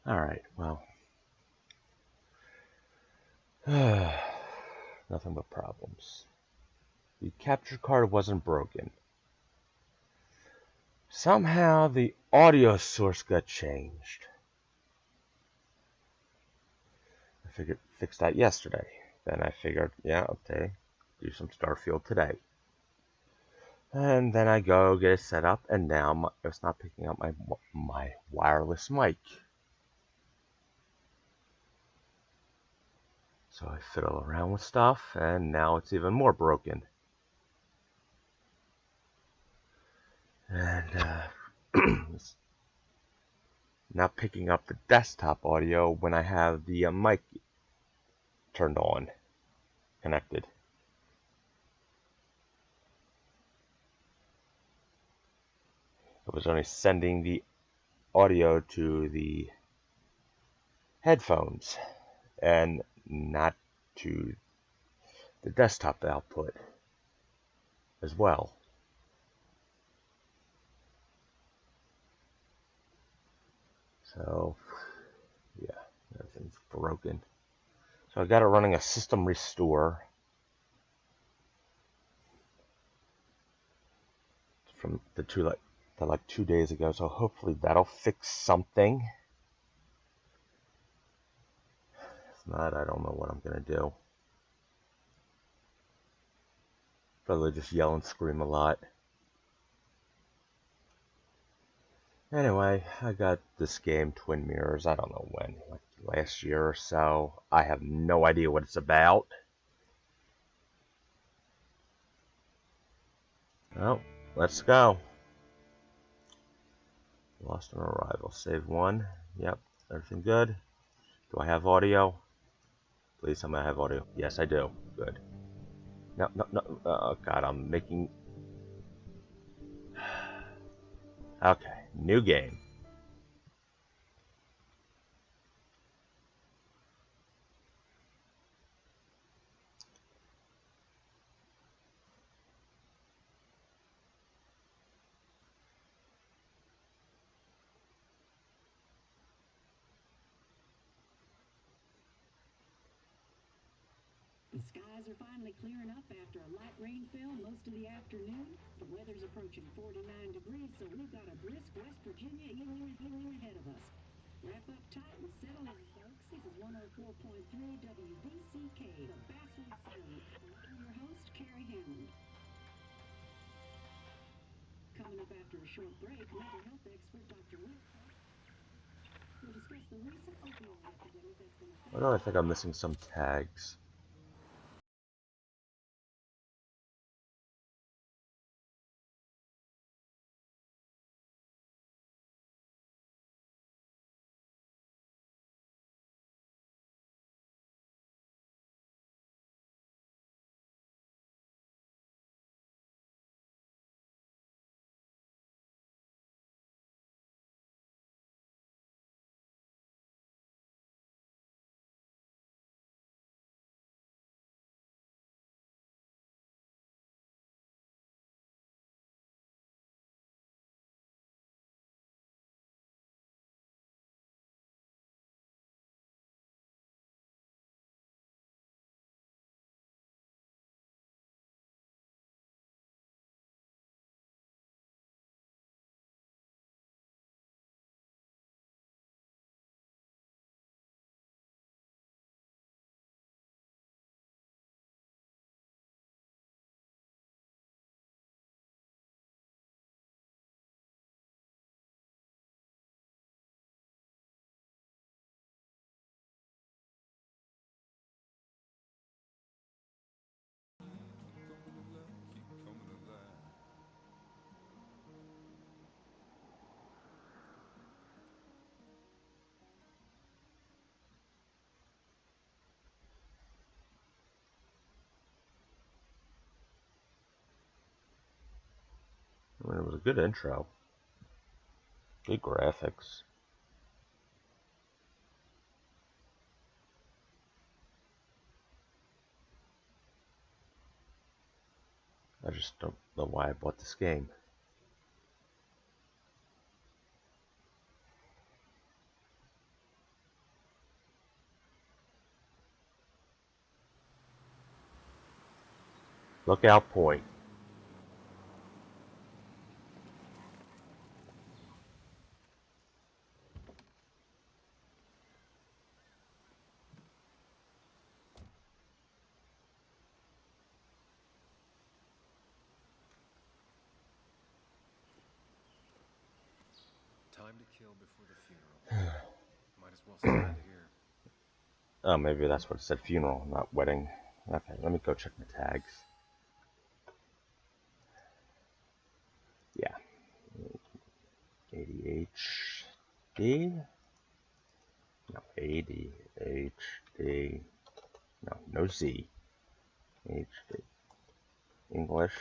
Alright, well. Nothing but problems. The capture card wasn't broken. Somehow the audio source got changed. I figured fix that yesterday. Then I figured, yeah, okay, do some Starfield today. And then I go get it set up, and now it's not picking up my wireless mic. So I fiddle around with stuff, and now it's even more broken. And it's not picking up the desktop audio when I have the mic turned on, connected. It was only sending the audio to the headphones and not to the desktop output as well. So, yeah, everything's broken. So I got it running a system restore from like 2 days ago. So hopefully that'll fix something. If not, I don't know what I'm gonna do. Probably just yell and scream a lot. Anyway, I got this game, Twin Mirrors, I don't know when, like last year or so. I have no idea what it's about. Oh, let's go. Lost on arrival. Save one. Yep, everything good. Do I have audio? Please tell me I have audio. Yes, I do. Good. No, no, no. Oh, God, I'm making... Okay, new game. The skies are finally clearing up after a light rainfall most of the afternoon. The weather's approaching 49 degrees, so we've got a brisk West Virginia evening ahead of us. Wrap up tight and settle in, folks. This is 104.3 WBCK, the Basswood Sound. I'm your host, Carrie Hammond. Coming up after a short break, mental health expert Dr. Will discuss the recent opioid epidemic that's been... Why do I think I'm missing some tags? I mean, it was a good intro. Good graphics. I just don't know why I bought this game. Lookout point. Time to kill before the funeral. Might as well start it here. Oh, maybe that's what it said, funeral, not wedding. Okay, let me go check my tags. Yeah. ADHD? No, ADHD. No, no Z. HD. English.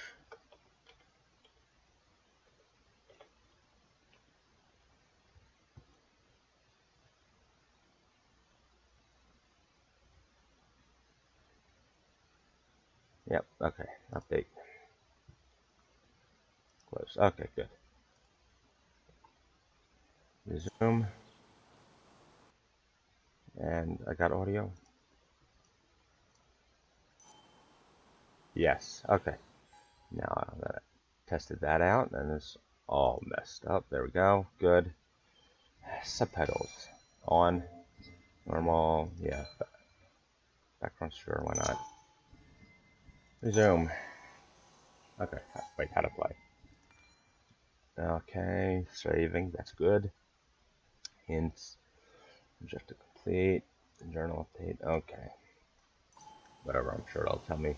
Yep, okay, update. Close. Okay, good. Resume. And I got audio? Yes, okay. Now that I tested that out, and it's all messed up. There we go, good. Subtitles. On. Normal, yeah. Background, sure, why not? Resume. Okay, wait, how to play. Okay, saving, that's good. Hints, objective complete, journal update, okay. Whatever, I'm sure it'll tell me.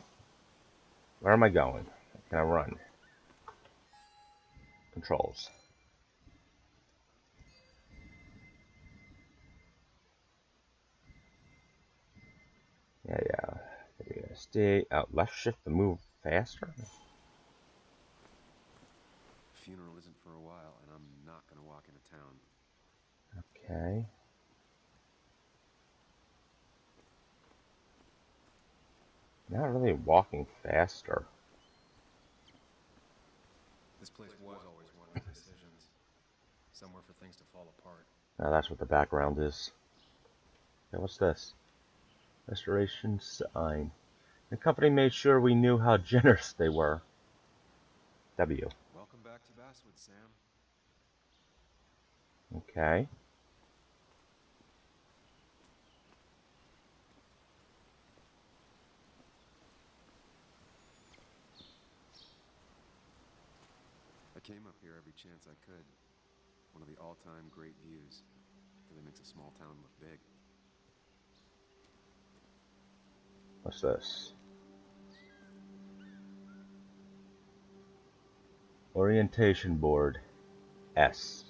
Where am I going? Can I run? Controls. Yeah. WSD, left shift to move faster? Funeral isn't for a while, and I'm not gonna walk into town. Okay. Not really walking faster. This place was always one of decisions. Somewhere for things to fall apart. Now that's what the background is. Okay, what's this? Restoration sign. The company made sure we knew how generous they were. W. Welcome back to Basswood, Sam. Okay. I came up here every chance I could. One of the all-time great views. Really makes a small town look big. What's this? Orientation board. S.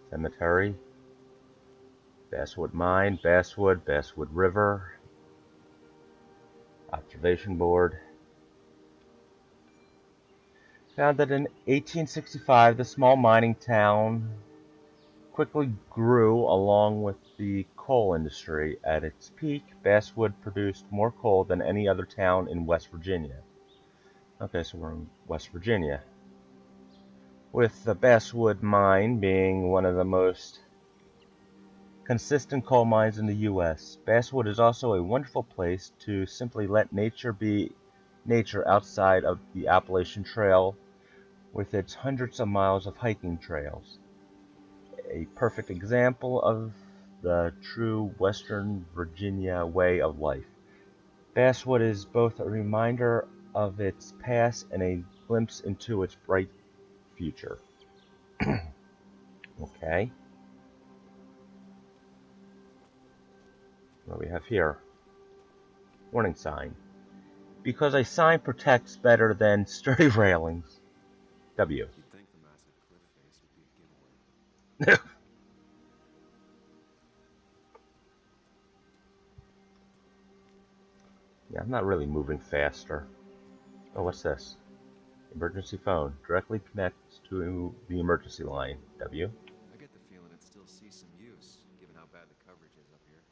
Cemetery. Basswood Mine. Basswood River. Observation board. Founded in 1865, the small mining town quickly grew along with the coal industry. At its peak, Basswood produced more coal than any other town in West Virginia. Okay, so we're in West Virginia. With the Basswood Mine being one of the most consistent coal mines in the U.S., Basswood is also a wonderful place to simply let nature be nature outside of the Appalachian Trail with its hundreds of miles of hiking trails. A perfect example of the true Western Virginia way of life. Basswood is both a reminder of its past and a glimpse into its bright future. Okay. What do we have here? Warning sign. Because a sign protects better than sturdy railings. W. You'd think the massive cliff face would be a giveaway. Yeah, I'm not really moving faster. Oh, what's this? Emergency phone. Directly connects to the emergency line. W. I get the feeling it still sees some use, given how bad the coverage is up here.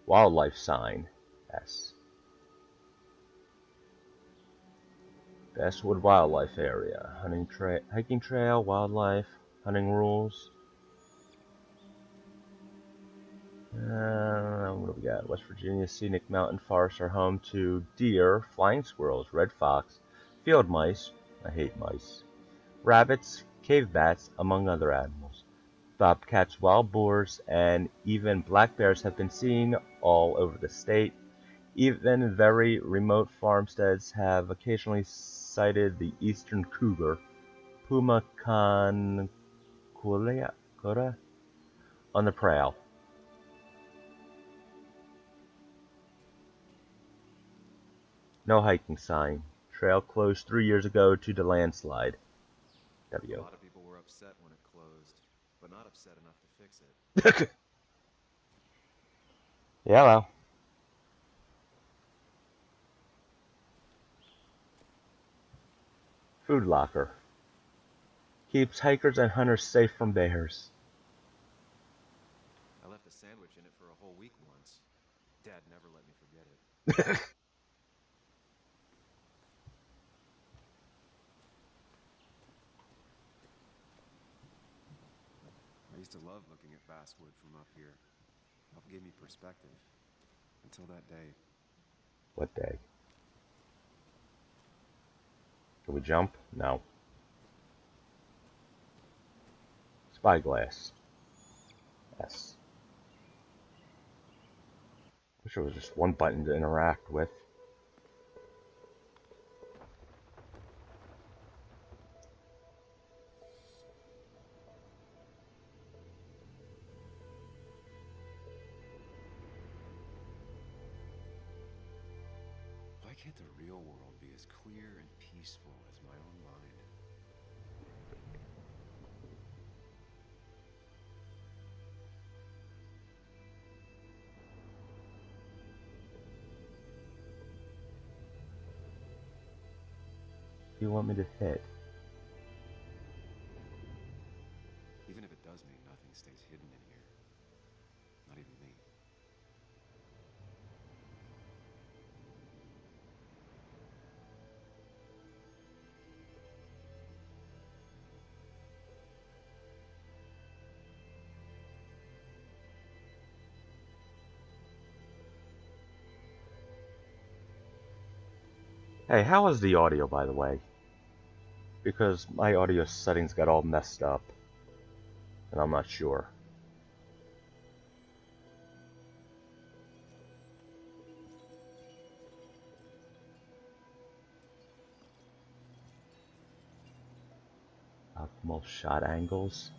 Wildlife sign. S. Basswood Wildlife Area. Hiking trail, wildlife, hunting rules. What do we got? West Virginia scenic mountain forests are home to deer, flying squirrels, red fox, field mice, I hate mice, rabbits, cave bats, among other animals. Bobcats, wild boars, and even black bears have been seen all over the state. Even very remote farmsteads have occasionally sighted the eastern cougar, Puma concolea, on the prowl. No hiking sign. Trail closed 3 years ago due to landslide. A W. lot of people were upset when it closed, but not upset enough to fix it. Yeah, well. Food locker. Keeps hikers and hunters safe from bears. I left a sandwich in it for a whole week once. Dad never let me forget it. I used to love looking at basswood from up here. Helped give me perspective. Until that day. What day? Can we jump? No. Spyglass. Yes. Wish there was just one button to interact with. Why can't the real world be as clear and peaceful as my own mind? What do you want me to hit? Even if it does mean nothing stays hidden in here. Not even me. Hey, how is the audio, by the way? Because my audio settings got all messed up. And I'm not sure. Optimal shot angles.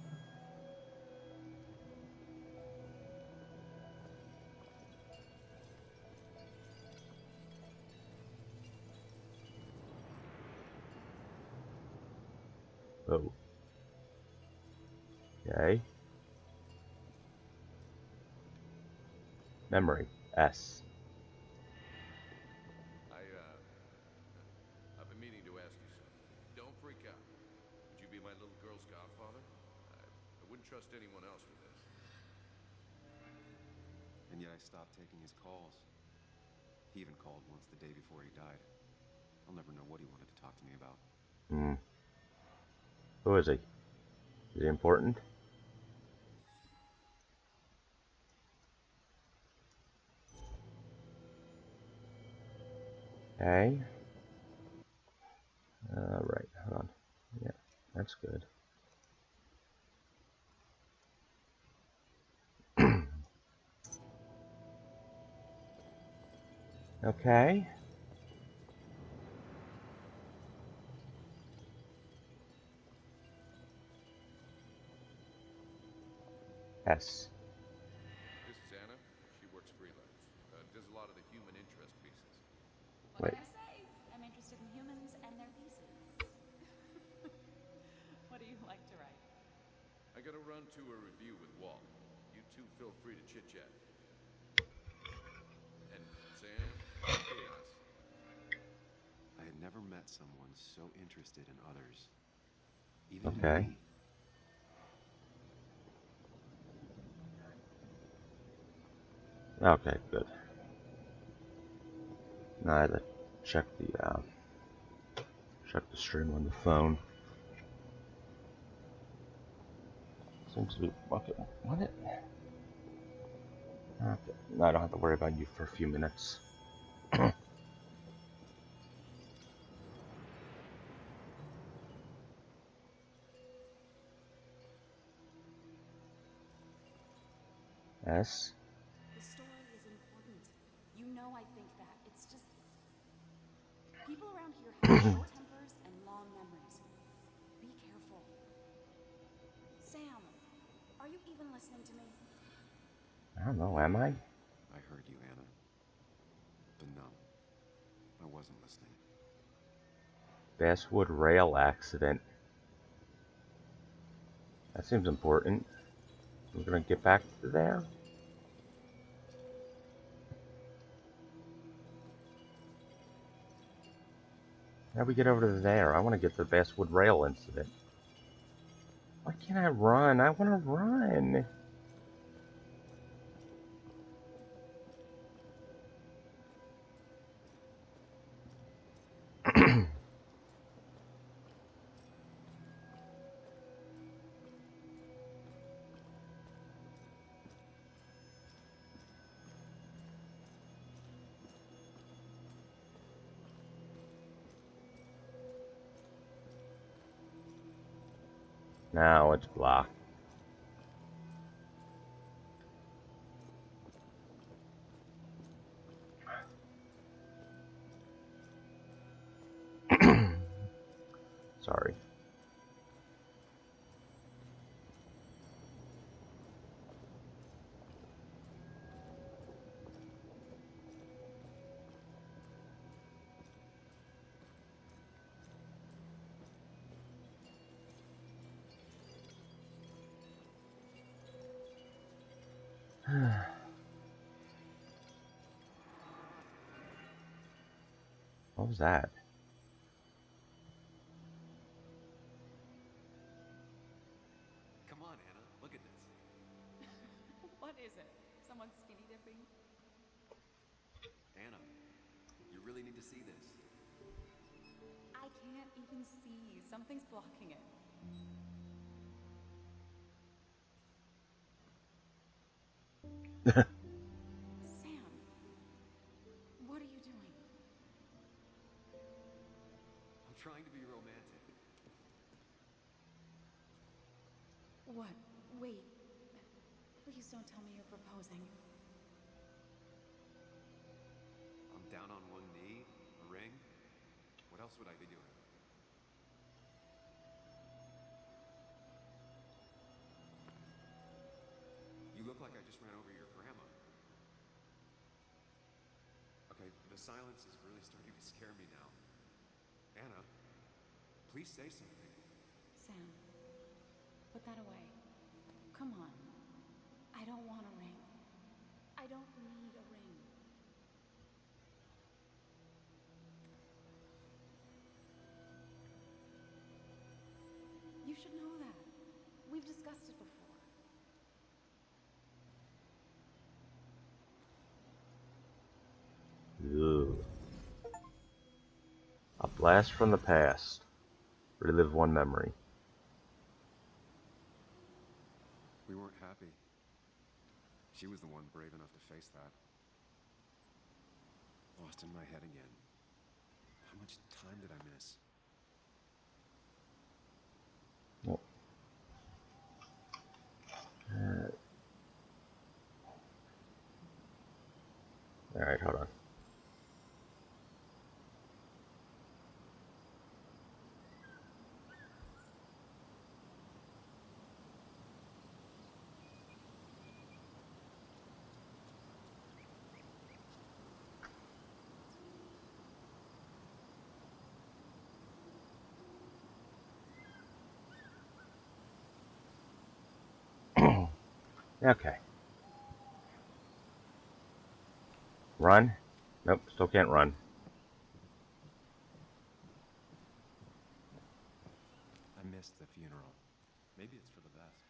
Oh. Okay. Memory. S. I've been meaning to ask you something. Don't freak out. Would you be my little girl's godfather? I wouldn't trust anyone else with this. And yet I stopped taking his calls. He even called once the day before he died. I'll never know what he wanted to talk to me about. Who is he? Is he important? Okay. Right, hold on. Yeah, that's good. Okay. S. This is Anna. She works freelance. Does a lot of the human interest pieces. What Wait. can I say? I'm interested in humans and their pieces. What do you like to write? I gotta run to a review with Walt. You two feel free to chit-chat. And Sam, chaos. I had never met someone so interested in others. Even in Okay. me. Okay, good. Now I have to check the Check the stream on the phone. Seems to be bucket. What it? Okay. No, I don't have to worry about you for a few minutes. Yes. The story is important. You know I think that. It's just... People around here have short tempers and long memories. Be careful. Sam, are you even listening to me? I don't know. Am I? I heard you, Anna. But no, I wasn't listening. Basswood rail accident. That seems important. We're gonna get back to there. How do we get over to there? I want to get to the Basswood rail incident. Why can't I run? I want to run. Now it's blocked. Sorry. What was that? Come on, Anna, look at this. What is it? Someone skinny dipping? Anna, you really need to see this. I can't even see. Something's blocking it. Sam, what are you doing? I'm trying to be romantic. What? Wait. Please don't tell me you're proposing. I'm down on one knee, a ring. What else would I be doing? You look like I just ran over your grandma. Okay, the silence is really starting to scare me now. Anna, please say something. Sam, put that away. Come on. I don't want a ring. I don't need a ring. You should know that. We've discussed it before. Ugh. A blast from the past. Relive one memory. We weren't happy. She was the one brave enough to face that. Lost in my head again. How much time did I miss? Oh. Alright, hold on. Okay. Run? Nope, still can't run. I missed the funeral. Maybe it's for the best.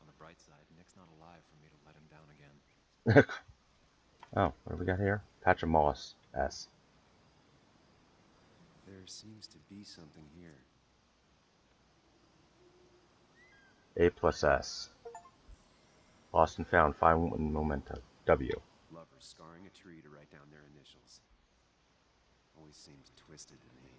On the bright side, Nick's not alive for me to let him down again. Oh, what do we got here? Patch of moss. S. There's There seems to be something here. A plus S. Lost and found. Find one memento. W. Lovers scarring a tree to write down their initials. Always seems twisted to me.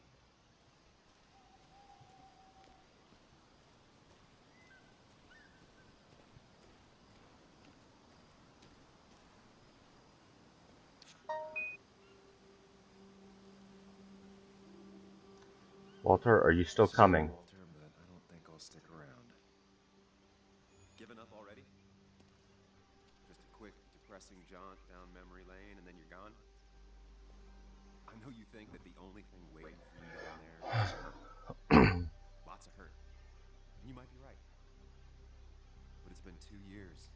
Walter, are you still coming? Walter, but I don't think I'll stick around. Given up already? Just a quick, depressing jaunt down memory lane and then you're gone? I know you think that the only thing waiting for you down there is hurt. Lots of hurt. And you might be right. But it's been 2 years.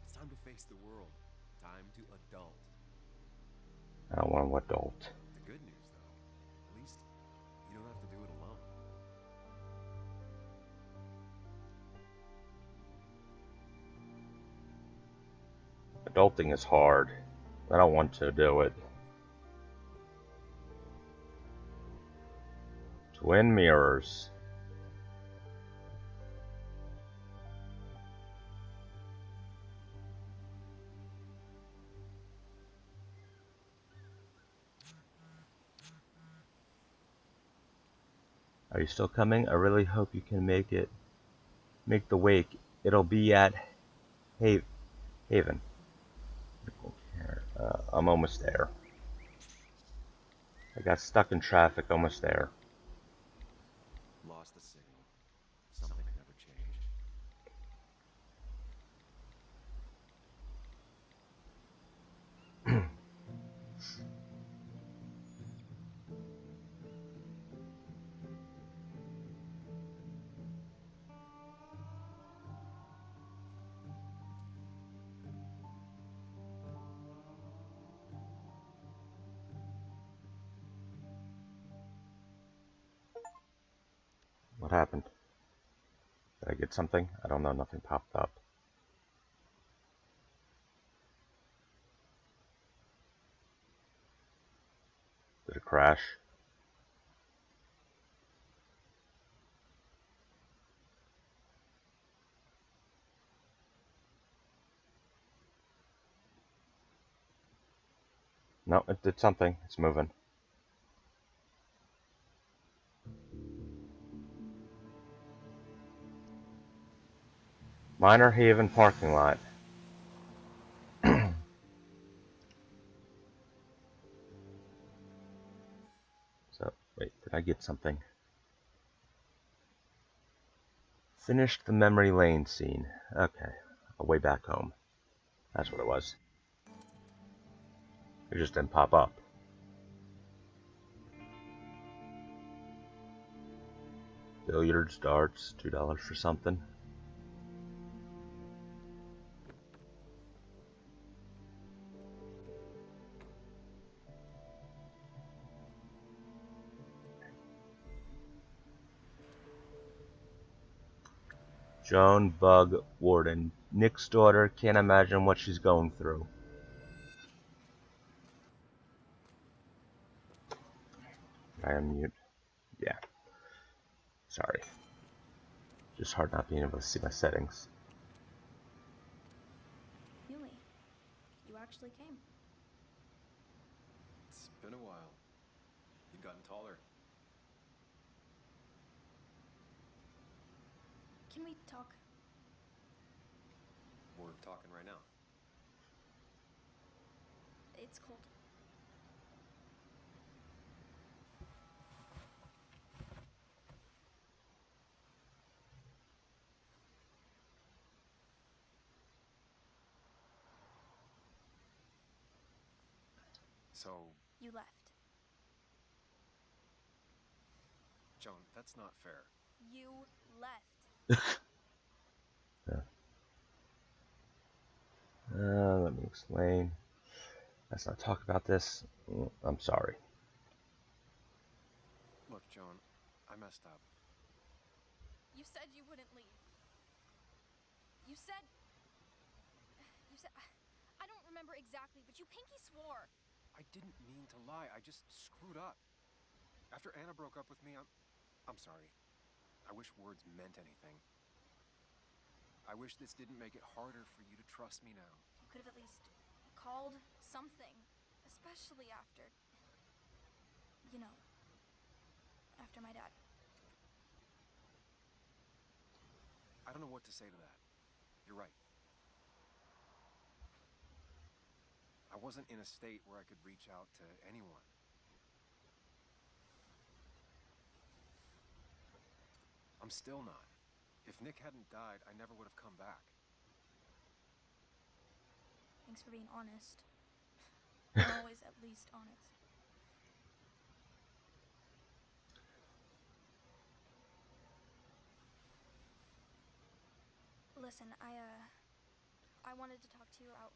It's time to face the world. Time to adult. I don't want to adult. The good news, though, at least you don't have to do it alone. Adulting is hard. I don't want to do it. Twin mirrors. Are you still coming? I really hope you can make it. Make the wake. It'll be at Haven. I'm almost there. I got stuck in traffic, almost there. Lost the signal. Something never changed. What happened? Did I get something? I don't know, nothing popped up. Did it crash? No, it did something. It's moving. Minor Haven parking lot. So, wait, did I get something? Finished the memory lane scene. Okay, way back home. That's what it was. It just didn't pop up. Billiards, darts, $2 for something. Joan Bug Warden. Nick's daughter. Can't imagine what she's going through. I unmute. Yeah. Sorry. Just hard not being able to see my settings. Yuli, you actually came. It's been a while. You've gotten taller. Can we talk? We're talking right now. It's cold. So, You left. Joan, that's not fair. You left. Let me explain. Let's not talk about this. I'm sorry. Look, Joan, I messed up. You said you wouldn't leave. You said... I don't remember exactly, but you pinky swore. I didn't mean to lie. I just screwed up. After Anna broke up with me, I'm sorry. I wish words meant anything. I wish this didn't make it harder for you to trust me now. You could have at least called something, especially after, you know, after my dad. I don't know what to say to that. You're right. I wasn't in a state where I could reach out to anyone. I'm still not. If Nick hadn't died, I never would have come back. Thanks for being honest. I'm always at least honest. Listen, I wanted to talk to you about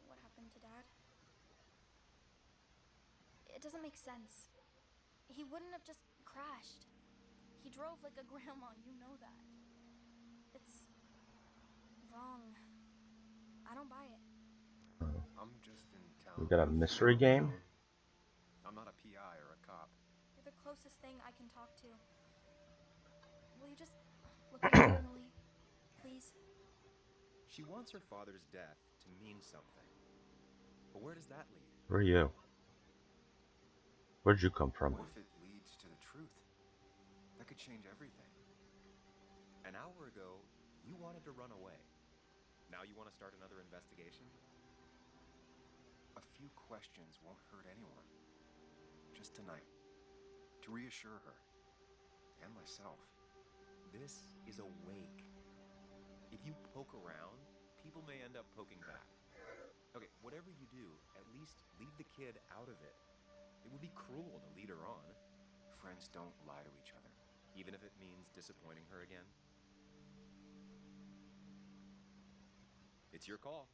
what happened to Dad. It doesn't make sense. He wouldn't have just crashed. He drove like a grandma, you know that. It's wrong. I don't buy it. I'm just in town. We got a for few mystery hours. game? I'm not a PI or a cop. You're the closest thing I can talk to. Will you just look at me normally, please? She wants her father's death to mean something. But where does that lead? Who are you? Where'd you come from? What if it leads to the truth? That could change everything. An hour ago, you wanted to run away. Now you want to start another investigation? A few questions won't hurt anyone. Just tonight. To reassure her. And myself. This is a wake. If you poke around, people may end up poking back. Okay, whatever you do, at least leave the kid out of it. It would be cruel to lead her on. Friends don't lie to each other, even if it means disappointing her again. It's your call.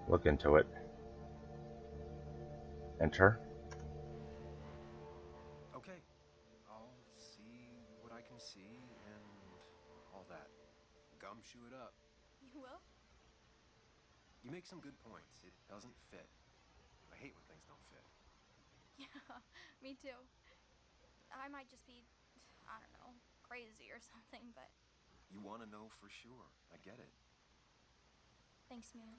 Look into it. Enter. Okay, I'll see what I can see and all that. Gumshoe it up. You will? You make some good points. It doesn't fit. I hate when things don't fit. Yeah, me too. I might just be, I don't know, crazy or something, but You want to know for sure. I get it. thanks, Mia.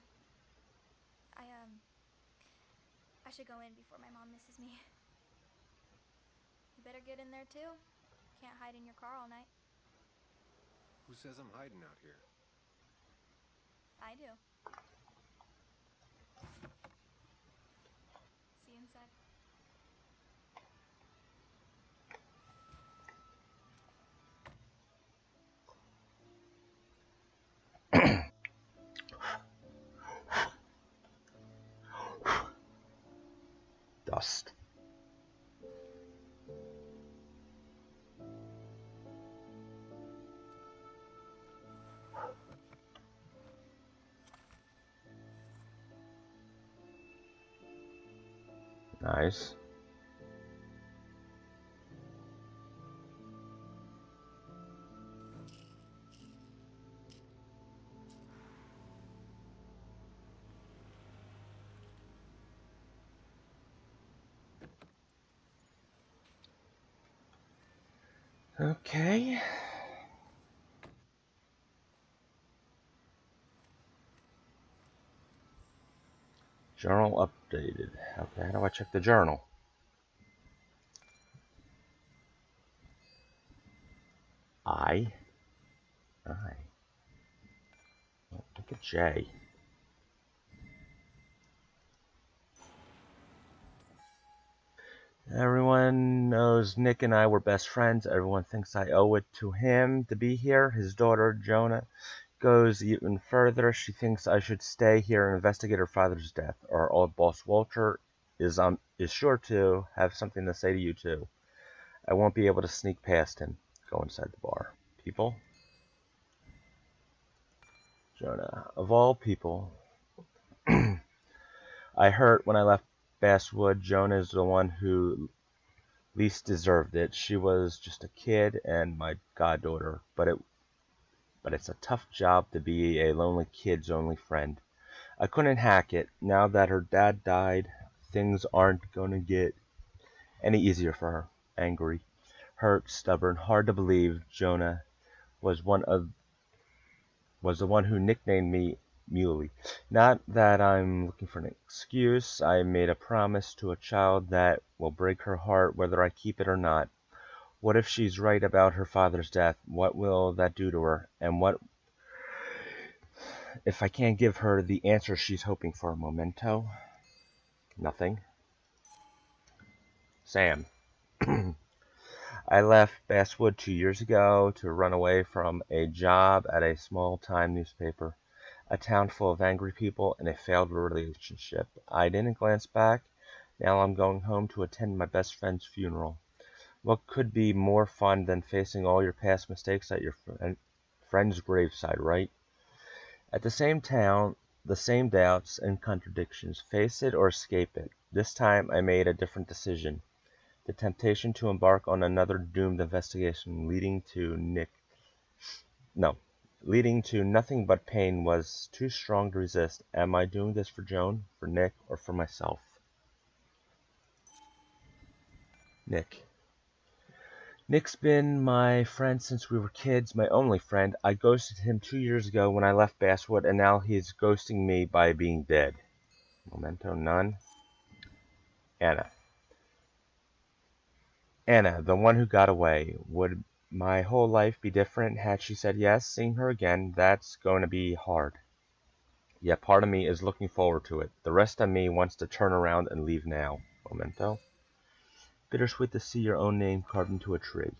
I should go in before my mom misses me. You better get in there too. Can't hide in your car all night. Who says I'm hiding out here? I do. See you inside. Dust. Nice. Okay. Journal updated. Okay, how do I check the journal? I. Look at J. Everyone knows Nick and I were best friends. Everyone thinks I owe it to him to be here. His daughter, Jonah, goes even further. She thinks I should stay here and investigate her father's death. Our old boss, Walter, is sure to have something to say to you two. I won't be able to sneak past him. Go inside the bar. People? Jonah. Of all people. I hurt when I left Basswood. Jonah is the one who least deserved it. She was just a kid and my goddaughter, but but it's a tough job to be a lonely kid's only friend. I couldn't hack it. Now that her dad died, things aren't going to get any easier for her. Angry, hurt, stubborn, hard to believe, Jonah was the one who nicknamed me Muley. Not that I'm looking for an excuse. I made a promise to a child that will break her heart whether I keep it or not. What if she's right about her father's death? What will that do to her? And what if I can't give her the answer she's hoping for? Memento? Nothing. Sam. I left Basswood 2 years ago to run away from a job at a small-time newspaper, a town full of angry people, and a failed relationship. I didn't glance back. Now I'm going home to attend my best friend's funeral. What could be more fun than facing all your past mistakes at your friend's graveside, right? At the same town, the same doubts and contradictions. Face it or escape it. This time I made a different decision. The temptation to embark on another doomed investigation leading to nothing but pain was too strong to resist. Am I doing this for Joan, for Nick, or for myself? Nick. Nick's been my friend since we were kids, my only friend. I ghosted him 2 years ago when I left Basswood, and now he's ghosting me by being dead. Memento, none. Anna. Anna, the one who got away. Would my whole life be different had she said yes? Seeing her again, that's going to be hard. Yet part of me is looking forward to it. The rest of me wants to turn around and leave now. Memento. Bittersweet to see your own name carved into a tree.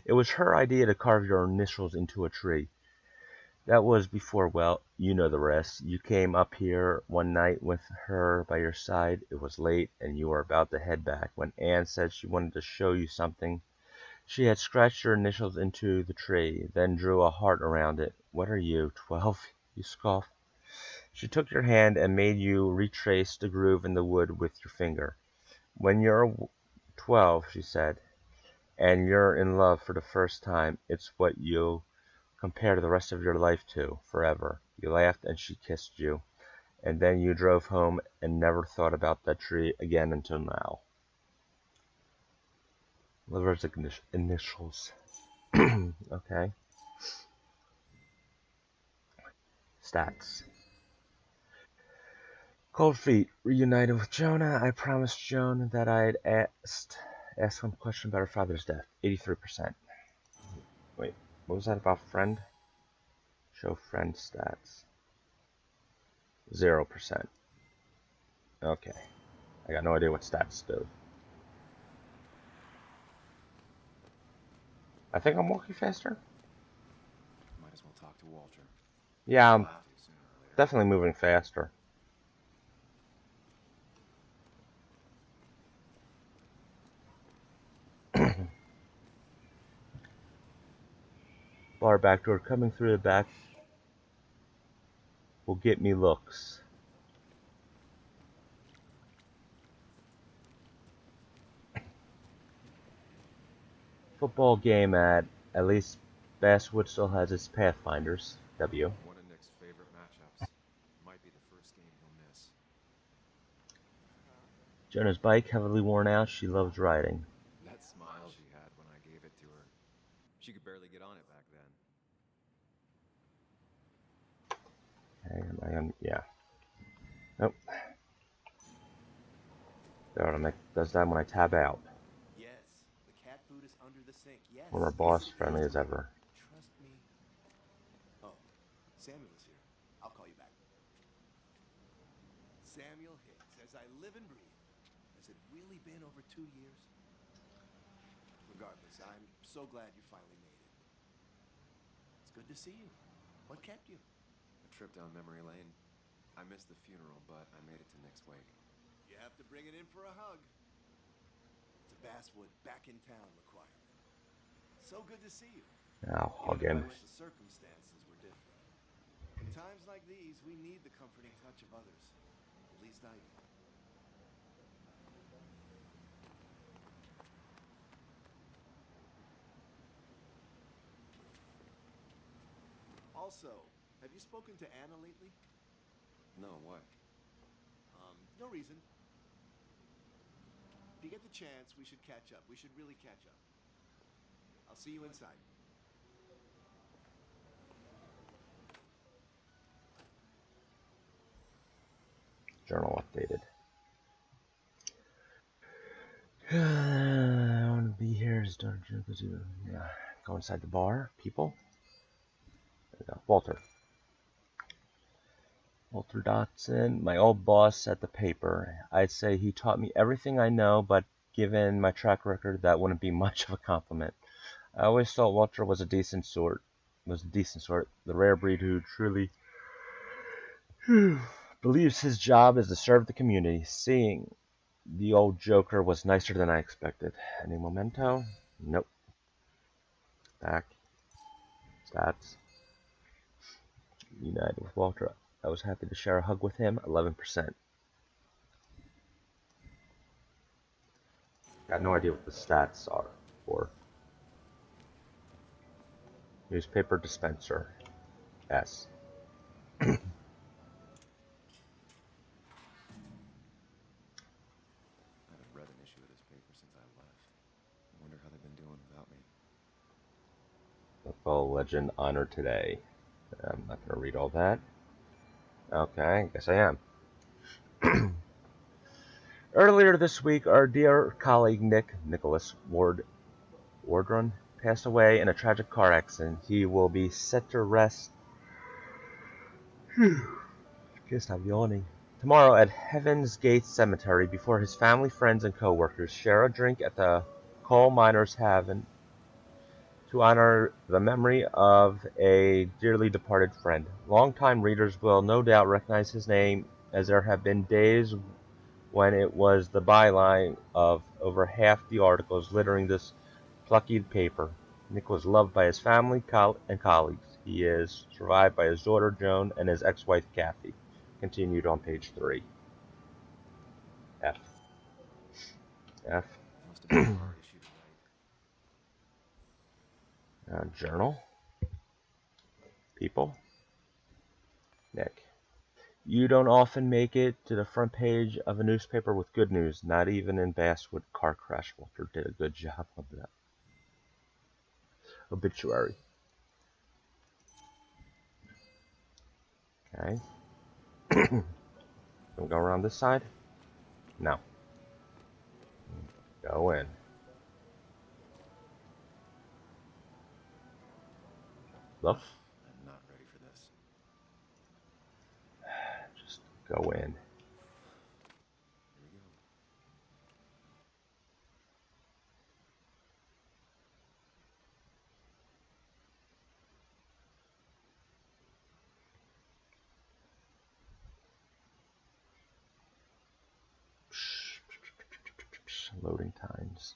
It was her idea to carve your initials into a tree. That was before, well, you know the rest. You came up here one night with her by your side. It was late, and you were about to head back when Anne said she wanted to show you something. She had scratched your initials into the tree, then drew a heart around it. What are you, 12? You scoffed. She took your hand and made you retrace the groove in the wood with your finger. When you're 12, she said, and you're in love for the first time, it's what you'll compare the rest of your life to, forever. You laughed and she kissed you, and then you drove home and never thought about that tree again until now. Liver's initials. Okay. Stats. Cold Feet reunited with Jonah. I promised Joan that I'd asked him a question about her father's death. 83%. Wait, what was that about friend? Show friend stats. 0%. Okay. I got no idea what stats do. I think I'm walking faster. Might as well talk to Walter. Yeah, I'm We'll have to sooner or later. definitely moving faster. Bar back door coming through the back will get me looks. Football game at least Basswood still has its Pathfinders. W. One of Nick's favorite matchups. Might be the first game he'll miss. Jonah's bike heavily worn out. She loves riding. That smile she had when I gave it to her. She could barely get on it back then. Okay, am I on? Yeah. Nope. Does that when I tab out. Yes, the cat food is under the sink. Yes. Former boss, friendly as ever. Trust me. Oh, Samuel's here. I'll call you back. Samuel Hicks, as I live and breathe. Has it really been over 2 years? Regardless, I'm so glad you finally made it. It's good to see you. What kept you? A trip down memory lane. I missed the funeral, but I made it to Nick's wake. You have to bring it in for a hug. It's a Basswood back in town requirement. So good to see you. Now, hug Even him. if I wish the circumstances were different. In times like these, we need the comforting touch of others. At least I do. Also, have you spoken to Anna lately? No, why? No reason. If you get the chance, we should catch up. We should really catch up. I'll see you inside. Journal updated. I want to be here. His daughter, yeah. Go inside the bar. People. There we go. Walter. Walter Dotson, my old boss at the paper. I'd say he taught me everything I know, but given my track record, that wouldn't be much of a compliment. I always thought Walter was a decent sort. The rare breed who truly believes his job is to serve the community. Seeing the old joker was nicer than I expected. Any memento? Nope. Back. Stats. United with Walter. I was happy to share a hug with him. 11%. Got no idea what the stats are for. Newspaper dispenser. S. I haven't read an issue of this paper since I left. I wonder how they've been doing without me. Football legend honored today. I'm not going to read all that. Okay, I guess I am. Earlier this week, our dear colleague Nicholas Wardrun, passed away in a tragic car accident. He will be set to rest. Can't stop yawning. Tomorrow at Heaven's Gate Cemetery before his family, friends, and co-workers share a drink at the Coal Miners' Haven to honor the memory of a dearly departed friend. Longtime readers will no doubt recognize his name, as there have been days when it was the byline of over half the articles littering this plucky paper. Nick was loved by his family and colleagues. He is survived by his daughter Joan and his ex-wife Kathy. Continued on page 3. F. F. Must have been a hard issue to write. Journal. People. Nick. You don't often make it to the front page of a newspaper with good news, not even in Basswood car crash. Walter did a good job of that. Obituary. Okay. Can we go around this side? No. Go in. Look. I'm not ready for this. Just go in. Here we go. Loading times.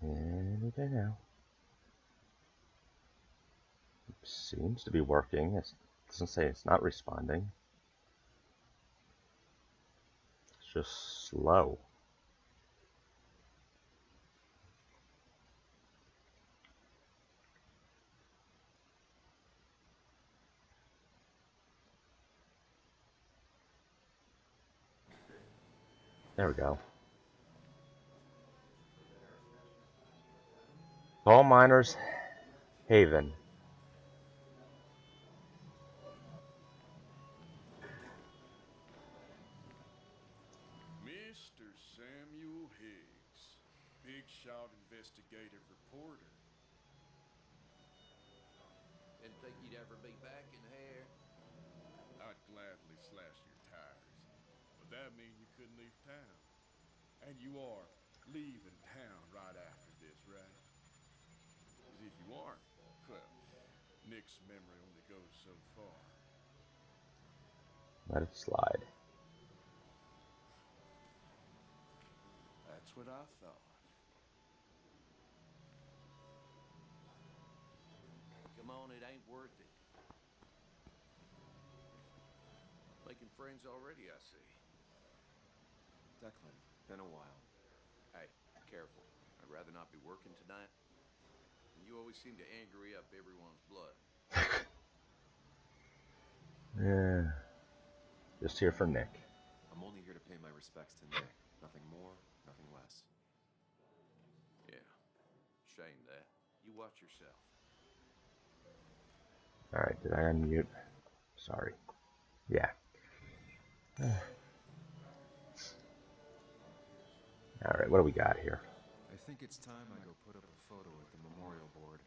Any day now. Seems to be working. It doesn't say it's not responding. It's just slow. There we go. Coal Miners' Haven. Mr. Samuel Higgs, big shot investigative reporter. Didn't think you'd ever be back in here. I'd gladly slash your tires, but that mean you couldn't leave town. And you are leaving town right after this, right? 'Cause if you aren't, well, Nick's memory only goes so far. Let it slide. That's what I thought. Come on, it ain't worth it. making friends already, I see. Declan, been a while. Hey, careful. I'd rather not be working tonight. And you always seem to angry up everyone's blood. Yeah. Just here for Nick. I'm only here to pay my respects to Nick. Nothing more, nothing less. Yeah. Shame that. You watch yourself. Alright, did I unmute? Sorry. Yeah. Alright, what do we got here? I think it's time I go put up a photo at the memorial board.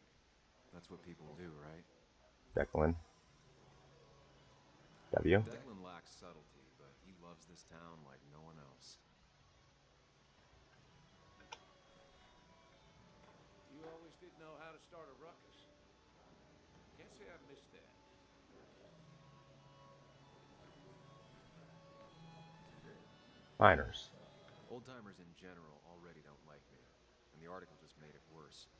That's what people do, right? Declan. W. Declan lacks subtlety, but he loves this town like no one else. You always did know how to start a ruckus. Can't say I missed that. Miners. Old-timers in general already don't like me, and the article just made it worse.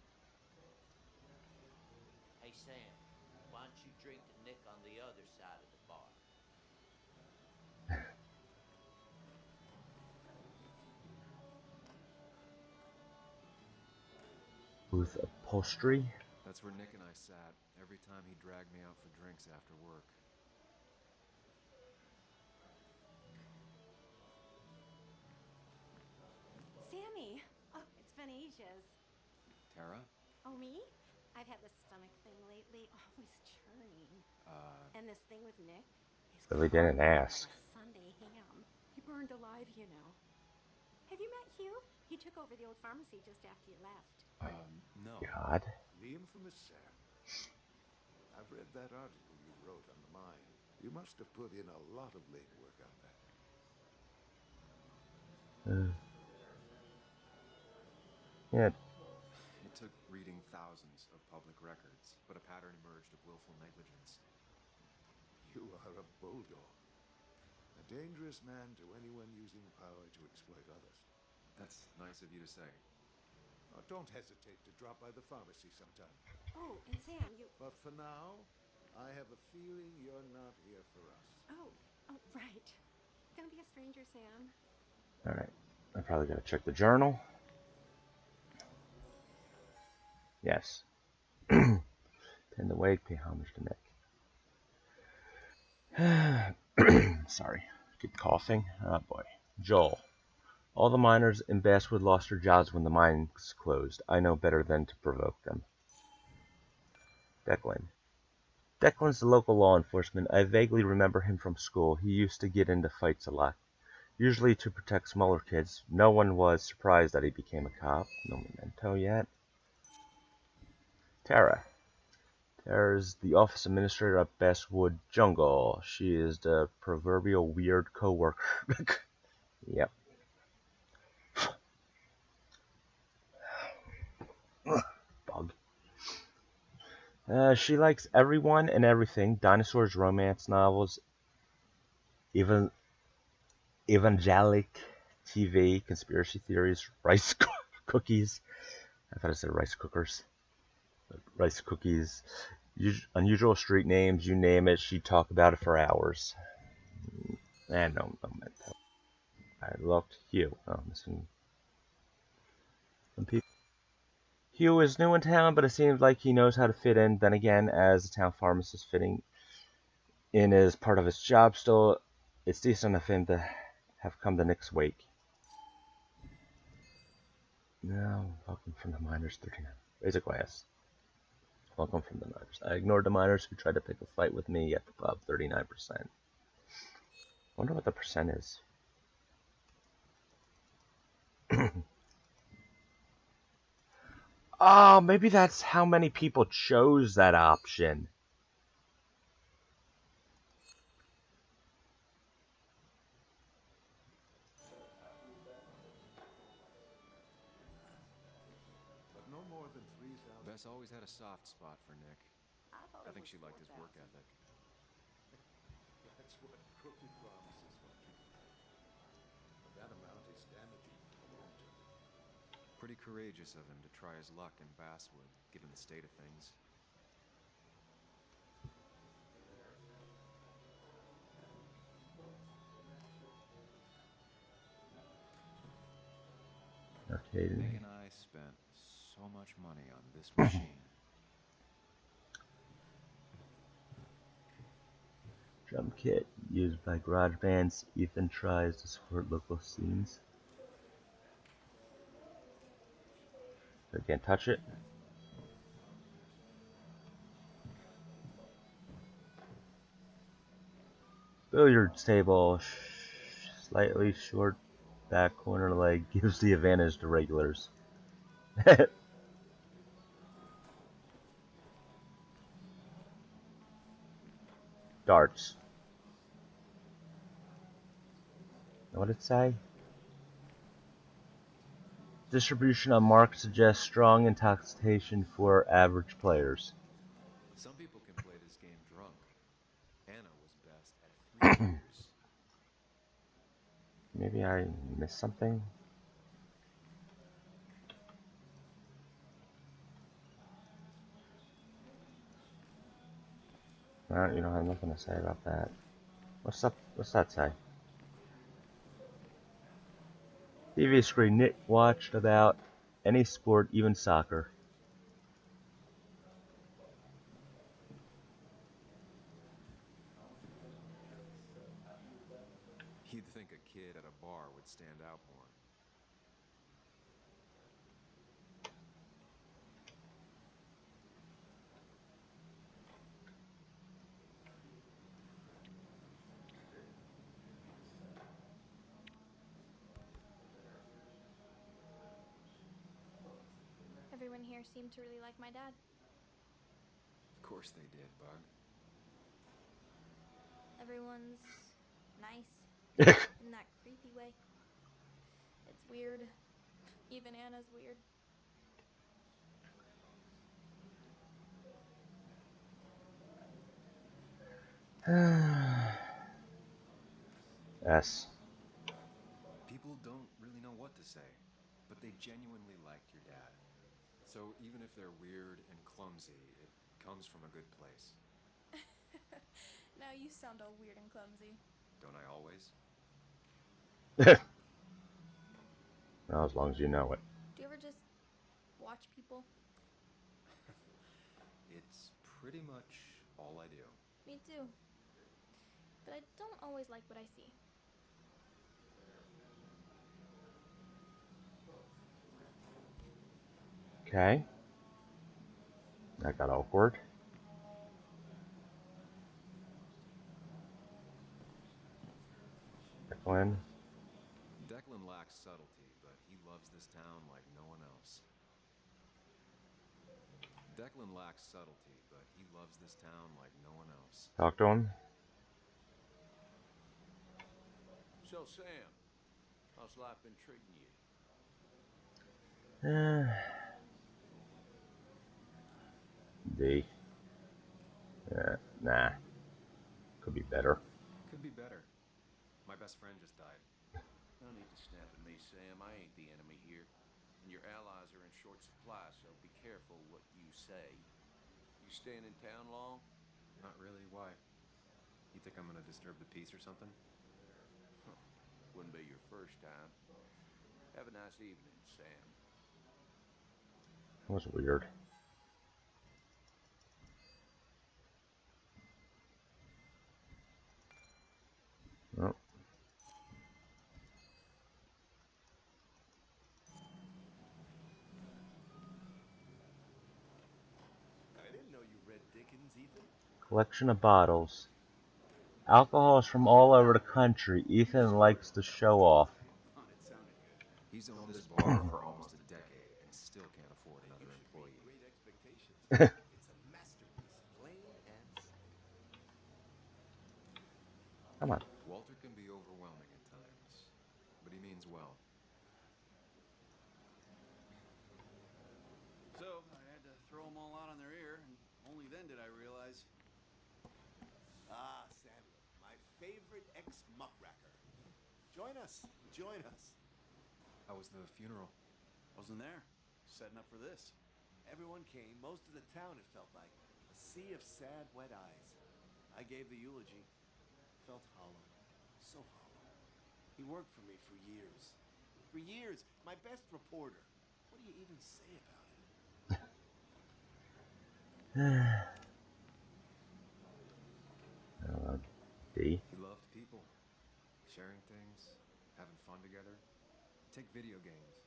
Hey, Sam, why don't you drink to Nick on the other side of the bar? Booth upholstery. That's where Nick and I sat every time he dragged me out for drinks after work. Sammy! Oh, it's been ages. Tara? Oh, me? I've had this stomach thing lately, always churning. And this thing with Nick? His Really didn't car ask. had a Sunday ham. He burned alive, you know. Have you met Hugh? He took over the old pharmacy just after you left. No. God. The infamous Sam. I've read that article you wrote on the mine. You must have put in a lot of legwork on that. Yeah. It took reading thousands of public records, but a pattern emerged of willful negligence. You are a bulldog. A dangerous man to anyone using power to exploit others. That's nice of you to say. Oh, don't hesitate to drop by the pharmacy sometime. Oh, and Sam, you... But for now, I have a feeling you're not here for us. Oh, right. Gonna be a stranger, Sam. Alright. I probably gotta check the journal. Yes. Tend to wake, pay homage to Nick. Sorry. Keep coughing. Oh boy. Joel. All the miners in Basswood lost their jobs when the mines closed. I know better than to provoke them. Declan. Declan's the local law enforcement. I vaguely remember him from school. He used to get into fights a lot. Usually to protect smaller kids. No one was surprised that he became a cop. No memento yet. Tara. Tara's the office administrator at Basswood Jungle. She is the proverbial weird co-worker. Yep. Bug. She likes everyone and everything. Dinosaurs, romance novels, even evangelic TV, conspiracy theories, rice cookies. I thought I said rice cookers. Rice cookies, unusual street names, you name it, she'd talk about it for hours. And no memento. I looked. Hugh. Oh, missing some people. Hugh is new in town, but it seems like he knows how to fit in. Then again, as a town pharmacist, fitting in is part of his job. Still, it's decent of him to have come to Nick's wake. Now, welcome from the miners, 39. Raise a glass. Welcome from the miners. I ignored the miners who tried to pick a fight with me at the pub, 39%. Wonder what the percent is. Oh, maybe that's how many people chose that option. But no more than 3,000. Bess always had a soft spot for Nick. I think she liked his work ethic. That's what crooked promises want you to know. But that amount is damaging in the long term. Pretty courageous of him to try his luck in Basswood, given the state of things. Caden. Nick and I spent so much money on this machine. Drum kit used by garage bands. Ethan tries to support local scenes. I can't touch it. Billiard table. Slightly short back corner leg gives the advantage to regulars. Darts. What did it say? Distribution on mark suggests strong intoxication for average players. Some people can play this game drunk. Anna was best at 3 beers. Maybe I missed something? Alright, you don't have nothing to say about that. What's up? What's that say? TV screen. Nick watched about any sport, even soccer. You'd think a kid at a bar would stand out more. Everyone here seemed to really like my dad. Of course they did, Bug. Everyone's nice in that creepy way. It's weird. Even Anna's weird. S. People don't really know what to say, but they genuinely liked your dad. So even if they're weird and clumsy, it comes from a good place. Now you sound all weird and clumsy. Don't I always? Well, as long as you know it. Do you ever just watch people? It's pretty much all I do. Me too. But I don't always like what I see. Okay. That got awkward. Declan. Declan lacks subtlety, but he loves this town like no one else. Declan lacks subtlety, but he loves this town like no one else. Talk to him. So, Sam, how's life been treating you? D. Nah. Could be better. Could be better. My best friend just died. No need to snap at me, Sam. I ain't the enemy here. And your allies are in short supply, so be careful what you say. You staying in town long? Not really. Why? You think I'm gonna disturb the peace or something? Wouldn't be your first time. Have a nice evening, Sam. That was weird. Oh. I didn't know you read Dickens, Ethan. Collection of bottles. Alcohols from all over the country. Ethan likes to show off. Oh, it sounded good. He's owned this bar for almost a decade and still can't afford another employee. Great expectations. It's a masterpiece, plain and simple. Come on. Walter can be overwhelming at times, but he means well. So, I had to throw them all out on their ear, and only then did I realize. Ah, Samuel, my favorite ex-muckracker. Join us. Join us. How was the funeral? Wasn't there. Setting up for this. Everyone came. Most of the town, it felt like. A sea of sad, wet eyes. I gave the eulogy. Felt hollow. So hollow. He worked for me for years. For years, my best reporter. What do you even say about it? D. He loved people, sharing things, having fun together. Take video games.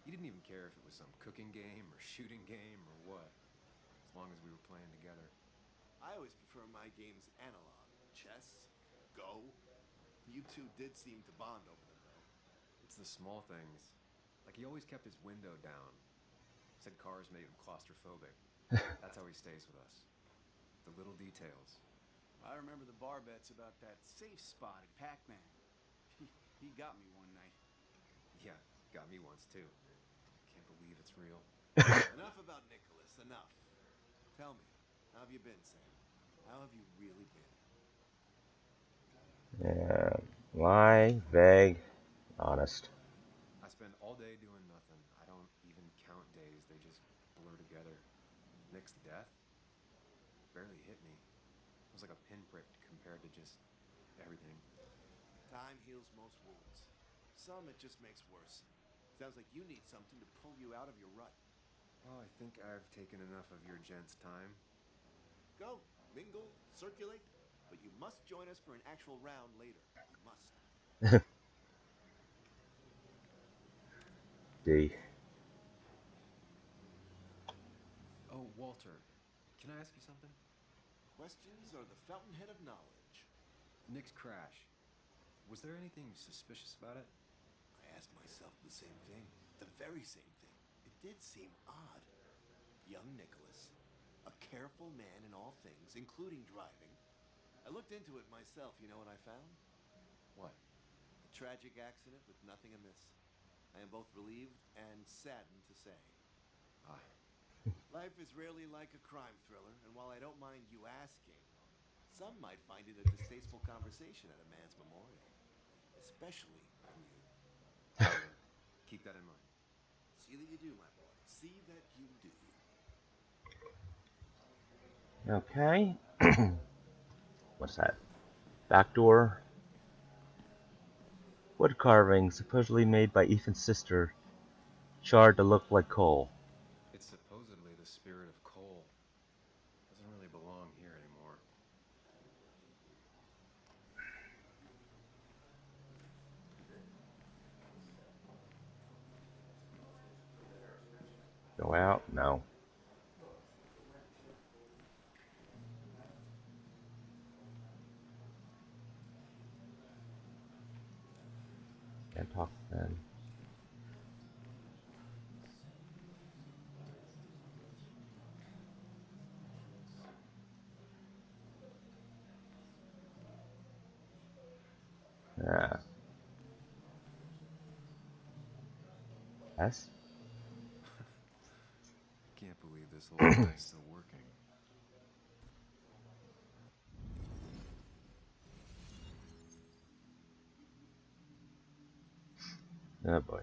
He didn't even care if it was some cooking game or shooting game or what, as long as we were playing together. I always prefer my games analog. Chess, Go. You two did seem to bond over them, though. It's the small things. Like he always kept his window down. Said cars made him claustrophobic. That's how he stays with us. The little details. I remember the bar bets about that safe spot at Pac-Man. He got me one night. Yeah, got me once too. Can't believe it's real. Enough about Nicholas, enough. Tell me, how have you been, Sam? How have you really been? Yeah, lie, vague, honest. I spend all day doing nothing. I don't even count days. They just blur together. Nick's death barely hit me. It was like a pinprick compared to just everything. Time heals most wounds. Some it just makes worse. Sounds like you need something to pull you out of your rut. Oh, I think I've taken enough of your gents' time. Go, mingle, circulate, but you must join us for an actual round later. You must. D. Oh, Walter, can I ask you something? Questions are the fountainhead of knowledge. Nick's crash. Was there anything suspicious about it? I asked myself the same thing. The very same thing. It did seem odd. Young Nicholas, a careful man in all things, including driving. I looked into it myself. You know what I found? What? A tragic accident with nothing amiss. I am both relieved and saddened to say. Ah. Life is rarely like a crime thriller, and while I don't mind you asking, some might find it a distasteful conversation at a man's memorial. Especially from you. Keep that in mind. See that you do, my boy. See that you do. Okay. What's that? Back door. Wood carving supposedly made by Ethan's sister, charred to look like coal. It's supposedly the spirit of coal. Doesn't really belong here anymore. Go out? No. Can't talk then. Yeah. S? Can't believe this little guy's still working. Oh boy.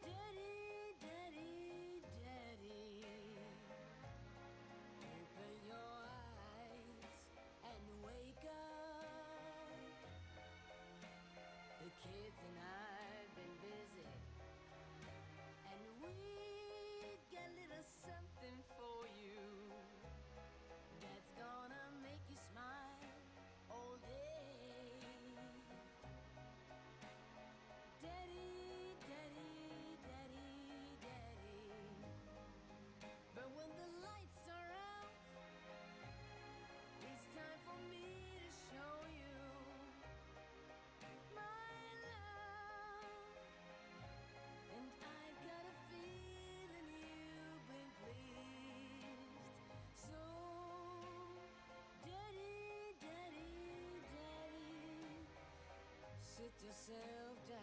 Daddy, daddy, daddy, open your eyes and wake up. The kids and I've been busy, and we got a little something for you that's gonna make you smile all day. Daddy, daddy, daddy, daddy. But when the lights are out, it's time for me to show you my love. And I've got a feeling you've been pleased. So, daddy, daddy, daddy, sit yourself down.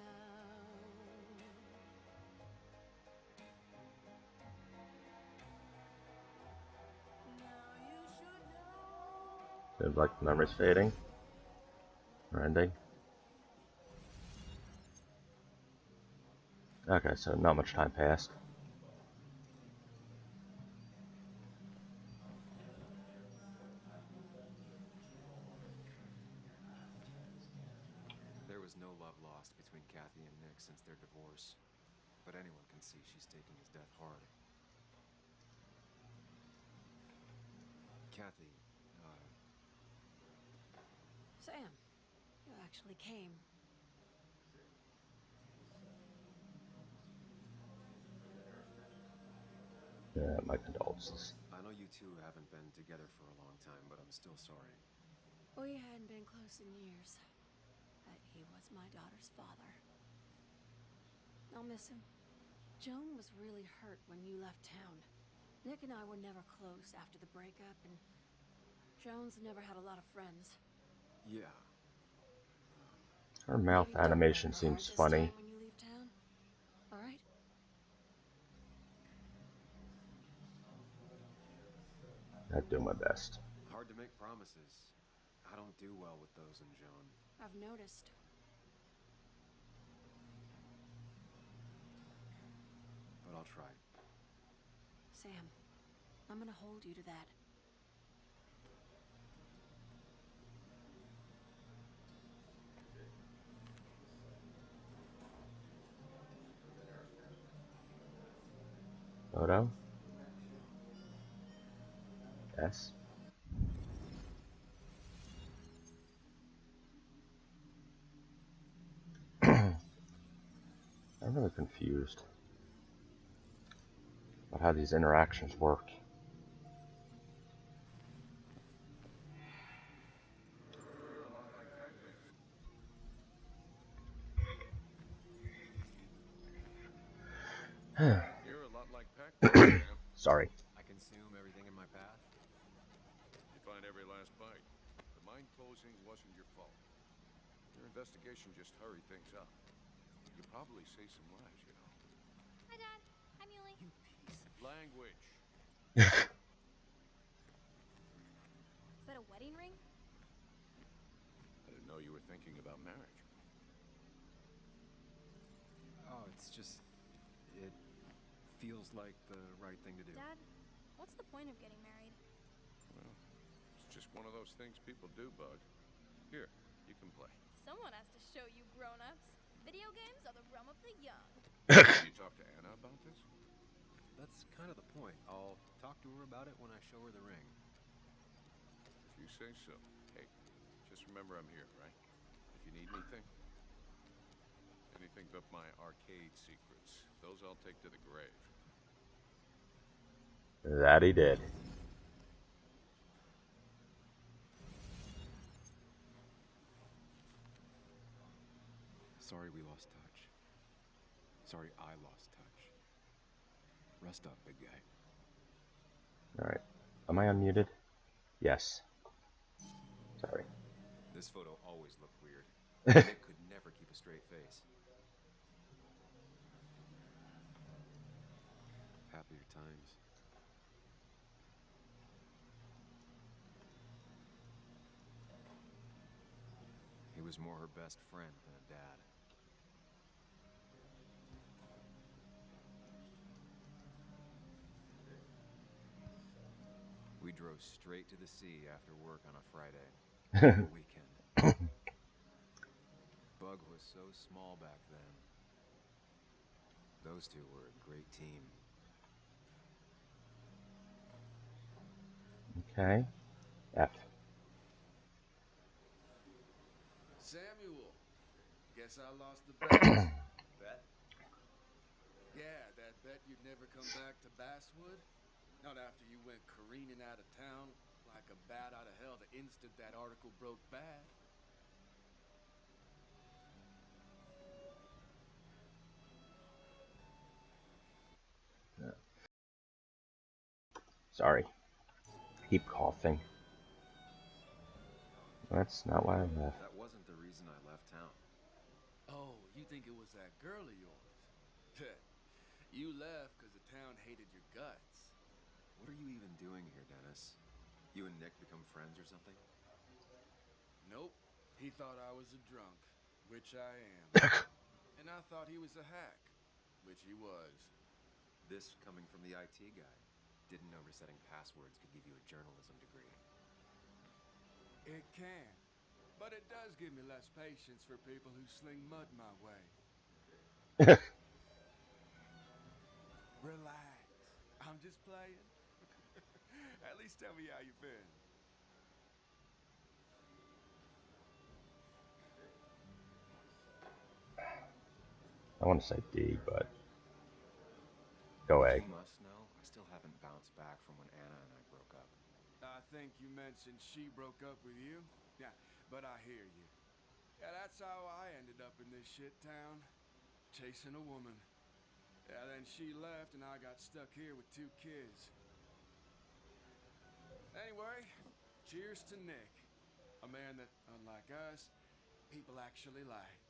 Now you should know. Seems like the memory's fading. Or ending. Okay, so not much time passed. There was no love lost between Kathy and Nick since their divorce, but anyone can see she's taking his death hard. Kathy, Sam, you actually came. Yeah, my condolences. I know you two haven't been together for a long time, but I'm still sorry. We hadn't been close in years, but he was my daughter's father. I'll miss him. Joan was really hurt when you left town. Nick and I were never close after the breakup, and Joan's never had a lot of friends. Yeah. Her mouth Maybe don't break animation her seems heart this funny. time when you leave town. All right? I do my best. Hard to make promises. I don't do well with those in Joan. I've noticed. But I'll try. Sam, I'm gonna hold you to that. Photo? Yes. I'm really confused about how these interactions work. You're a lot like Pac-Man, Sam. Sorry. I consume everything in my path. You find every last bite. The mine closing wasn't your fault. Your investigation just hurried things up. You probably saved some lives, you know. Hi, Dad. Hi, Muley. You piece of Language. Is that a wedding ring? I didn't know you were thinking about marriage. Oh, it's just... It feels like the right thing to do. Dad, what's the point of getting married? Well, it's just one of those things people do, Bug. Here, you can play. Someone has to show you grown-ups. Video games are the realm of the young. Did you talk to Anna about this? That's kind of the point. I'll talk to her about it when I show her the ring. If you say so. Hey, just remember I'm here, right? If you need anything. Anything but my arcade secrets. Those I'll take to the grave. That he did. Sorry we lost touch. Sorry I lost touch. Rest up, big guy. Alright. Am I unmuted? Yes. Sorry. This photo always looked weird. Nick could never keep a straight face. Happier times. He was more her best friend than a dad. We drove straight to the sea after work on a Friday. For the weekend. Bug was so small back then. Those two were a great team. Okay. F. Samuel, guess I lost the bet. Bet? Yeah, that bet you'd never come back to Basswood? Not after you went careening out of town like a bat out of hell the instant that article broke bad. Sorry. Keep coughing. That's not why I left. That wasn't the reason I left town. Oh, you think it was that girl of yours? You left because the town hated your guts. What are you even doing here, Dennis? You and Nick become friends or something? Nope. He thought I was a drunk, which I am. And I thought he was a hack. Which he was. This coming from the IT guy. Didn't know resetting passwords could give you a journalism degree. It can. But it does give me less patience for people who sling mud my way. Relax. I'm just playing. At least tell me how you been. I want to say D, but go A. You must know, I still haven't bounced back from when Anna and I broke up. I think you mentioned she broke up with you. Yeah, but I hear you. Yeah, that's how I ended up in this shit town. Chasing a woman. Yeah, then she left and I got stuck here with 2 kids. Anyway, cheers to Nick. A man that, unlike us, people actually liked.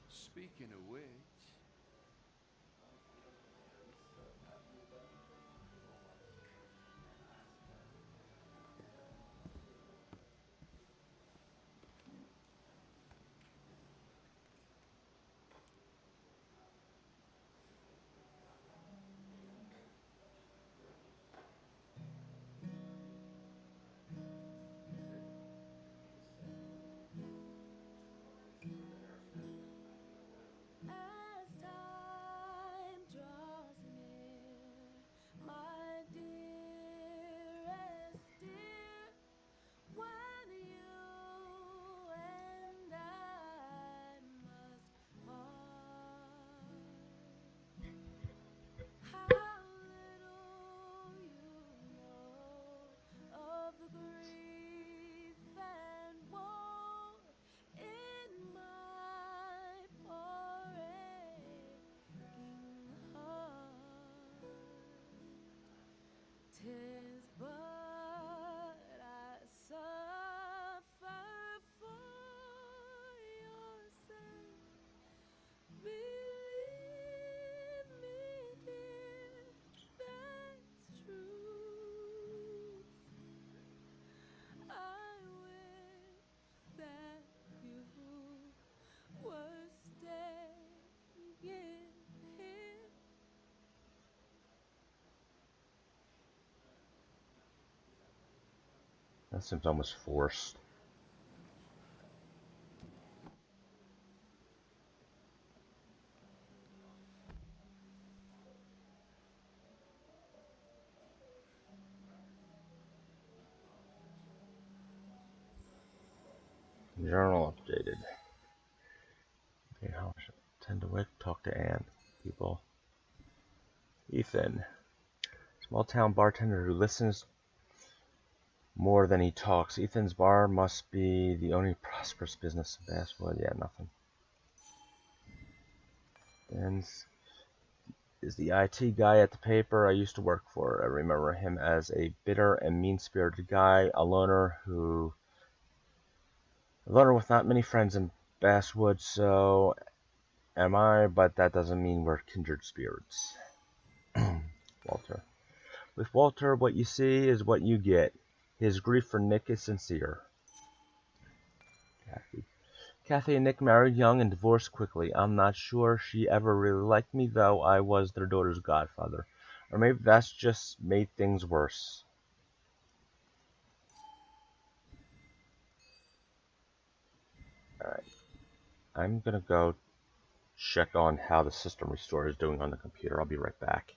Speaking of which... As time draws near, my dearest dear, when you and I must part, how little you know of the grief and woe in my poor aching heart. 'Tis but I suffer for your sake. Believe me, dear, that's true. I wish that you were staying here. That seems almost forced. Journal updated. Okay, how should I tend to wait? Talk to Anne. People. Ethan. Small town bartender who listens more than he talks. Ethan's bar must be the only prosperous business in Basswood. Yeah, nothing. And is the IT guy at the paper I used to work for. I remember him as a bitter and mean-spirited guy, a loner with not many friends in Basswood, so am I, but that doesn't mean we're kindred spirits. Walter. With Walter, what you see is what you get. His grief for Nick is sincere. Kathy. Kathy and Nick married young and divorced quickly. I'm not sure she ever really liked me, though I was their daughter's godfather. Or maybe that's just made things worse. Alright. I'm gonna go check on how the system restore is doing on the computer. I'll be right back.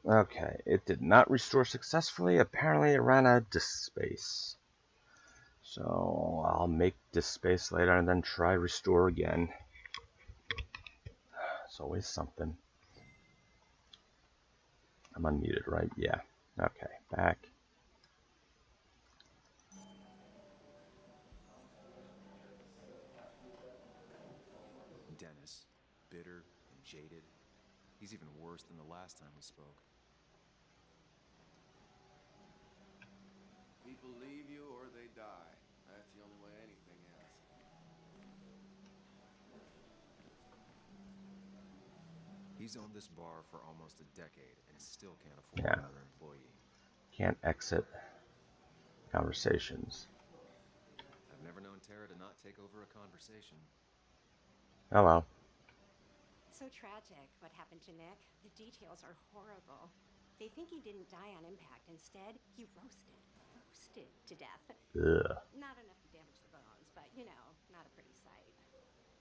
Okay, it did not restore successfully. Apparently it ran out of disk space. So I'll make disk space later and then try restore again. It's always something. I'm unmuted, right? Yeah. Okay, back. Dennis, bitter and jaded. He's even worse than the last time we spoke. People leave you or they die. That's the only way anything ends. He's owned this bar for almost a decade and still can't afford Yeah. another employee. Can't exit conversations. I've never known Tara to not take over a conversation. Hello. So tragic what happened to Nick. The details are horrible. They think he didn't die on impact. Instead, he roasted to death. Ugh. Not enough to damage the bones, but you know, not a pretty sight.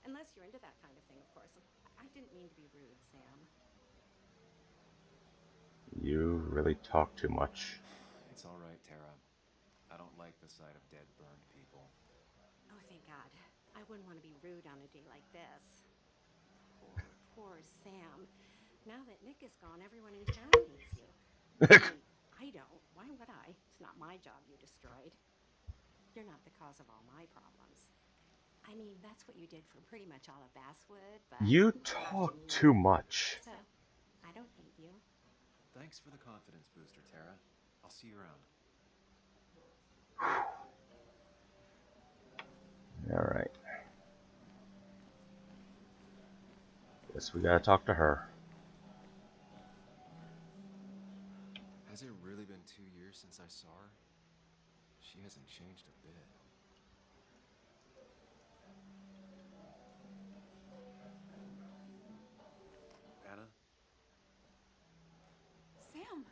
Unless you're into that kind of thing, of course. I didn't mean to be rude, Sam. You really talk too much. It's all right, Tara. I don't like the sight of dead, burned people. Oh, thank God. I wouldn't want to be rude on a day like this. Poor Sam. Now that Nick is gone, everyone in town hates you. I mean, I don't. Why would I? It's not my job you destroyed. You're not the cause of all my problems. I mean, that's what you did for pretty much all of Basswood, but... You talk too much. So, I don't hate you. Thanks for the confidence booster, Tara. I'll see you around. Alright. Guess we gotta talk to her. Has it really been 2 years since I saw her? She hasn't changed a bit. Anna? Sam!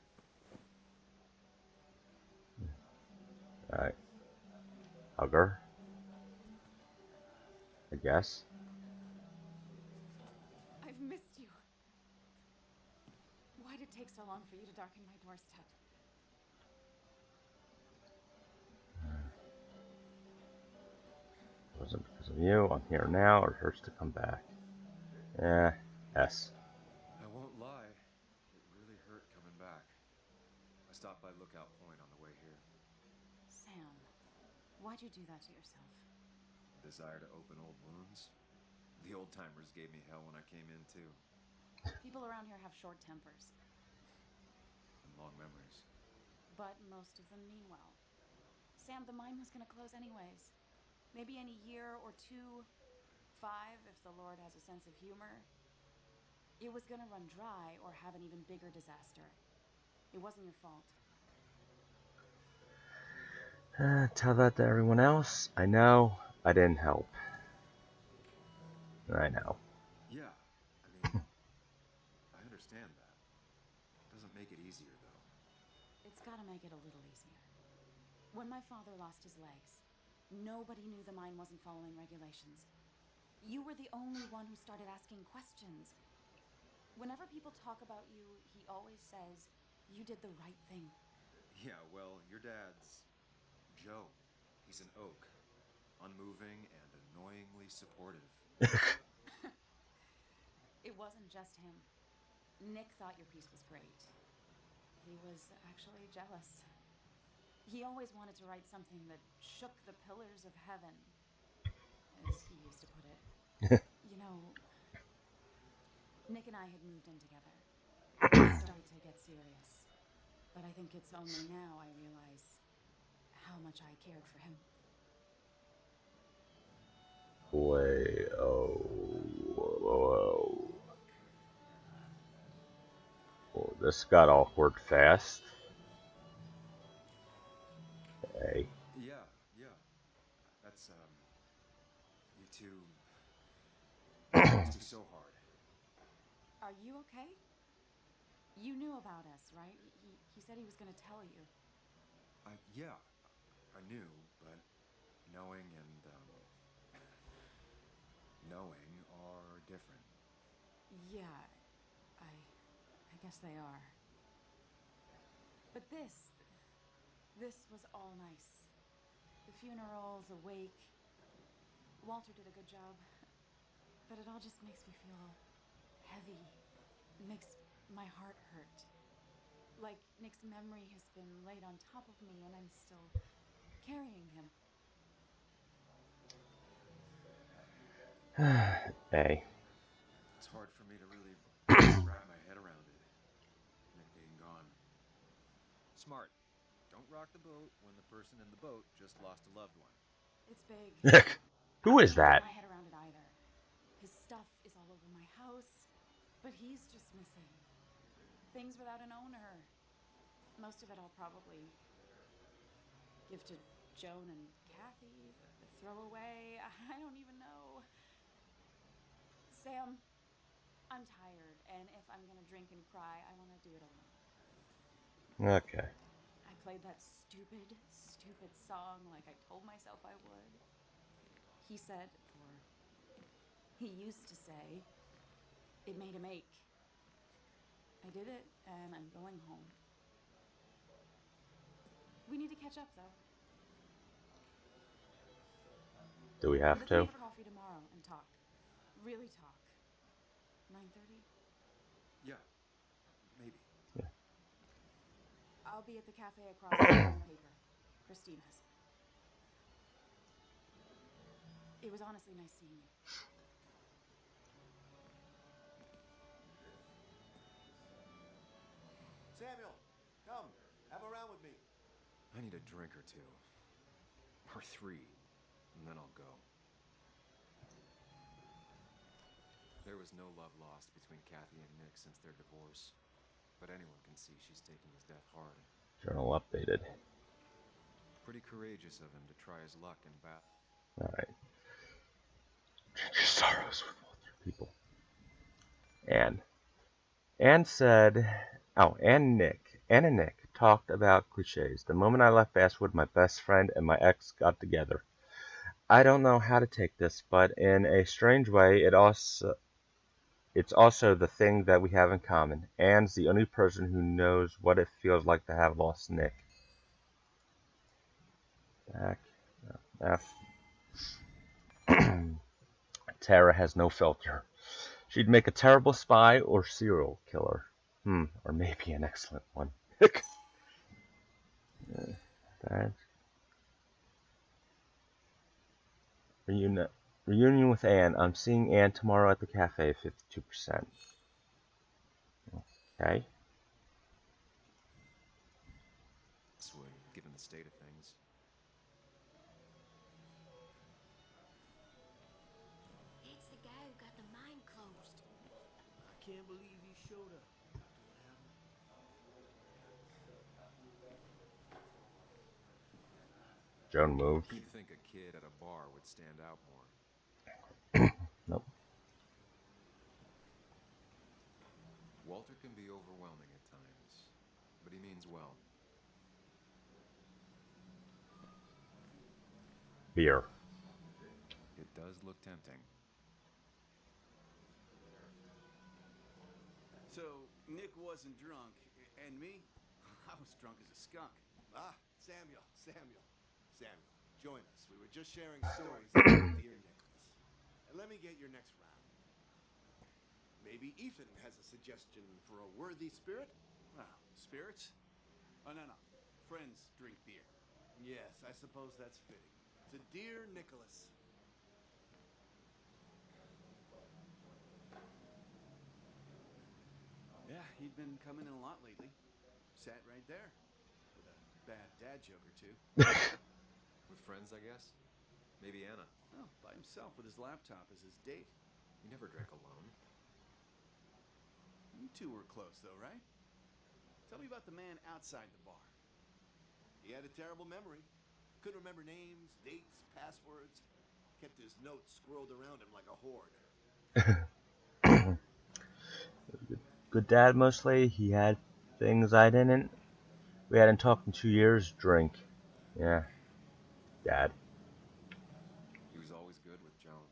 Alright. Hug her. I guess. I've missed you. Why'd it take so long for you to darken my doorstep? It wasn't because of you. I'm here now. It hurts to come back. Yes. I won't lie. It really hurt coming back. I stopped by Lookout Point on the way here. Sam, why'd you do that to yourself? Desire to open old wounds? The old-timers gave me hell when I came in, too. People around here have short tempers. And long memories. But most of them mean well. Sam, the mine was gonna close anyways. Maybe in a year or 2, 5, if the Lord has a sense of humor. It was gonna run dry or have an even bigger disaster. It wasn't your fault. Tell that to everyone else. I know. I didn't help. I know. Yeah, I mean, I understand that. Doesn't make it easier, though. It's gotta make it a little easier. When my father lost his legs, nobody knew the mine wasn't following regulations. You were the only one who started asking questions. Whenever people talk about you, he always says, you did the right thing. Yeah, well, your dad's Joe. He's an oak. Unmoving and annoyingly supportive. It wasn't just him. Nick thought your piece was great. He was actually jealous. He always wanted to write something that shook the pillars of heaven, as he used to put it. You know, Nick and I had moved in together. It started to get serious. But I think it's only now I realize how much I cared for him. Wait, whoa. Well, this got awkward fast. Hey. Yeah. That's, you two... makes me so hard. Are you okay? You knew about us, right? He said he was gonna tell you. Yeah, I knew, but knowing and, knowing are different. Yeah, I guess they are. But this was all nice. The funerals, a wake. Walter did a good job. But it all just makes me feel heavy. It makes my heart hurt. Like Nick's memory has been laid on top of me and I'm still carrying him. A. It's hard for me to really wrap my head around it. Nick being gone. Smart. Don't rock the boat when the person in the boat just lost a loved one. It's big. Who is I can't that? wrap my head around it either. His stuff is all over my house, but he's just missing. Things without an owner. Most of it I'll probably give to Joan and Kathy, throw away. I don't even know. Sam, I'm tired, and if I'm gonna drink and cry, I want to do it alone. Okay. I played that stupid song like I told myself I would. He said, or he used to say, it made him ache. I did it, and I'm going home. We need to catch up, though. Do we have Let's to? meet for coffee tomorrow and talk. Really talk. 9:30? Yeah, maybe. Yeah. I'll be at the cafe across from the paper. Christina's. It was honestly nice seeing you. Samuel, come. Have a round with me. I need a drink or two. Or 3. And then I'll go. There was no love lost between Kathy and Nick since their divorce. But anyone can see she's taking his death hard. Journal updated. Pretty courageous of him to try his luck in battle. Alright. Change your sorrows with Walter, people. Anne said, and Nick talked about cliches. The moment I left Basswood, my best friend and my ex got together. I don't know how to take this, but in a strange way, it's also the thing that we have in common. Anne's the only person who knows what it feels like to have lost Nick. Back. F. Tara has no filter. She'd make a terrible spy or serial killer. Or maybe an excellent one. Reunion with Anne. I'm seeing Anne tomorrow at the cafe, 52%. Okay. Would, given the state of things. It's the guy who got the mine closed. I can't believe he showed up after what happened. Joan moved. You'd think a kid at a bar would stand out more. Nope. Walter can be overwhelming at times, but he means well. Beer. It does look tempting. So, Nick wasn't drunk, and me? I was drunk as a skunk. Ah, Samuel, join us. We were just sharing stories about dear Nicholas. And let me get your next round. Maybe Ethan has a suggestion for a worthy spirit? Wow, spirits? Oh, no. Friends drink beer. Yes, I suppose that's fitting. To dear Nicholas. Yeah, he'd been coming in a lot lately. Sat right there. With a bad dad joke or two. With friends, I guess? Maybe Anna. Oh, by himself with his laptop as his date. He never drank alone. You two were close, though, right? Tell me about the man outside the bar. He had a terrible memory. Couldn't remember names, dates, passwords. Kept his notes squirreled around him like a hoard. Good dad mostly. He had things I didn't. We hadn't talked in 2 years. Drink. Yeah. Dad. He was always good with Joan,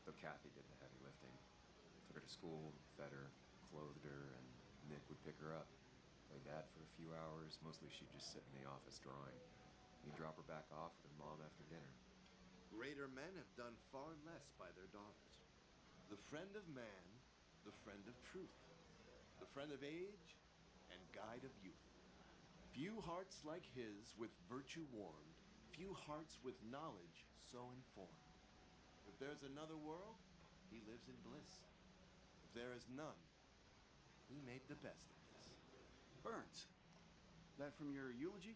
though Kathy did the heavy lifting. Took her to school, fed her, clothed her, and Nick would pick her up, play dad for a few hours, first, mostly she'd just sit in the office drawing. He'd drop her back off with her mom after dinner. Greater men have done far less by their daughters. The friend of man, the friend of truth, the friend of age, and guide of youth. Few hearts like his with virtue warmed, few hearts with knowledge so informed. If there's another world, he lives in bliss. If there is none, he made the best of this. Burns. That from your eulogy?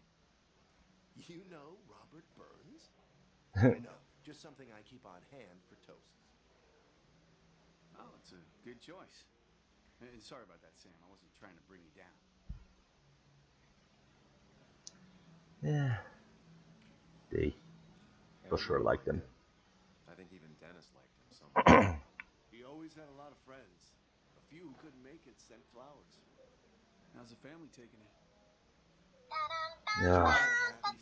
You know Robert Burns? No, just something I keep on hand for toasts. Oh, it's a good choice. Sorry about that, Sam. I wasn't trying to bring you down. Yeah. D. For sure liked him. I think even Dennis liked him somewhat. He always had a lot of friends. A few who couldn't make it sent flowers. How's the family taking it? Yeah. Happy,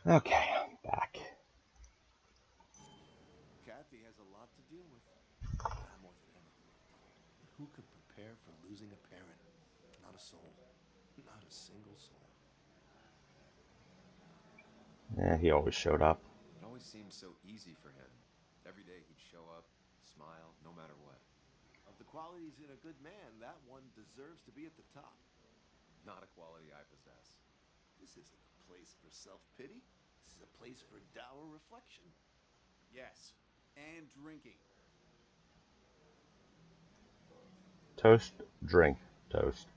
Okay, I'm back. Kathy has a lot to deal with. Now more than ever. But who could prepare for losing a parent? Not a soul. Not a single soul. Yeah, he always showed up. It always seemed so easy for him. Every day he'd show up, smile, no matter what. Of the qualities in a good man, that one deserves to be at the top. Not a quality I possess. This isn't a place for self-pity. This is a place for dour reflection. Yes. And drinking. Toast, drink, toast.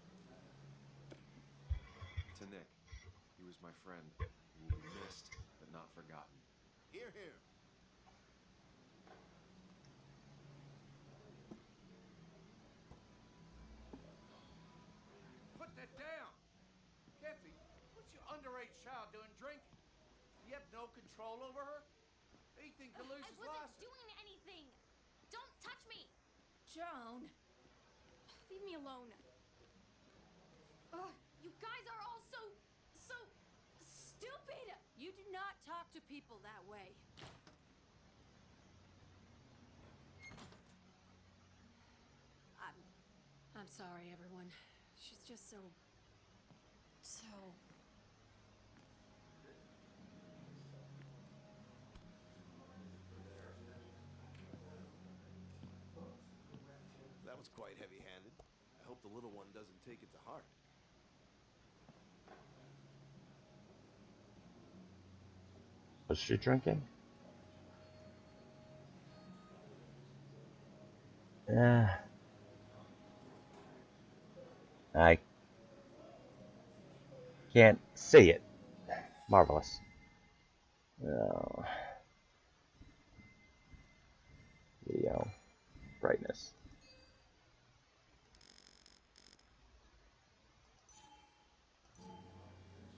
To Nick, he was my friend. He will be missed, but not forgotten. Hear, hear. Put that down! Kathy, what's your underage child doing drinking? You have no control over her? Anything to lose his wasn't license. doing anything. Don't touch me. Joan, leave me alone. You guys are all so stupid. You do not talk to people that way. I'm sorry, everyone. She's just so... That was quite heavy-handed. I hope the little one doesn't take it to heart. Was she drinking? I can't see it. Marvelous. Oh. Video. Brightness.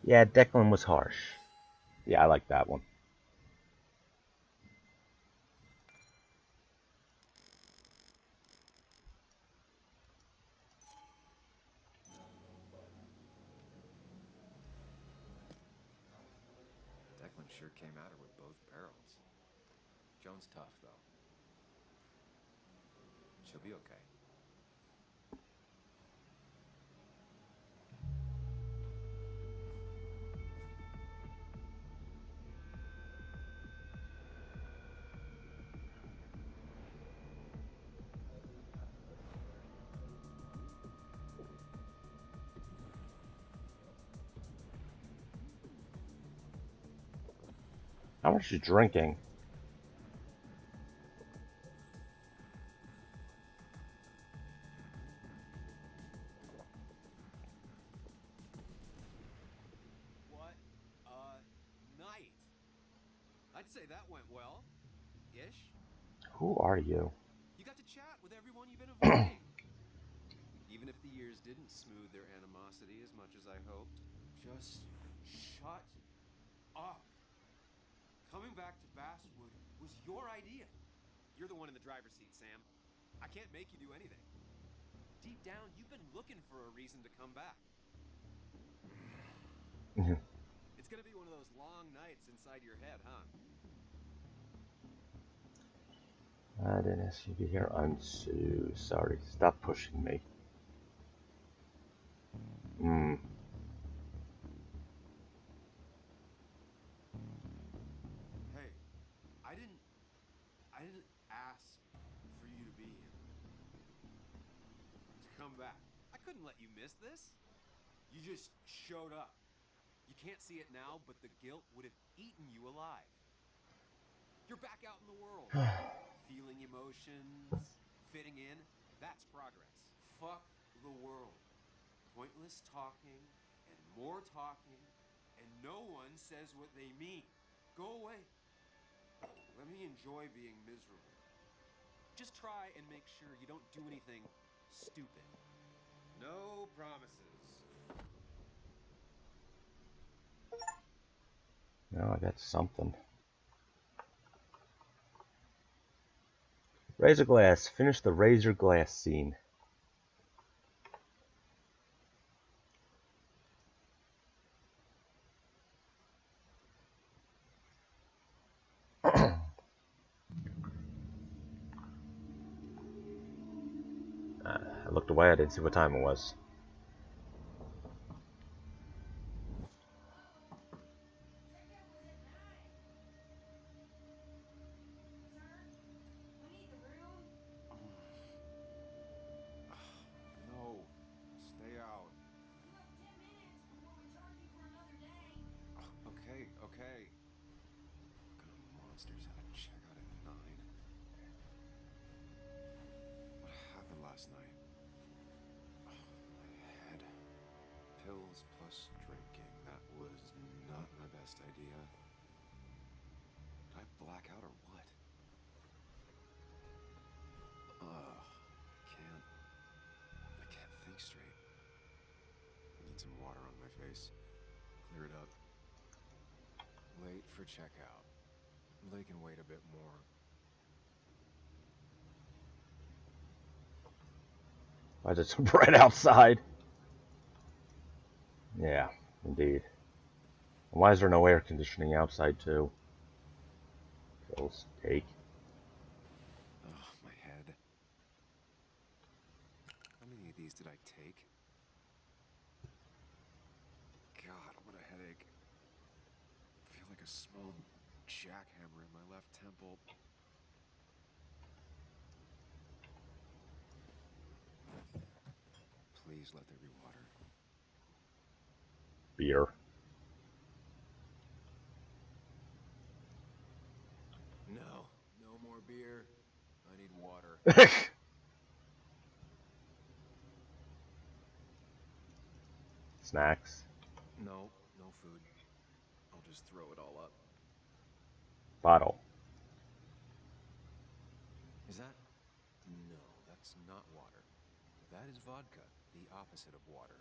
Yeah, Declan was harsh. Yeah, I like that one. Declan sure came at her with both barrels. Joan's tough, though. She'll be okay. How much are you drinking? What a night! I'd say that went well. Ish. Who are you? You got to chat with everyone you've been avoiding. Even if the years didn't smooth their animosity as much as I hoped. Just shut up. Coming back to Basswood was your idea. You're the one in the driver's seat, Sam. I can't make you do anything. Deep down, you've been looking for a reason to come back. It's gonna be one of those long nights inside your head, huh? I didn't ask you to be here. I'm so sorry. Stop pushing me. Hey, I didn't ask for you to be here. To come back. I couldn't let you miss this. You just showed up. You can't see it now, but the guilt would have eaten you alive. You're back out in the world. Feeling emotions, fitting in. That's progress. Fuck the world. Pointless talking and more talking, and no one says what they mean. Go away. Let me enjoy being miserable. Just try and make sure you don't do anything stupid. No promises. No, I got something. Razor glass. Finish the razor glass scene. I looked away. I didn't see what time it was. No, stay out. Okay, okay. What kind of monsters had a checkout at 9? What happened last night? My head. Pills plus drinking. That was not my best idea. Did I black out or what? I can't think straight. I need some water on my face. Clear it up. Late for checkout. They can wait a bit more. Why is it so bright outside? Yeah, indeed. Why is there no air conditioning outside too? Pills, take. Oh, my head. How many of these did I take? God, what a headache. I feel like a small jackhammer in my left temple. Please let there be water. Beer. No, no more beer. I need water. Snacks. No, no food. I'll just throw it all up. Bottle. Is that? No, that's not water. That is vodka, the opposite of water.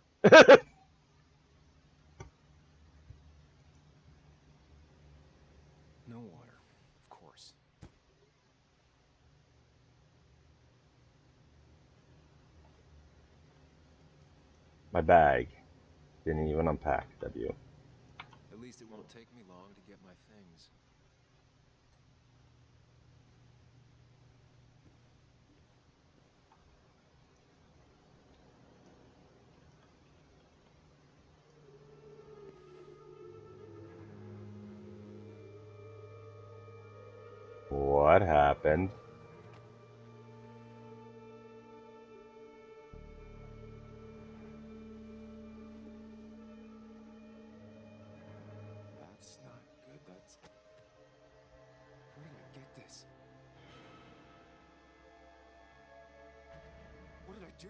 No water, of course. My bag. Didn't even unpack, W. At least it won't take me long to get my things. What happened? That's not good. That's... I do?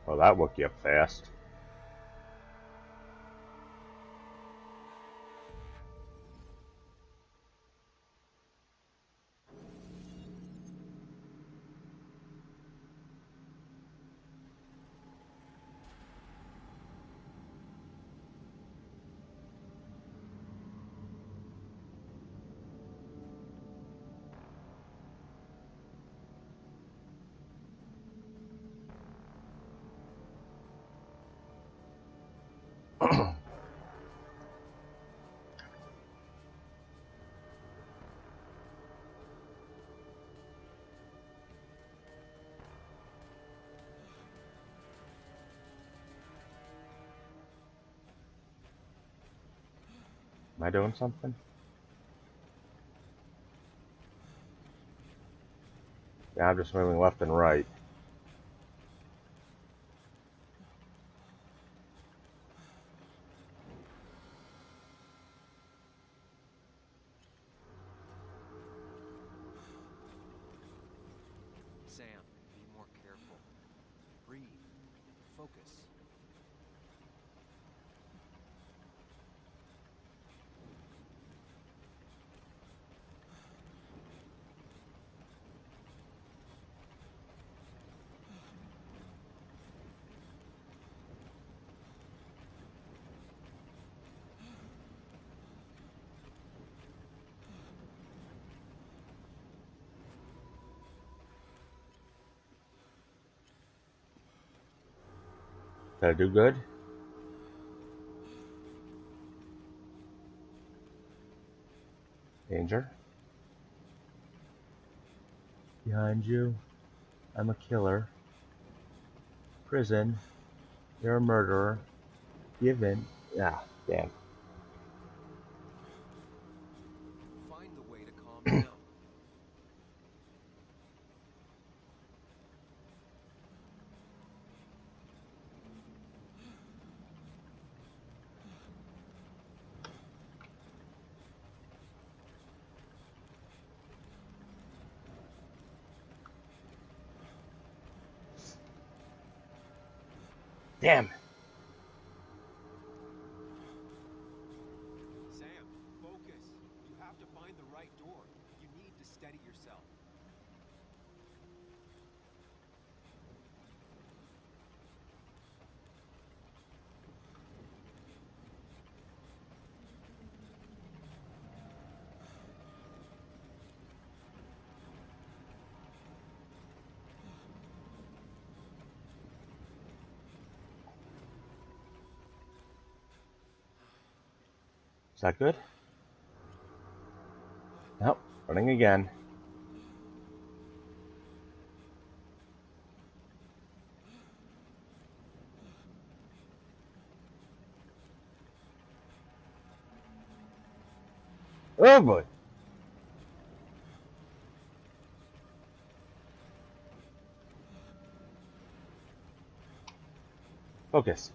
Well, that woke you up fast. Am I doing something? Yeah, I'm just moving left and right. Sam, be more careful. Breathe. Focus. Did I do good? Danger. Behind you. I'm a killer. Prison. You're a murderer. Given. Yeah, damn. Find the way to calm down. Damn. Sam, focus. You have to find the right door. You need to steady yourself. Is that good? Nope. Running again. Oh boy. Focus.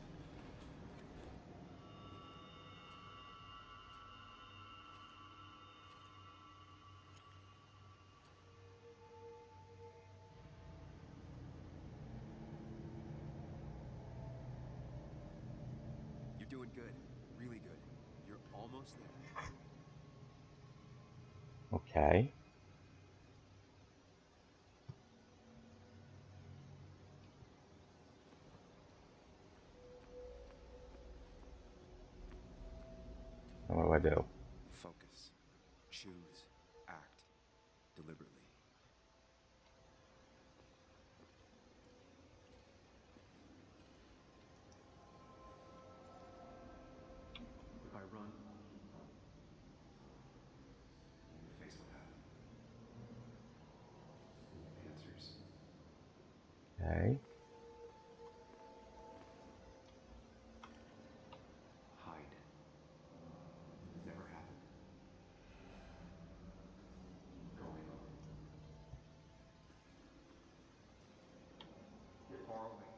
You're doing good. Really good. You're almost there. Okay. What do I do? Focus. Choose. Act. Deliberately. If I run, face what happened. Answers. Okay. Hide. It's never happened. Going on. You're far away.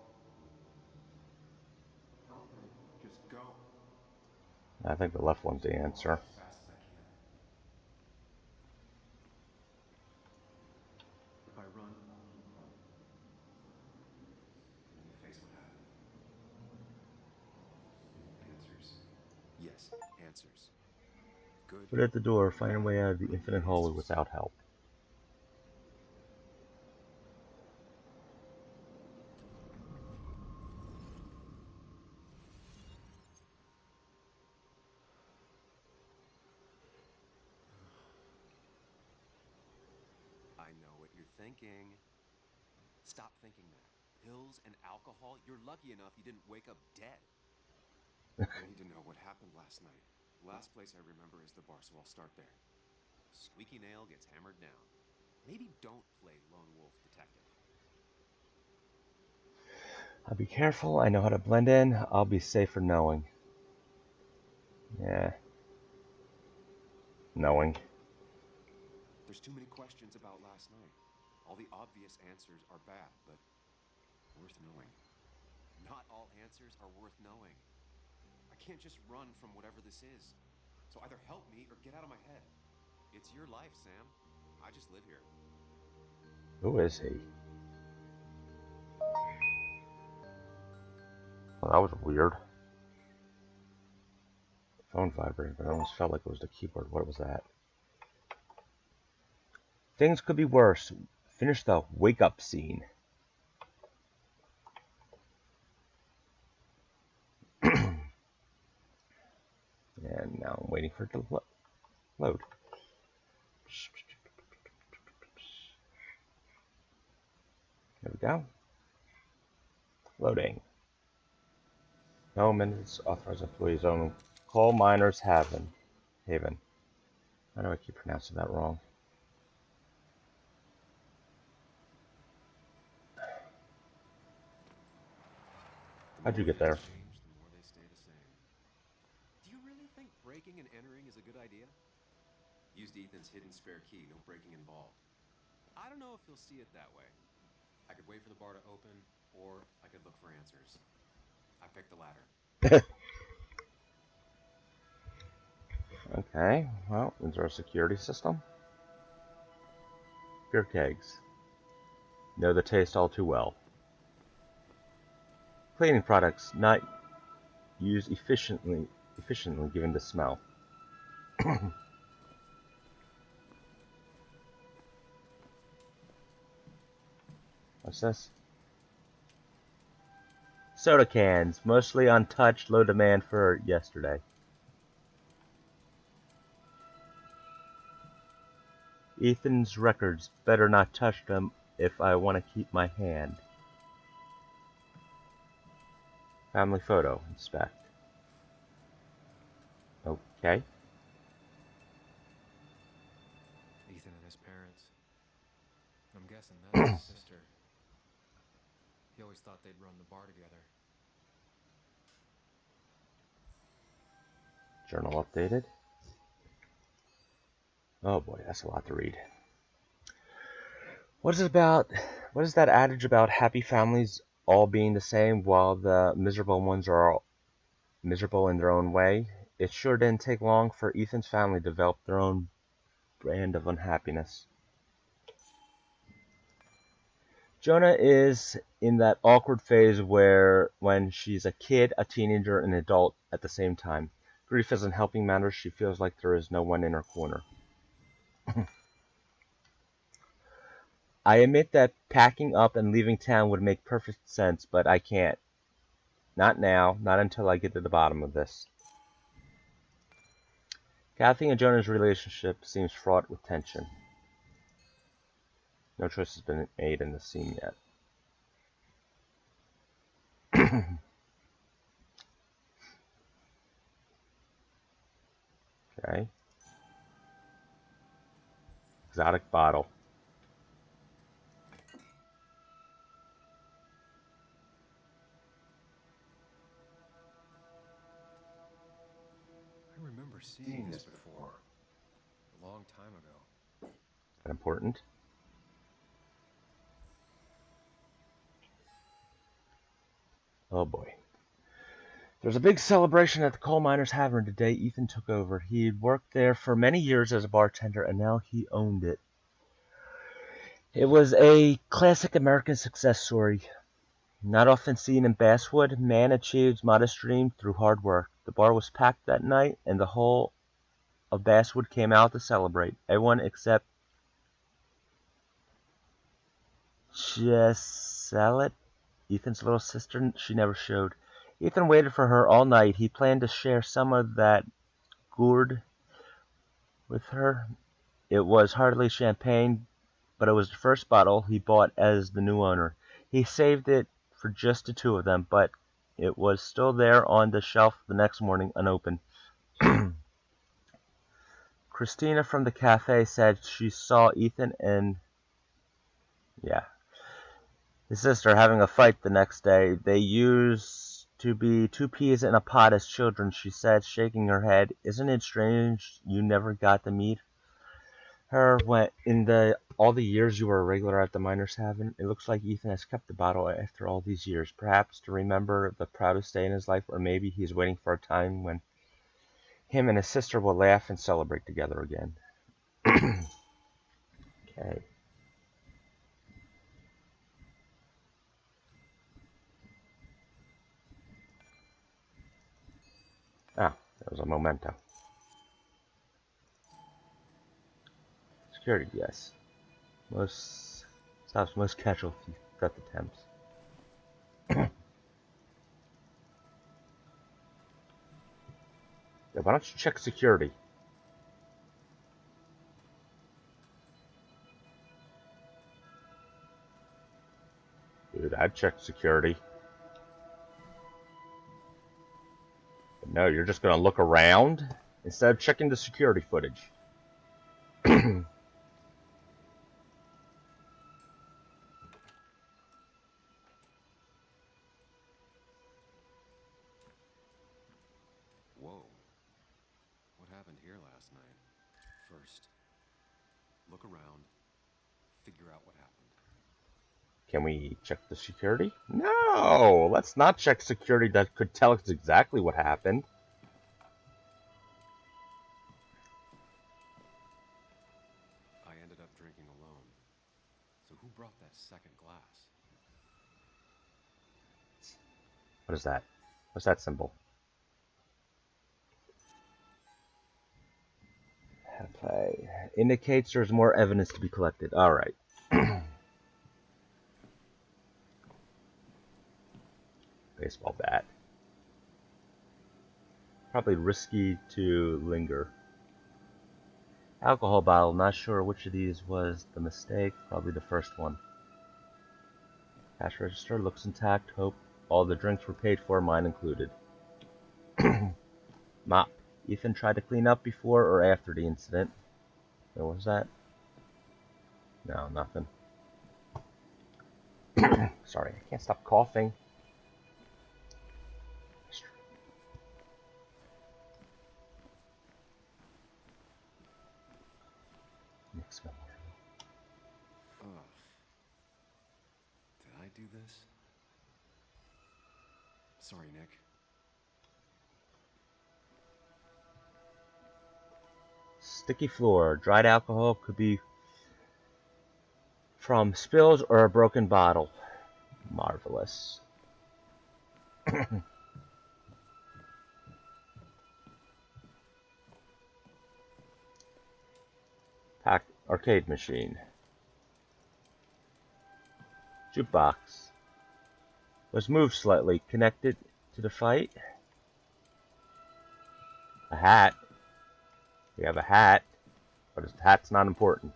Don't think. Just go. I think the left one's the answer. As fast as I can. I run? And then you face what happened. Answers. Yes, answers. Good. Put it at the door, find a Bad. way out of the I need infinite hallway answers. without help. I know what you're thinking. Stop thinking that. Pills and alcohol? You're lucky enough you didn't wake up dead. I need to know what happened last night. The last place I remember is the bar, so I'll start there. Squeaky nail gets hammered down. Maybe don't play lone wolf detective. I'll be careful, I know how to blend in, I'll be safer knowing. Yeah. Knowing. There's too many questions about last night. All the obvious answers are bad, but worth knowing. Not all answers are worth knowing. I can't just run from whatever this is. So either help me or get out of my head. It's your life, Sam. I just live here. Who is he? Well, that was weird. The phone vibrating, but it almost felt like it was the keyboard. What was that? Things could be worse. Finish the wake up scene. And now I'm waiting for it to load. There we go. Loading. No minutes authorized employees only. Coal miners Haven. Why do I keep pronouncing that wrong? The How'd you more get there? things change, the more they stay the same. Do you really think breaking and entering is a good idea? Used Ethan's hidden spare key, no breaking involved. I don't know if he'll see it that way. I could wait for the bar to open, or I could look for answers. I picked the latter. Okay, well, is there a security system? Beer kegs. Know the taste all too well. Cleaning products not used efficiently given the smell. What's this? Soda cans, mostly untouched, low demand for yesterday. Ethan's records, better not touch them if I want to keep my hand. Family photo, inspect. Okay. Ethan and his parents. I'm guessing that's his sister. He always thought they'd run the bar together. Journal updated. Oh boy, that's a lot to read. What is that adage about happy families all being the same while the miserable ones are all miserable in their own way? It sure didn't take long for Ethan's family to develop their own brand of unhappiness. Jonah is in that awkward phase when she's a kid, a teenager, and an adult at the same time. Grief isn't helping matters. She feels like there is no one in her corner. I admit that packing up and leaving town would make perfect sense, but I can't. Not now, not until I get to the bottom of this. Kathy and Jonah's relationship seems fraught with tension. No choice has been made in the scene yet. Okay. Exotic bottle. I remember seeing this before. A long time ago. Is that important? Oh boy. There's a big celebration at the Coal Miners Tavern today. Ethan took over. He'd worked there for many years as a bartender, and now he owned it. It was a classic American success story. Not often seen in Basswood, man achieved modest dream through hard work. The bar was packed that night, and the whole of Basswood came out to celebrate. Everyone except Jesselet, Ethan's little sister. She never showed. Ethan waited for her all night. He planned to share some of that gourd with her. It was hardly champagne, but it was the first bottle he bought as the new owner. He saved it for just the two of them, but it was still there on the shelf the next morning, unopened. Christina from the cafe said she saw Ethan and his sister having a fight the next day. They used to be two peas in a pod as children, she said, shaking her head. Isn't it strange you never got to meet her when in all the years you were a regular at the Miners' Haven? It looks like Ethan has kept the bottle after all these years, perhaps to remember the proudest day in his life, or maybe he's waiting for a time when him and his sister will laugh and celebrate together again. Okay. Ah, that was a memento. Security, yes. Stops most casualty death attempts. Yeah, why don't you check security? Dude, I'd check security. But no, you're just gonna look around instead of checking the security footage. Whoa. What happened here last night? First, look around, figure out what happened. Can we check the security? No! Let's not check security that could tell us exactly what happened. I ended up drinking alone. So who brought that second glass? What is that? What's that symbol? How to play. Indicates there's more evidence to be collected. Alright. Baseball bat. Probably risky to linger. Alcohol bottle. Not sure which of these was the mistake. Probably the first one. Cash register looks intact. Hope all the drinks were paid for, mine included. Mop. Ethan tried to clean up before or after the incident. What was that? No, nothing. Sorry, I can't stop coughing. Nick's memorial. Ugh. Did I do this? Sorry, Nick. Sticky floor. Dried alcohol could be from spills or a broken bottle. Marvelous. Packed arcade machine. Jukebox. Was moved slightly. Connected to the fight. A hat. We have a hat, but the hat's not important.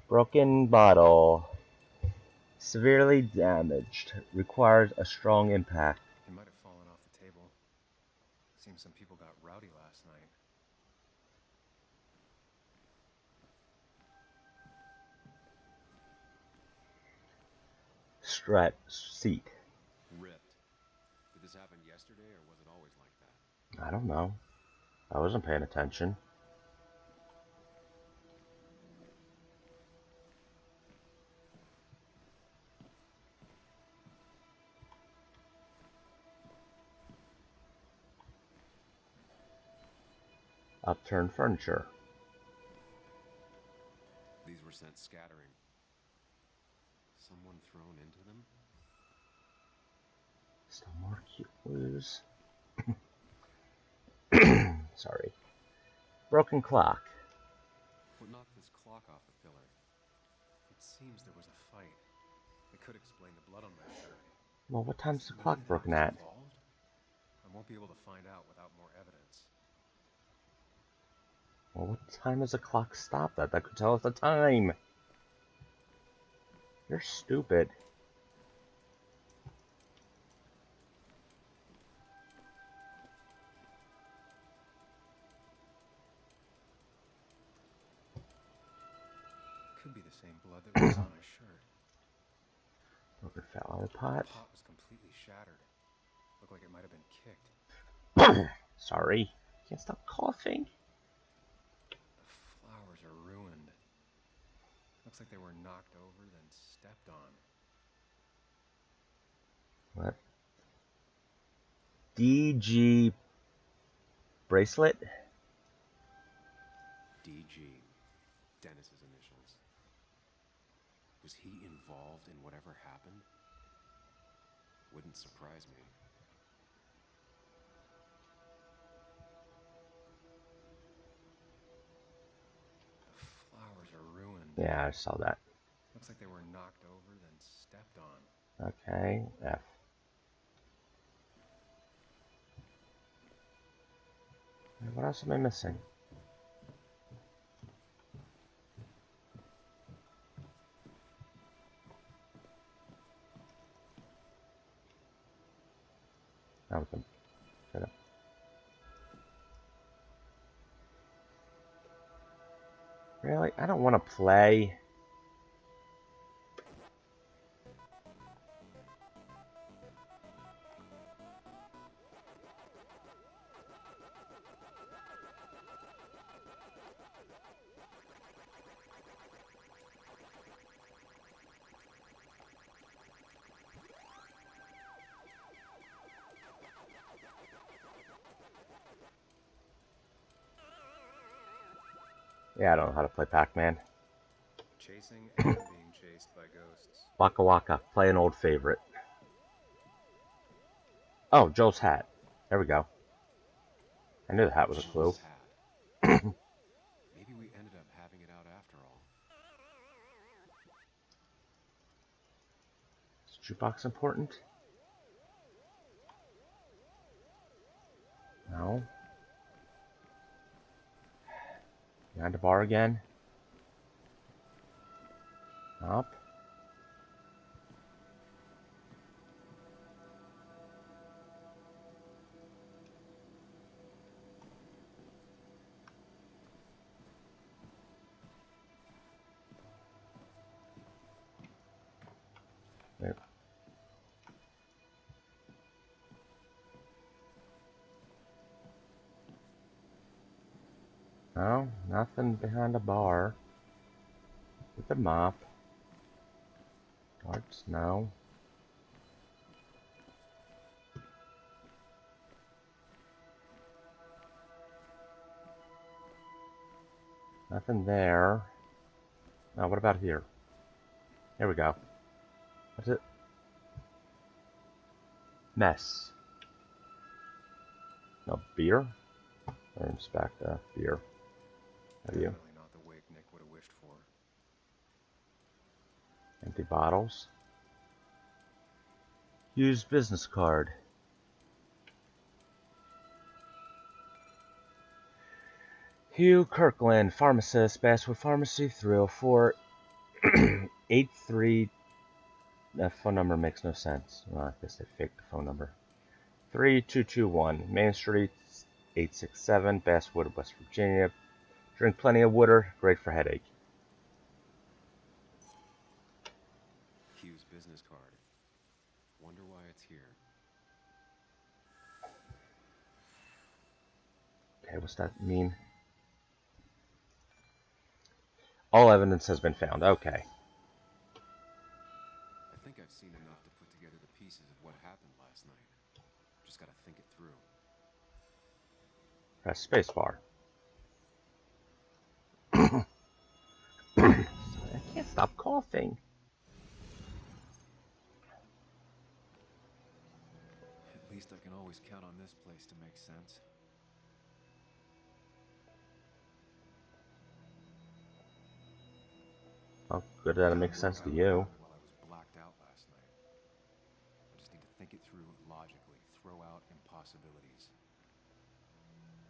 Broken bottle. Severely damaged. Requires a strong impact. It might have fallen off the table. Seems some people got rowdy last night. Strat seat. Ripped. Did this happen yesterday, or was it always like that? I don't know. I wasn't paying attention. Upturned furniture. These were sent scattering. Someone thrown into them? Still more cute blues. Sorry. Broken clock. What knocked this clock off the pillar? It seems there was a fight. It could explain the blood on my shirt. Well, what time's Does the it clock mean broken anyone at? was involved? I won't be able to find out without more evidence. Well, what time does the clock stop at? That could tell us the time. You're stupid. Could be the same blood that was on my shirt. Broken flower pot. The pot was completely shattered. Looked like it might have been kicked. Sorry. Can't stop coughing. The flowers are ruined. Looks like they were knocked over, then stepped on. What? DG bracelet? DG. Dennis's initials. Was he involved in whatever happened? Wouldn't surprise me. The flowers are ruined. Yeah, I saw that. Looks like they were knocked over, then stepped on. Okay, F. What else am I missing? Now we can set up. Really? I don't want to play. Yeah, I don't know how to play Pac-Man. Chasing and being chased by ghosts. Waka Waka, play an old favorite. Oh, Joe's hat. There we go. I knew the hat was a clue. Maybe we ended up having it out after all. Is the jukebox important? No. Behind the bar again? Up. There. No, nothing behind the bar. With the mop. Darts, no. Nothing there. Now, what about here? Here we go. What's it? Mess. No, beer? Or inspect beer. Have you? Definitely not the wake Nick would have wished for. Empty bottles. Used business card. Hugh Kirkland, pharmacist, Basswood Pharmacy, 304-83. That phone number makes no sense. Well, I guess they faked the phone number. 3221 Main Street, 867, Basswood, West Virginia. Drink plenty of water, great for headache. Hugh's business card. Wonder why it's here. Okay, what's that mean? All evidence has been found. Okay. I think I've seen enough to put together the pieces of what happened last night. Just gotta think it through. Press spacebar. coughing? At least I can always count on this place to make sense. Oh, good that it makes sense to you. While I was blacked out last night. I just need to think it through logically, throw out impossibilities.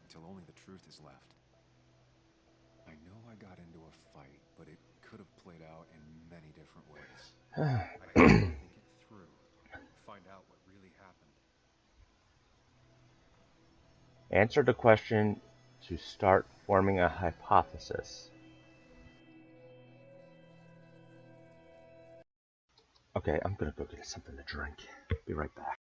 Until only the truth is left. I know I got into a fight, but it could have played out in many different ways. I have to think it through, find out what really happened. Answer the question to start forming a hypothesis. Okay, I'm gonna go get something to drink. Be right back.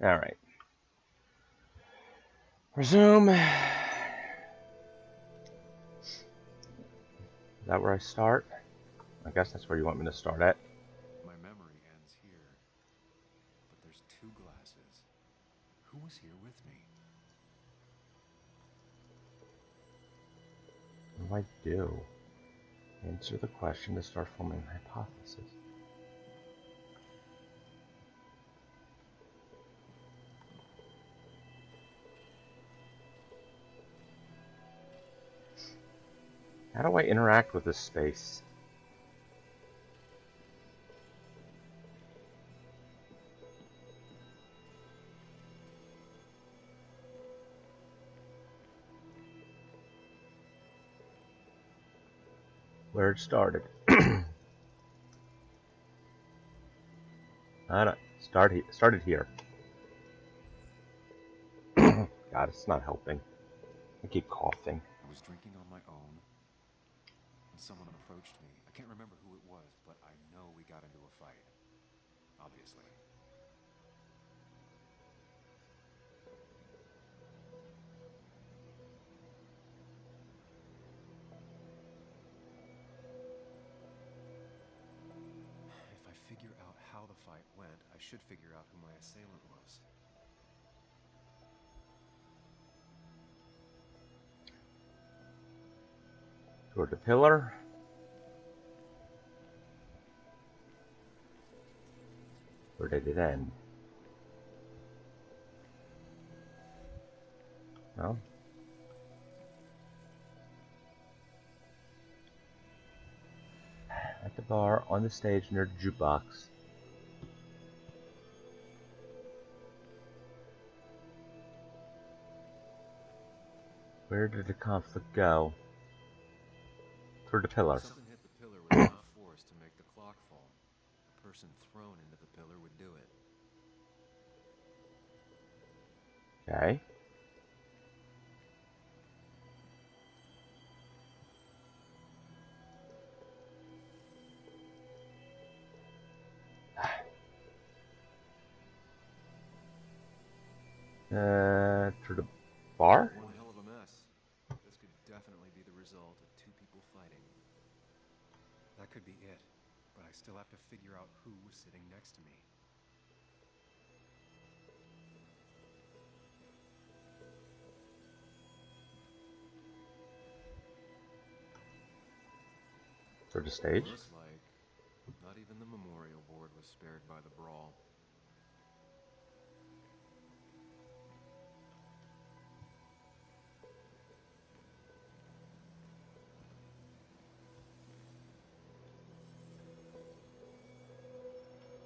Alright. Resume. Is that where I start? I guess that's where you want me to start at. My memory ends here. But there's 2 glasses. Who was here with me? What do I do? Answer the question to start forming a hypothesis. How do I interact with this space? Where it started. I don't started here. God, it's not helping. I keep coughing. I was drinking on my own, and someone approached me. I can't remember who it was, but I know we got into a fight. Obviously. If I figure out how the fight went, I should figure out who my assailant was. Toward the pillar. Where did it end? No. At the bar, on the stage near the jukebox. Where did the conflict go? Through the pillars. Something hit the pillar with enough force to make the clock fall. A person thrown into the pillar would do it. Okay. Through the bar? One hell of a mess. This could definitely be the result of 2 people fighting. That could be it, but I still have to figure out who was sitting next to me. Through the stage? Looks like not even the memorial board was spared by the brawl.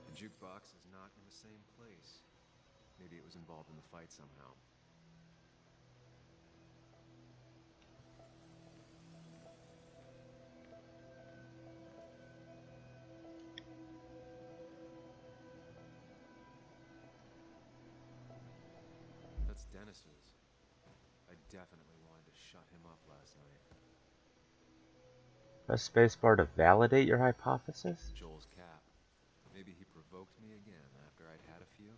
The jukebox is not in the same place. Maybe it was involved in the fight somehow. Dennis's. I definitely wanted to shut him up last night. Press spacebar to validate your hypothesis? Joel's cap. Maybe he provoked me again after I'd had a few.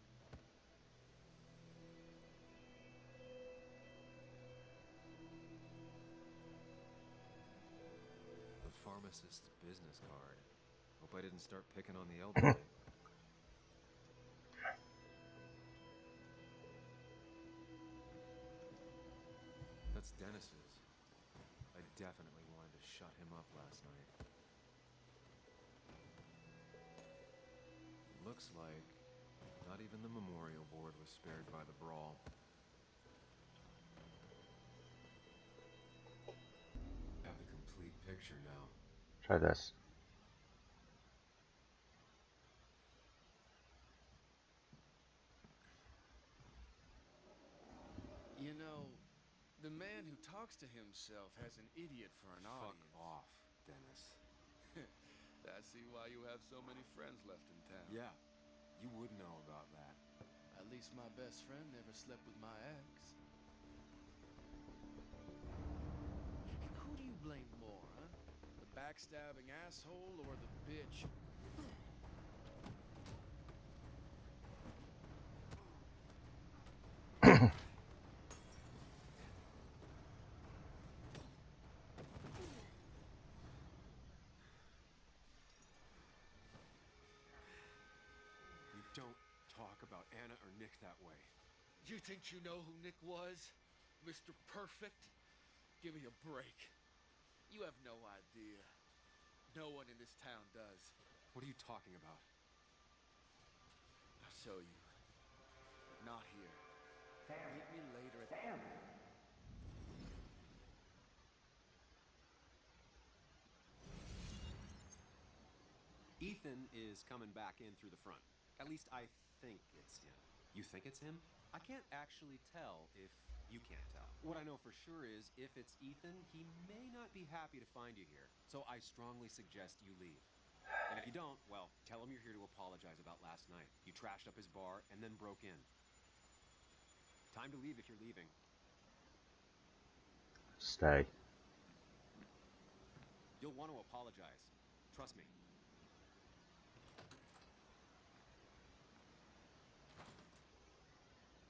The pharmacist's business card. Hope I didn't start picking on the elderly. That's Dennis's. I definitely wanted to shut him up last night. Looks like not even the memorial board was spared by the brawl. Have the complete picture now. Try this. You know, the man who talks to himself has an idiot for an audience. Fuck off, Dennis. I see why you have so many friends left in town. Yeah, you would know about that. At least my best friend never slept with my ex. Who do you blame more, huh? The backstabbing asshole or the bitch? You don't talk about Anna or Nick that way. You think you know who Nick was? Mr. Perfect? Give me a break. You have no idea. No one in this town does. What are you talking about? I'll show you. Not here. Sam. Meet me later at Sam. Ethan is coming back in through the front. At least I think it's him. You think it's him? I can't actually tell if you can't tell. What I know for sure is if it's Ethan, he may not be happy to find you here. So I strongly suggest you leave. And if you don't, well, tell him you're here to apologize about last night. You trashed up his bar and then broke in. Time to leave if you're leaving. Stay. You'll want to apologize. Trust me.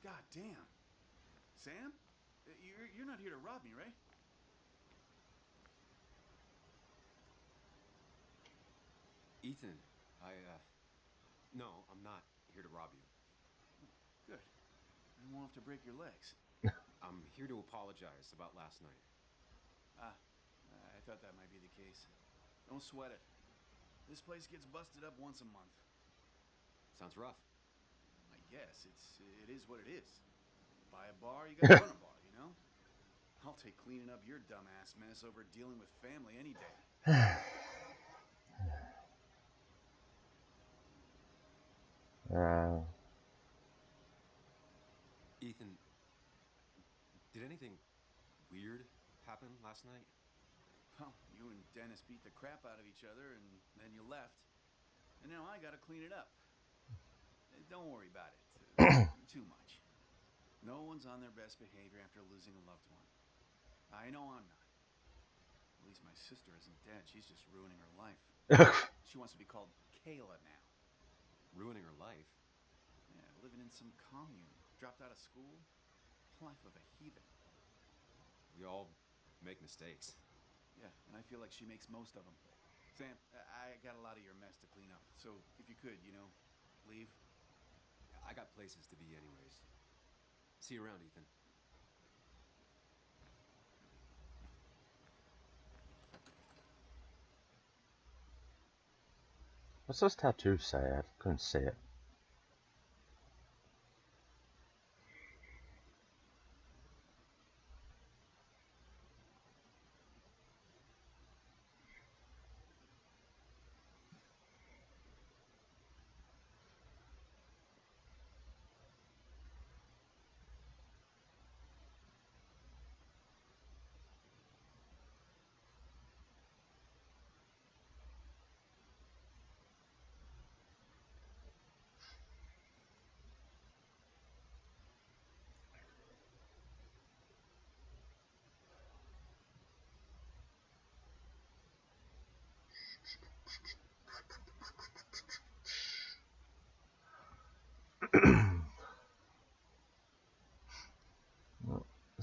God damn. Sam? You're not here to rob me, right? Ethan, no, I'm not here to rob you. Good. You won't have to break your legs. I'm here to apologize about last night. I thought that might be the case. Don't sweat it. This place gets busted up once a month. Sounds rough. I guess it is what it is. Buy a bar, you gotta run a bar, you know? I'll take cleaning up your dumbass mess over dealing with family any day. Ethan, did anything weird happen last night? Well, you and Dennis beat the crap out of each other, and then you left. And now I gotta clean it up. Don't worry about it. Too much. No one's on their best behavior after losing a loved one. I know I'm not. At least my sister isn't dead. She's just ruining her life. She wants to be called Kayla now. Ruining her life? Yeah, living in some commune. Dropped out of school. Life of a heathen. We all make mistakes. Yeah, and I feel like she makes most of them. Sam, I got a lot of your mess to clean up. So if you could, leave. I got places to be anyways. See you around, Ethan. What's this tattoo say? I couldn't see it.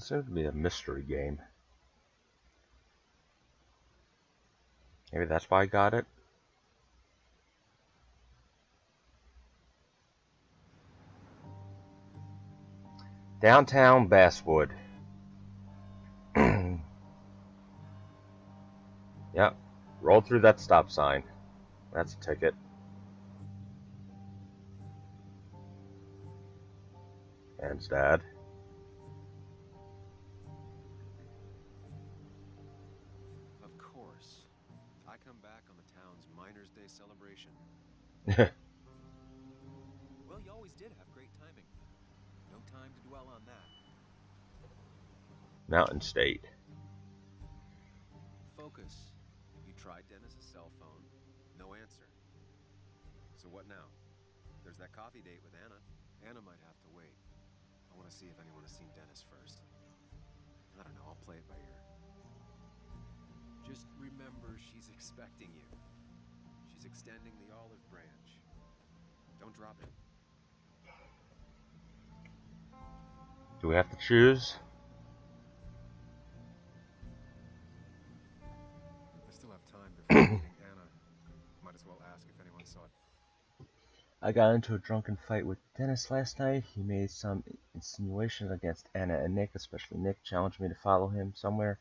seems to be a mystery game. Maybe that's why I got it. Downtown Basswood. Yep. Rolled through that stop sign. That's a ticket. And his dad. Of course. I come back on the town's Miners' Day celebration. Well, you always did have great timing. No time to dwell on that. Mountain State. Focus. You tried Dennis's cell phone. No answer. So what now? There's that coffee date with Anna. Anna might have to wait. I want to see if anyone has seen Dennis first. I don't know, I'll play it by ear. Just remember she's expecting you. She's extending the olive branch. Don't drop it. Do we have to choose? I still have time before meeting Anna. Might as well ask if anyone saw it. I got into a drunken fight with Dennis last night. He made some insinuations against Anna and Nick, especially Nick challenged me to follow him somewhere.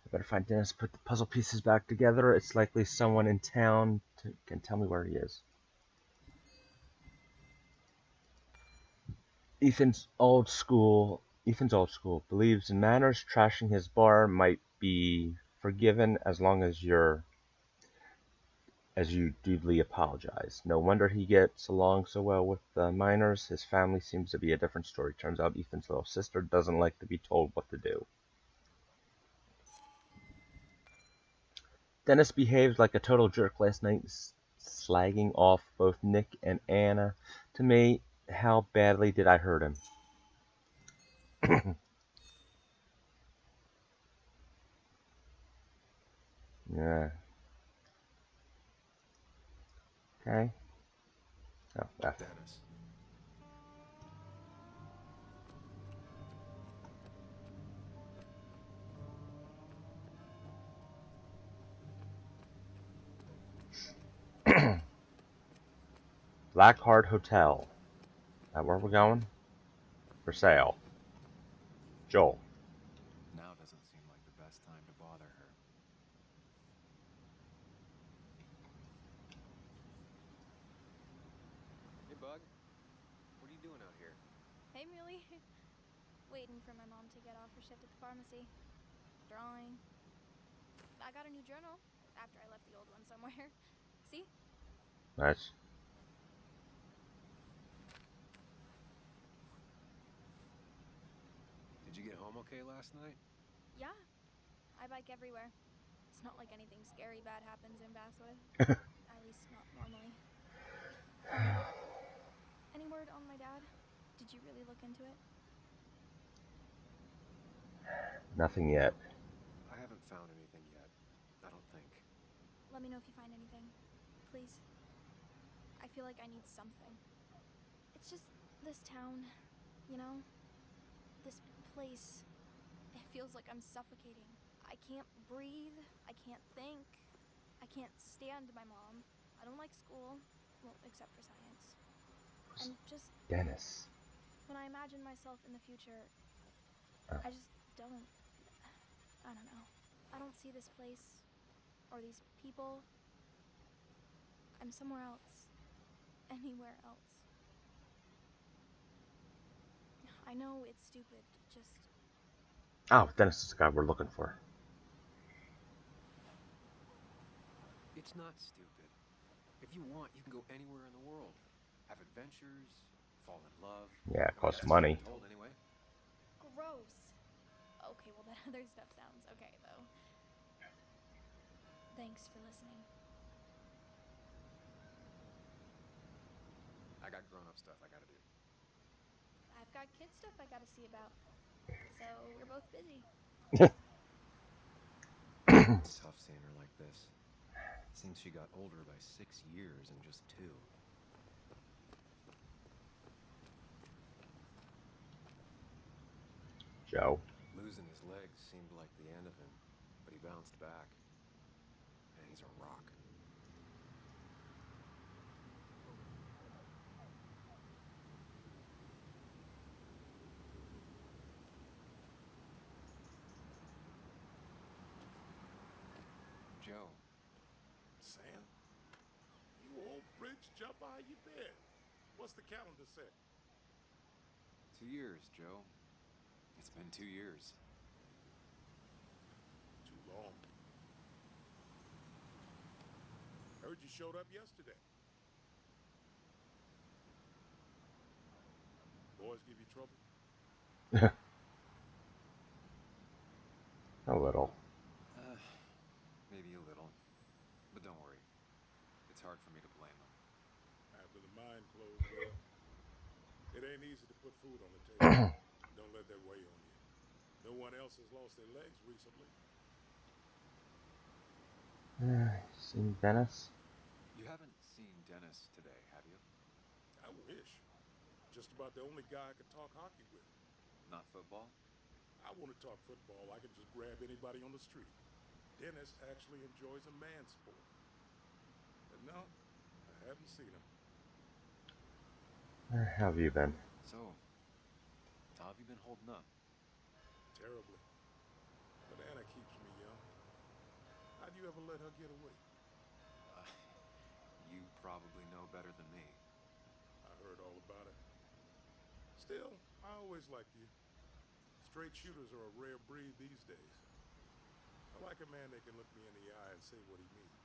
I better find Dennis, put the puzzle pieces back together. It's likely someone in town can tell me where he is. Ethan's old school believes in manners. Trashing his bar might be forgiven as long as you dutifully apologize. No wonder he gets along so well with the miners. His family seems to be a different story. Turns out Ethan's little sister doesn't like to be told what to do. Dennis behaved like a total jerk last night, slagging off both Nick and Anna. To me, how badly did I hurt him? Yeah. Okay. Oh, that's Dennis. Blackheart Hotel. Is that where we're going? For sale. Joel. Now doesn't seem like the best time to bother her. Hey, Bug. What are you doing out here? Hey, Muley. Waiting for my mom to get off her shift at the pharmacy. Drawing. I got a new journal after I left the old one somewhere. See? Nice. Did you get home okay last night? Yeah. I bike everywhere. It's not like anything scary bad happens in Basswood. At least not normally. Any word on my dad? Did you really look into it? Nothing yet. I haven't found anything yet. I don't think. Let me know if you find anything. Please. I feel like I need something. It's just this town, you know? This place. It feels like I'm suffocating. I can't breathe. I can't think. I can't stand my mom. I don't like school. Well, except for science. And just... Dennis. When I imagine myself in the future, I just don't... I don't know. I don't see this place or these people. I'm somewhere else. Anywhere else. I know it's stupid, just... Oh, Dennis is the guy we're looking for. It's not stupid. If you want, you can go anywhere in the world. Have adventures, fall in love. Yeah, it costs That's what money. I'm told anyway. Gross. Okay, well that other stuff sounds okay, though. Thanks for listening. I got grown-up stuff I gotta do. I've got kid stuff I gotta see about. So we're both busy. It's tough seeing her like this. Seems she got older by 6 years in just 2. Joe. seemed like the end of him, but he bounced back. And he's a rock. Joe. Sam? You old bridge jumper, how you been? What's the calendar say? 2 years, Joe. It's been 2 years. Too long. Heard you showed up yesterday. Boys give you trouble? A little. Maybe a little. But don't worry. It's hard for me to blame them. After the mine closed, well, it ain't easy to put food on the table. Don't let that weigh on you. No one else has lost their legs recently. Seen Dennis? You haven't seen Dennis today, have you? I wish. Just about the only guy I could talk hockey with. Not football? I want to talk football. I can just grab anybody on the street. Dennis actually enjoys a man's sport. But no, I haven't seen him. Where have you been? So, how have you been holding up? Terribly. But Anna keeps me young. How'd you ever let her get away? You probably know better than me. I heard all about it. Still, I always liked you. Straight shooters are a rare breed these days. I like a man that can look me in the eye and say what he means.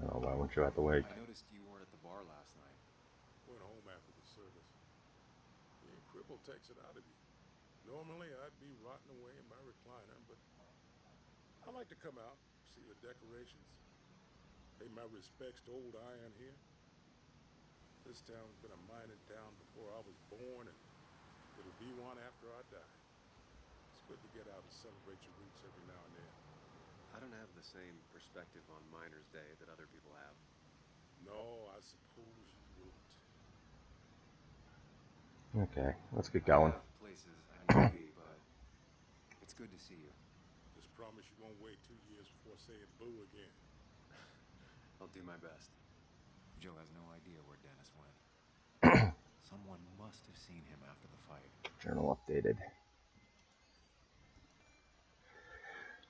Oh, why weren't you at the wake? I noticed you weren't at the bar last night. Went home after the service. Being crippled takes it out of you. Normally, I'd be rotting away in my recliner, but I like to come out, see the decorations, pay my respects to old iron here. This town's been a mining town before I was born, and it'll be one after I die. It's good to get out and celebrate your roots every now and then. I don't have the same perspective on Miners' Day that other people have. No, I suppose you wouldn't. Okay, let's get going. I have places I need to be, but it's good to see you. Just promise you won't wait 2 years before saying boo again. I'll do my best. Joe has no idea where Dennis went. Someone must have seen him after the fight. Journal updated.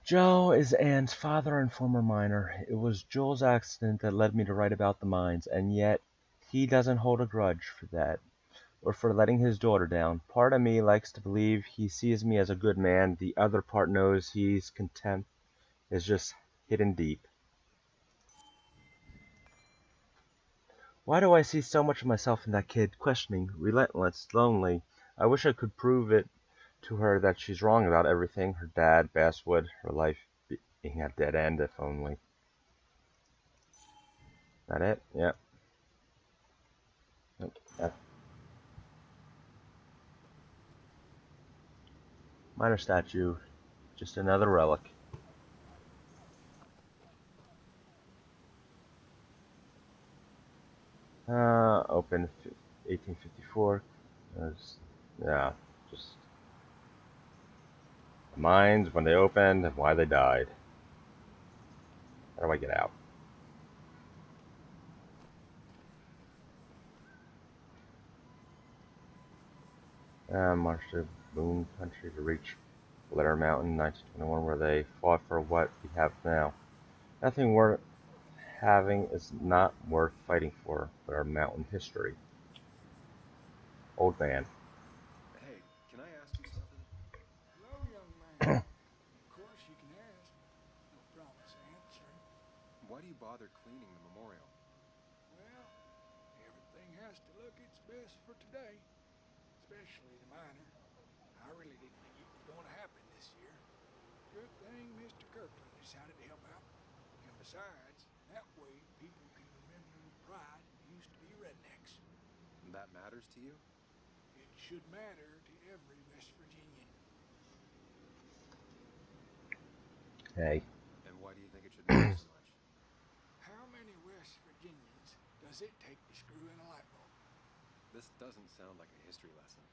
Joe is Anne's father and former miner. It was Joel's accident that led me to write about the mines, and yet he doesn't hold a grudge for that, or for letting his daughter down. Part of me likes to believe he sees me as a good man. The other part knows his contempt is just hidden deep. Why do I see so much of myself in that kid? Questioning, relentless, lonely. I wish I could prove it to her that she's wrong about everything. Her dad, Basswood, her life being a dead end, if only. That it? Yep. Minor statue. Just another relic. Open 1854. Yeah, just the mines, when they opened, and why they died. How do I get out? Marched to Boone Country to reach Blair Mountain, 1921, where they fought for what we have now. Nothing worth having is not worth fighting for, but our mountain history. Old man. Hey, can I ask you something? Hello, young man. Of course you can ask. No promise answering. Why do you bother cleaning the memorial? Well, everything has to look its best for today. Especially the miner. I really didn't think it was going to happen this year. Good thing Mr. Kirkland decided to help out. And besides, that way people can remember with pride we used to be rednecks. That matters to you? It should matter to every West Virginian. Hey. And why do you think it should matter so much? How many West Virginians does it take to screw in a light bulb? This doesn't sound like a history lesson.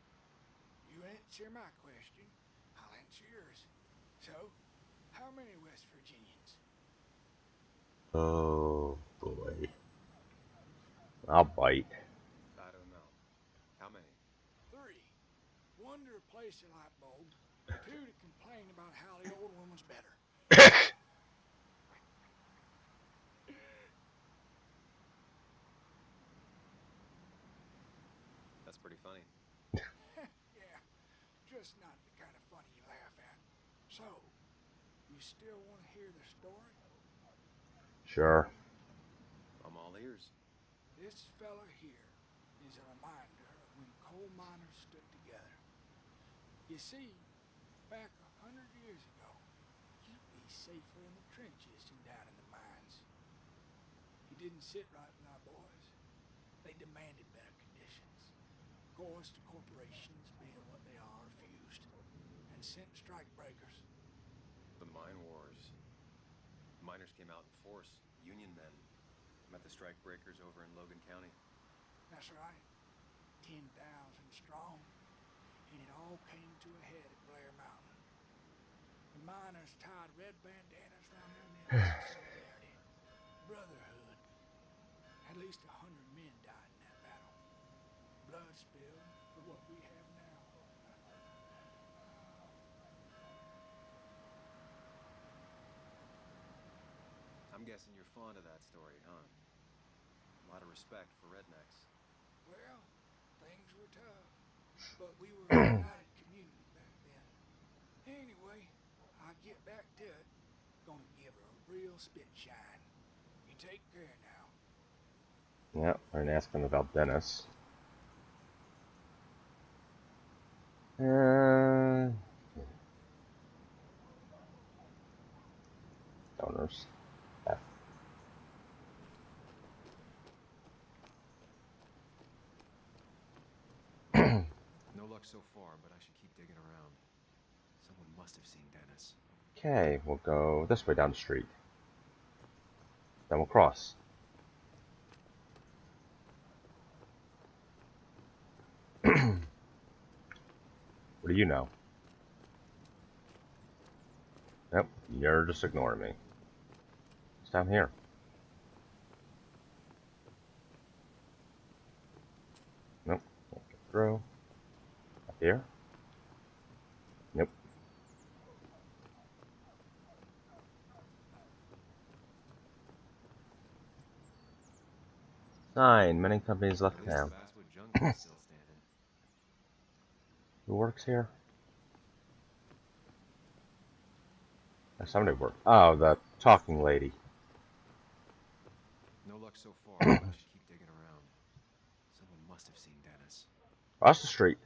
You answer my question, I'll answer yours. So, how many West Virginians? Oh boy. I'll bite. I don't know. How many? 3. 1 to replace the light bulb. 2 to complain about how the old one was better. That's pretty funny. Yeah, just not the kind of funny you laugh at. So, you still want to hear the story? Sure. I'm all ears. This fella here is a reminder of when coal miners stood together. You see, back 100 years ago, you'd be safer in the trenches than down in the mines. He didn't sit right with our boys. They demanded better conditions. Of course, the corporations, being what they are, refused and sent strike breakers. The mine wars. Miners came out in force. Union men. Met the strike breakers over in Logan County. That's right, 10,000 strong, and it all came to a head at Blair Mountain. The miners tied red bandanas around their necks in solidarity, brotherhood. At least 100 men died in that battle. Blood spilled for what we have now. I'm guessing you're fond of that story, huh? A lot of respect for rednecks. Well, things were tough, but we were a united community back then. Anyway, I get back to it. Gonna give her a real spit shine. You take care now. Yeah, I'm asking about Dennis. Donors. F. No luck so far, but I should keep digging around. Someone must have seen Dennis. Okay, we'll go this way down the street. Then we'll cross. What do you know? Yep, you're just ignoring me. It's down here. Nope, can't get through. Up here? Nope. Sign, many companies left At least town. the basswood junction's still standing. Who works here? Somebody works. Oh, the talking lady. No luck so far, but I should keep digging around. Someone must have seen Dennis. Across the street.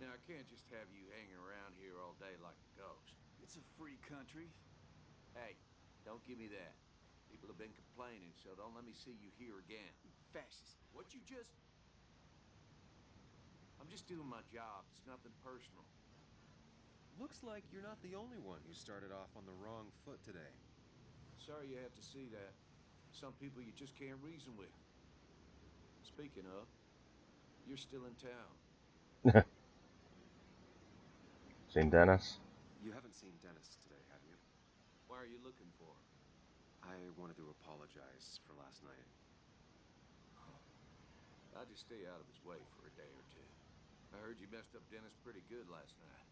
Now, I can't just have you hanging around here all day like a ghost. It's a free country. Hey, don't give me that. People have been complaining, so don't let me see you here again. Fascist. What you just... I'm just doing my job. It's nothing personal. Looks like you're not the only one who started off on the wrong foot today. Sorry you have to see that. Some people you just can't reason with. Speaking of, you're still in town. Seen Dennis? You haven't seen Dennis today, have you? Why are you looking for him? I wanted to apologize for last night. I'll just stay out of his way for a day or two. I heard you messed up Dennis pretty good last night.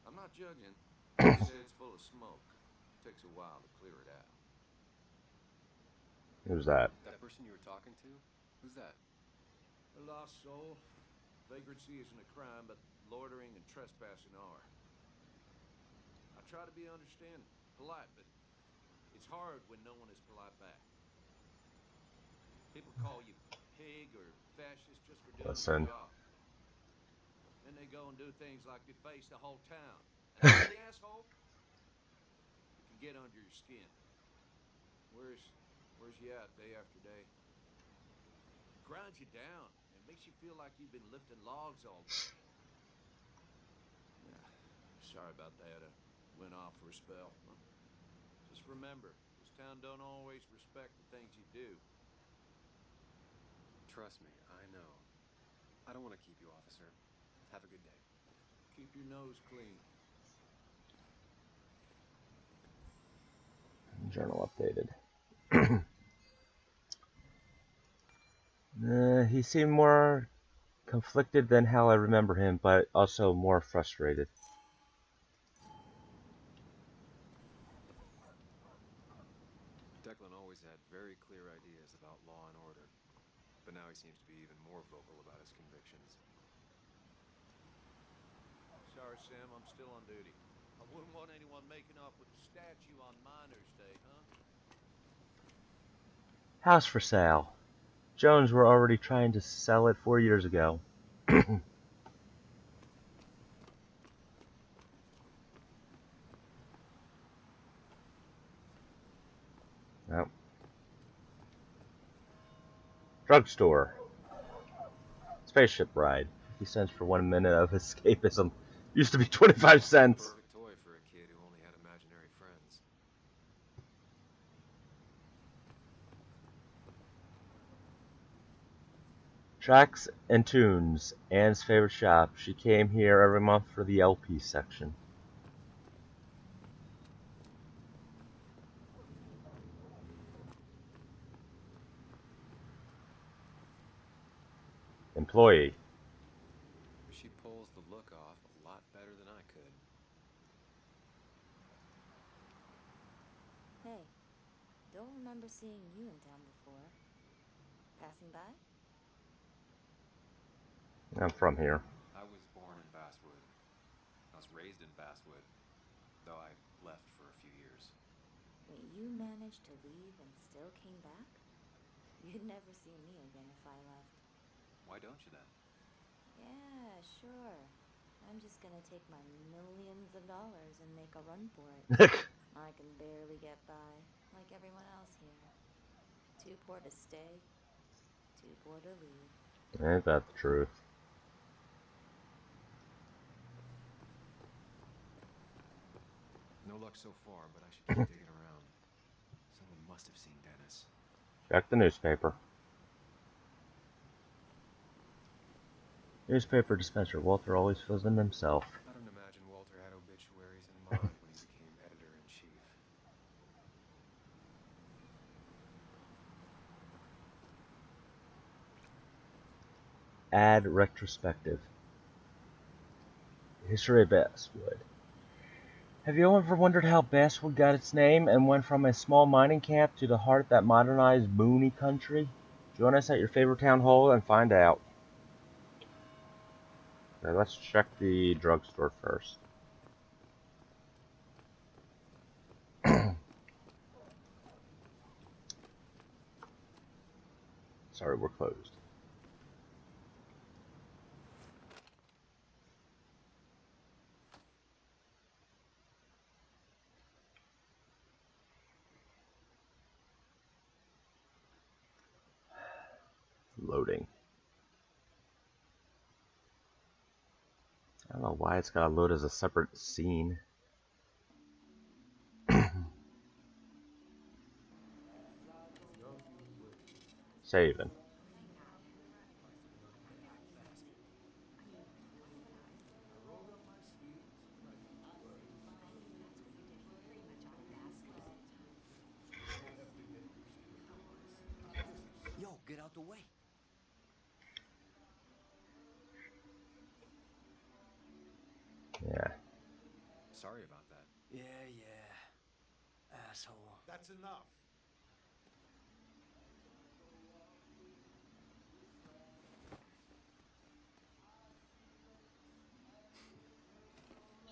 I'm not judging. His head's full of smoke. Takes a while to clear it out. Who's that? That person you were talking to? Who's that? A lost soul. Vagrancy isn't a crime, but loitering and trespassing are. I try to be understanding, polite, but it's hard when no one is polite back. People call you pig or fascist just for doing Listen. their job. Then they go and do things like deface the whole town. And the asshole, it can get under your skin. Where's you at day after day? It grinds you down and makes you feel like you've been lifting logs all day. Yeah, sorry about that. I went off for a spell. Just remember, this town don't always respect the things you do. Trust me, I know. I don't want to keep you, officer. Have a good day. Keep your nose clean. Journal updated. He seemed more conflicted than how I remember him, but also more frustrated. Declan always had very clear ideas about law and order, but now he seems to be even more vocal about his convictions. Sorry, Sam, I'm still on duty. I wouldn't want anyone making off with the statue on Miners' Day, huh? House for sale. Jones were already trying to sell it 4 years ago. Nope. Drugstore. Spaceship ride. 50 cents for 1 minute of escapism. Used to be 25 cents. Perfect toy for a kid who only had imaginary friends. Tracks and tunes. Anne's favorite shop. She came here every month for the LP section. Employee. She pulls the look off a lot better than I could. Hey, don't remember seeing you in town before. Passing by? I'm from here. I was born in Basswood. I was raised in Basswood, though I left for a few years. Wait, you managed to leave and still came back? You'd never see me again if I left. Why don't you then? Yeah, sure. I'm just gonna take my millions of dollars and make a run for it. I can barely get by, like everyone else here. Too poor to stay, too poor to leave. Ain't that the truth? No luck so far, but I should keep digging around. Someone must have seen Dennis. Check the newspaper. Newspaper dispenser. Walter always fills them himself. I don't imagine Walter had obituaries in mind when he became editor-in-chief. Add retrospective. History of Basswood. Have you ever wondered how Basswood got its name and went from a small mining camp to the heart of that modernized boony country? Join us at your favorite town hall and find out. Okay, let's check the drugstore first. Sorry, we're closed. Loading. I don't know why it's got to load as a separate scene. Saving. Yo, get out the way. Yeah. Sorry about that. Yeah. Asshole. That's enough.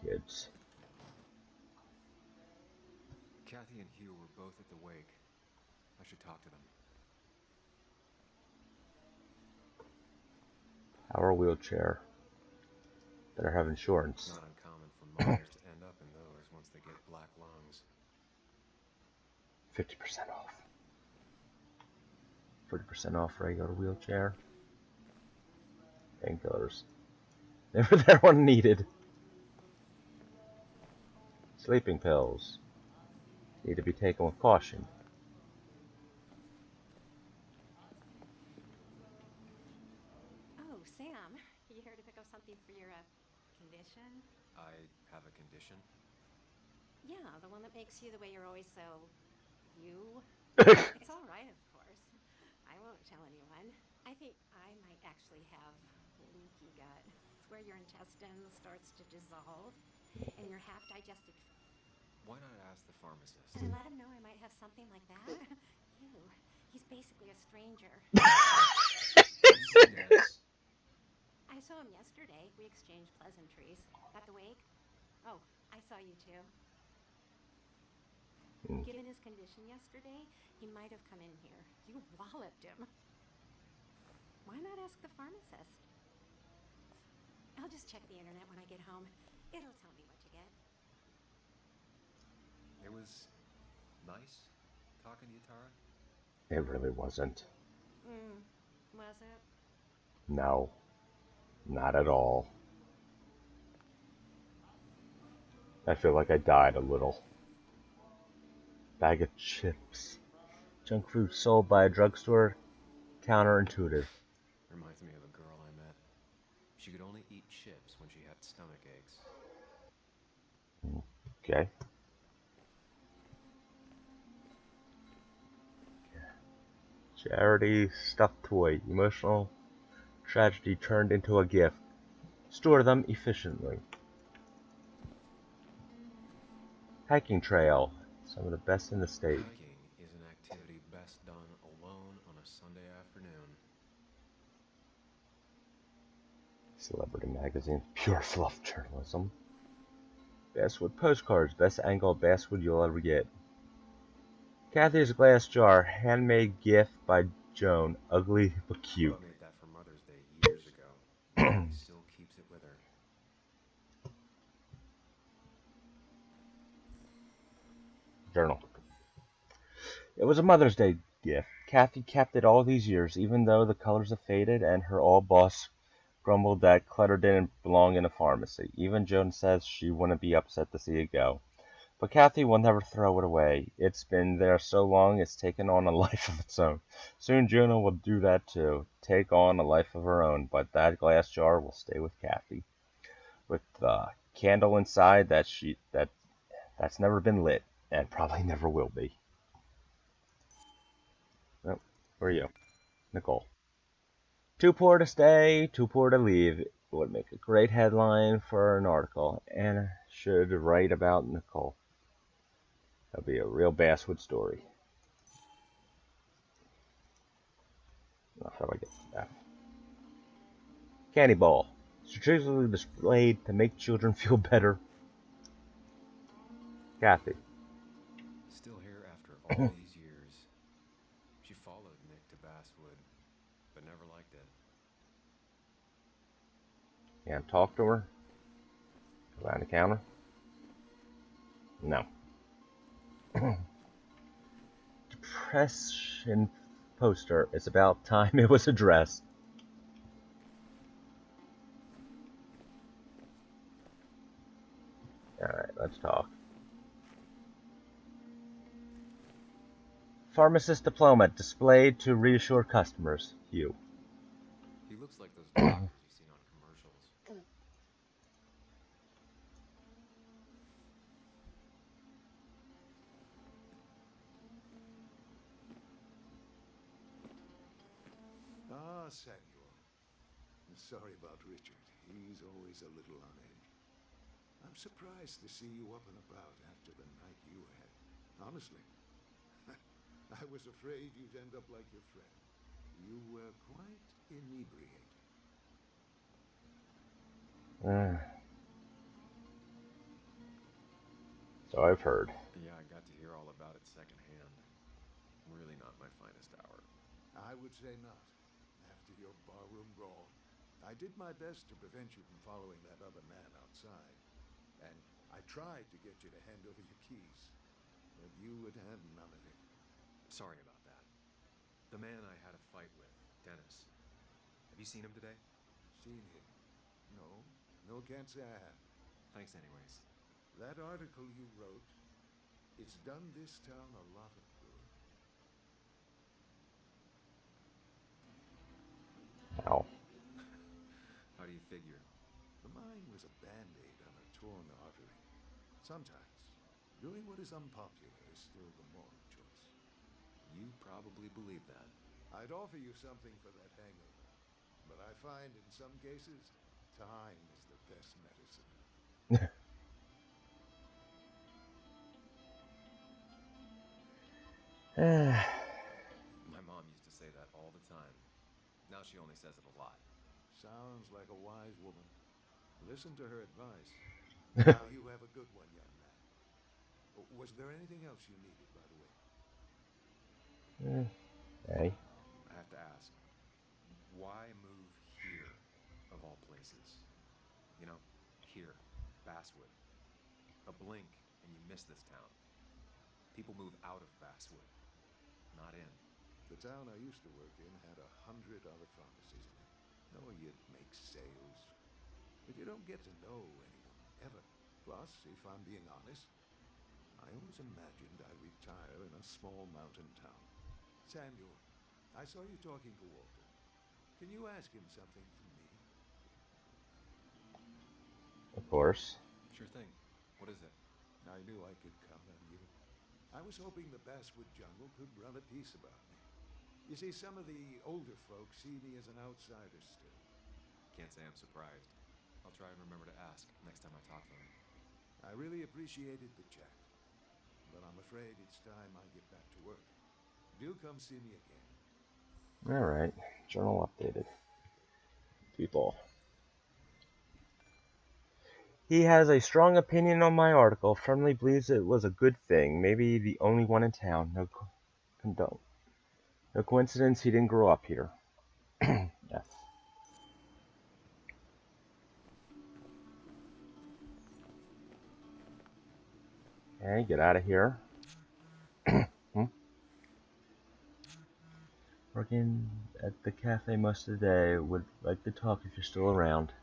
Kids. Kathy and Hugh were both at the wake. I should talk to them. Power wheelchair. Better have insurance. Not uncommon for miners to end up in those once they get black lungs. 50% off. 40% off regular wheelchair. Painkillers. Never that one needed. Sleeping pills. Need to be taken with caution. Sam, you here to pick up something for your condition? I have a condition? Yeah, the one that makes you the way you're always so... you? It's all right, of course. I won't tell anyone. I think I might actually have leaky gut. It's where your intestine starts to dissolve, and your half-digested... Why not ask the pharmacist? And let him know I might have something like that? Ew, he's basically a stranger. I saw him yesterday. We exchanged pleasantries. At the wake? Oh, I saw you too. Given his condition yesterday, he might have come in here. You walloped him. Why not ask the pharmacist? I'll just check the internet when I get home. It'll tell me what to get. It was nice talking to you, Tara. It really wasn't. Was it? No. Not at all. I feel like I died a little. Bag of chips. Junk food sold by a drugstore. Counterintuitive. Reminds me of a girl I met. She could only eat chips when she had stomach aches. Okay. Charity stuffed toy. Emotional tragedy turned into a gift. Store them efficiently. Hiking trail. Some of the best in the state. Hiking is an activity best done alone on a Sunday afternoon. Celebrity magazine. Pure fluff journalism. Basswood postcards. Best angle basswood you'll ever get. Kathy's glass jar. Handmade gift by Joan. Ugly but cute. Bubba made that for Mother's Day years ago. Kathy still keeps it with her. Journal. It was a Mother's Day gift. Kathy kept it all these years, even though the colors have faded and her old boss grumbled that clutter didn't belong in a pharmacy. Even Joan says she wouldn't be upset to see it go. But Kathy will never throw it away. It's been there so long it's taken on a life of its own. Soon Juno will do that too, take on a life of her own, but that glass jar will stay with Kathy. With the candle inside that's never been lit, and probably never will be. Oh, who are you? Nicole. Too poor to stay, too poor to leave. It would make a great headline for an article. Anna should write about Nicole. That'd be a real Basswood story. How do I get that? Candy ball. Strategically displayed to make children feel better. Kathy. Still here after all these years. She followed Nick to Basswood, but never liked it. Can't talk to her? Behind the counter? No. Depression poster. It's about time it was addressed. Alright, let's talk. Pharmacist diploma displayed to reassure customers. Hugh. He looks like those doctors you've seen on commercials. Ah, Samuel. Sorry about Richard. He's always a little on edge. I'm surprised to see you up and about after the night you had. Honestly. I was afraid you'd end up like your friend. You were quite inebriated. So I've heard. Yeah, I got to hear all about it secondhand. Really not my finest hour. I would say not. After your barroom brawl, I did my best to prevent you from following that other man outside. And I tried to get you to hand over your keys. But you would have none of it. Sorry about that. The man I had a fight with, Dennis. Have you seen him today? Seen him? No. No, can't say I have. Thanks anyways. That article you wrote, it's done this town a lot of good. Ow. figure. Mine was a band-aid on a torn artery. Sometimes, doing what is unpopular is still the moral choice. You probably believe that. I'd offer you something for that hangover, but I find in some cases, time is the best medicine. My mom used to say that all the time. Now she only says it a lot. Sounds like a wise woman. Listen to her advice. Now you have a good one, young man. Was there anything else you needed, by the way? Hey. I have to ask, why move here, of all places? You know, here, Basswood. A blink and you miss this town. People move out of Basswood, not in. The town I used to work in had 100 other pharmacies in it. Oh, you'd make sales, but you don't get to know anyone, ever. Plus, if I'm being honest, I always imagined I'd retire in a small mountain town. Samuel, I saw you talking to Walter. Can you ask him something from me? Of course. Sure thing. What is it? I knew I could count on you. I was hoping the Basswood jungle could run a piece about me. You see, some of the older folks see me as an outsider still. Can't say I'm surprised. I'll try and remember to ask next time I talk to him. I really appreciated the chat, but I'm afraid it's time I get back to work. Do come see me again. Alright. Journal updated. People. He has a strong opinion on my article, firmly believes it was a good thing, maybe the only one in town. No condone. No coincidence he didn't grow up here. Yes. Okay, get out of here. Working at the cafe most of the day. Would like to talk if you're still around.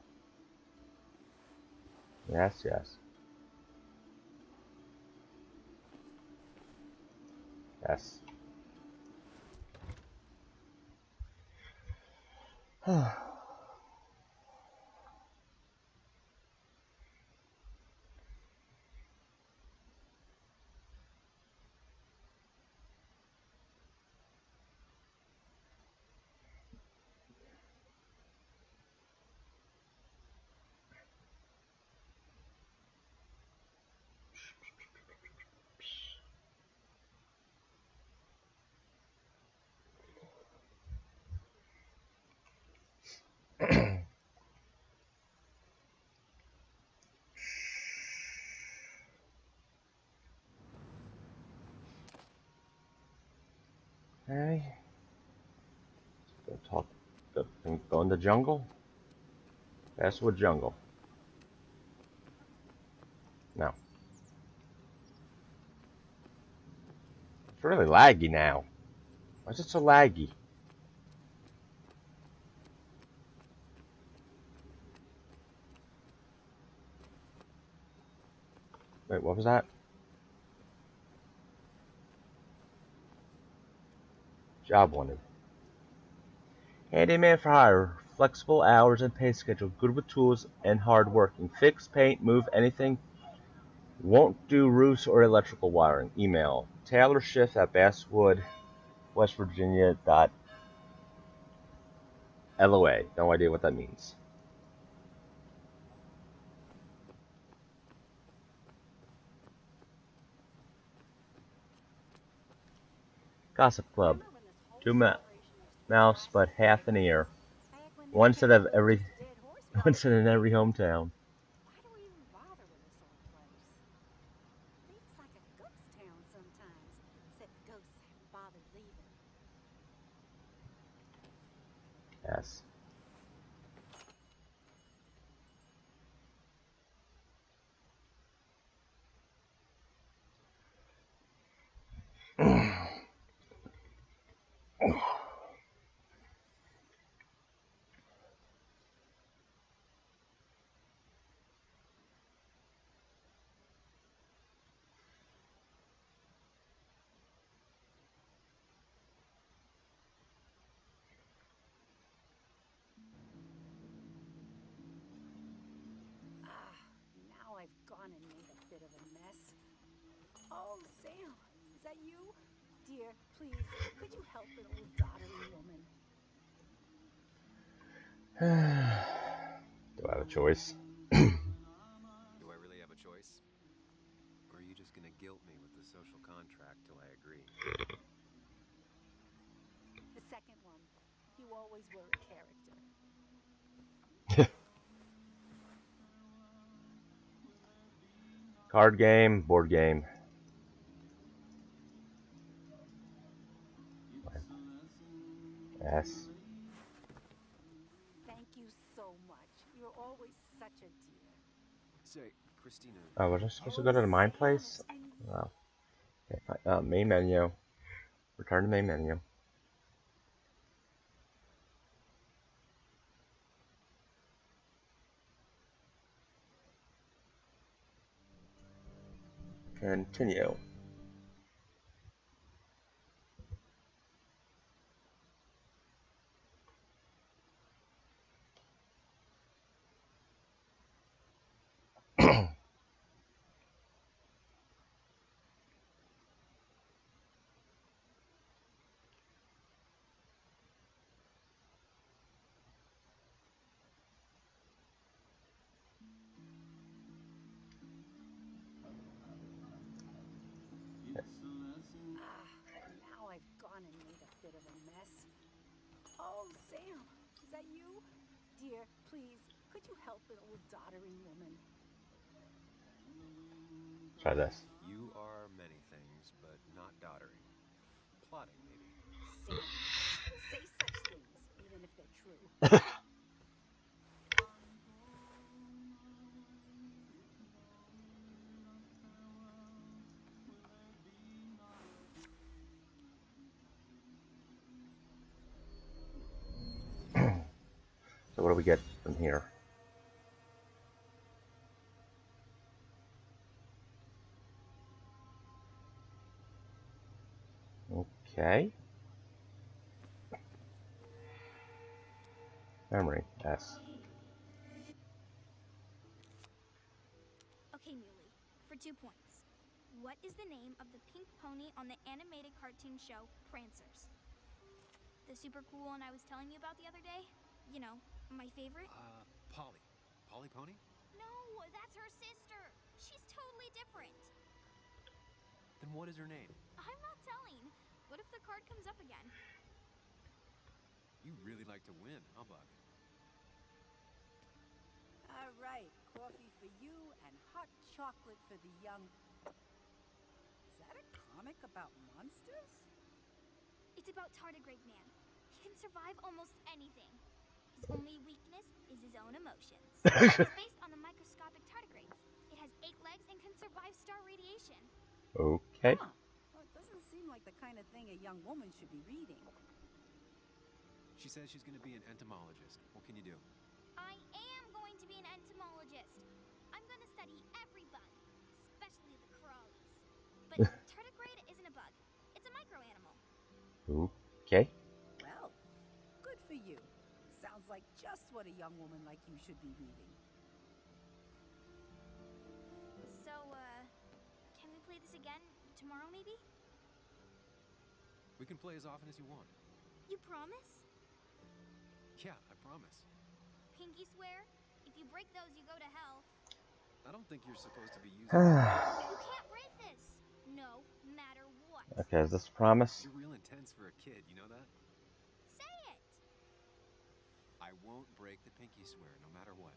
Yes, yes. Yes. Okay. Go talk. Go in the jungle. Basswood Jungle. No. It's really laggy now. Why is it so laggy? Wait, what was that? Job wanted. Handyman for hire. Flexible hours and pay schedule. Good with tools and hard working. Fix, paint, move anything. Won't do roofs or electrical wiring. Email. Taylor Shift at Basswood, West Virginia. LOA. No idea what that means. Gossip Club. Two mouths, but half an ear. One set of every. One set in every hometown. Why do we even bother with this old place? Seems like a ghost town sometimes, except the ghosts haven't bothered leaving. Yes. gone and made a bit of a mess. Oh, Sam, is that you? Dear, please, could you help an old doddering woman? Do I have a choice? Do I really have a choice? Or are you just gonna guilt me with the social contract till I agree? The second one. You always were a character. Card game, board game. Yes. Thank you so much. You're always such a dear. Say, Christina. Oh, was I supposed to go to the mine place? Oh. Okay, fine. Main menu. Return to main menu. Continue. Now I've gone and made a bit of a mess. Oh, Sam, is that you? Dear, please, could you help an old doddering woman? Try this. You are many things, but not doddering. Plotting, maybe. Sam, shouldn't say such things, even if they're true. So what do we get from here? Okay. Memory. Yes. Okay, Muley, for 2 points. What is the name of the pink pony on the animated cartoon show Prancers? The super cool one I was telling you about the other day? You know, my favorite? Polly. Polly Pony? No, that's her sister. She's totally different. Then what is her name? I'm not telling. What if the card comes up again? You really like to win, huh, Bug? All right, coffee for you and hot chocolate for the young... Is that a comic about monsters? It's about Tardigrade Man. He can survive almost anything. His only weakness is his own emotions. It's based on the microscopic tardigrades. It has 8 legs and can survive star radiation. Okay. Huh. Well, it doesn't seem like the kind of thing a young woman should be reading. She says she's going to be an entomologist. What can you do? I am going to be an entomologist. I'm going to study every bug, especially the crawlies. But tardigrade isn't a bug. It's a microanimal. Okay. Well, good for you. Sounds like just what a young woman like you should be reading. So, can we play this again tomorrow, maybe? We can play as often as you want. You promise? Yeah, I promise. Pinky swear? If you break those, you go to hell. I don't think you're supposed to be using... You can't break this! No matter what. Okay, is this a promise? You're real intense for a kid, you know that? Say it! I won't break the pinky swear, no matter what.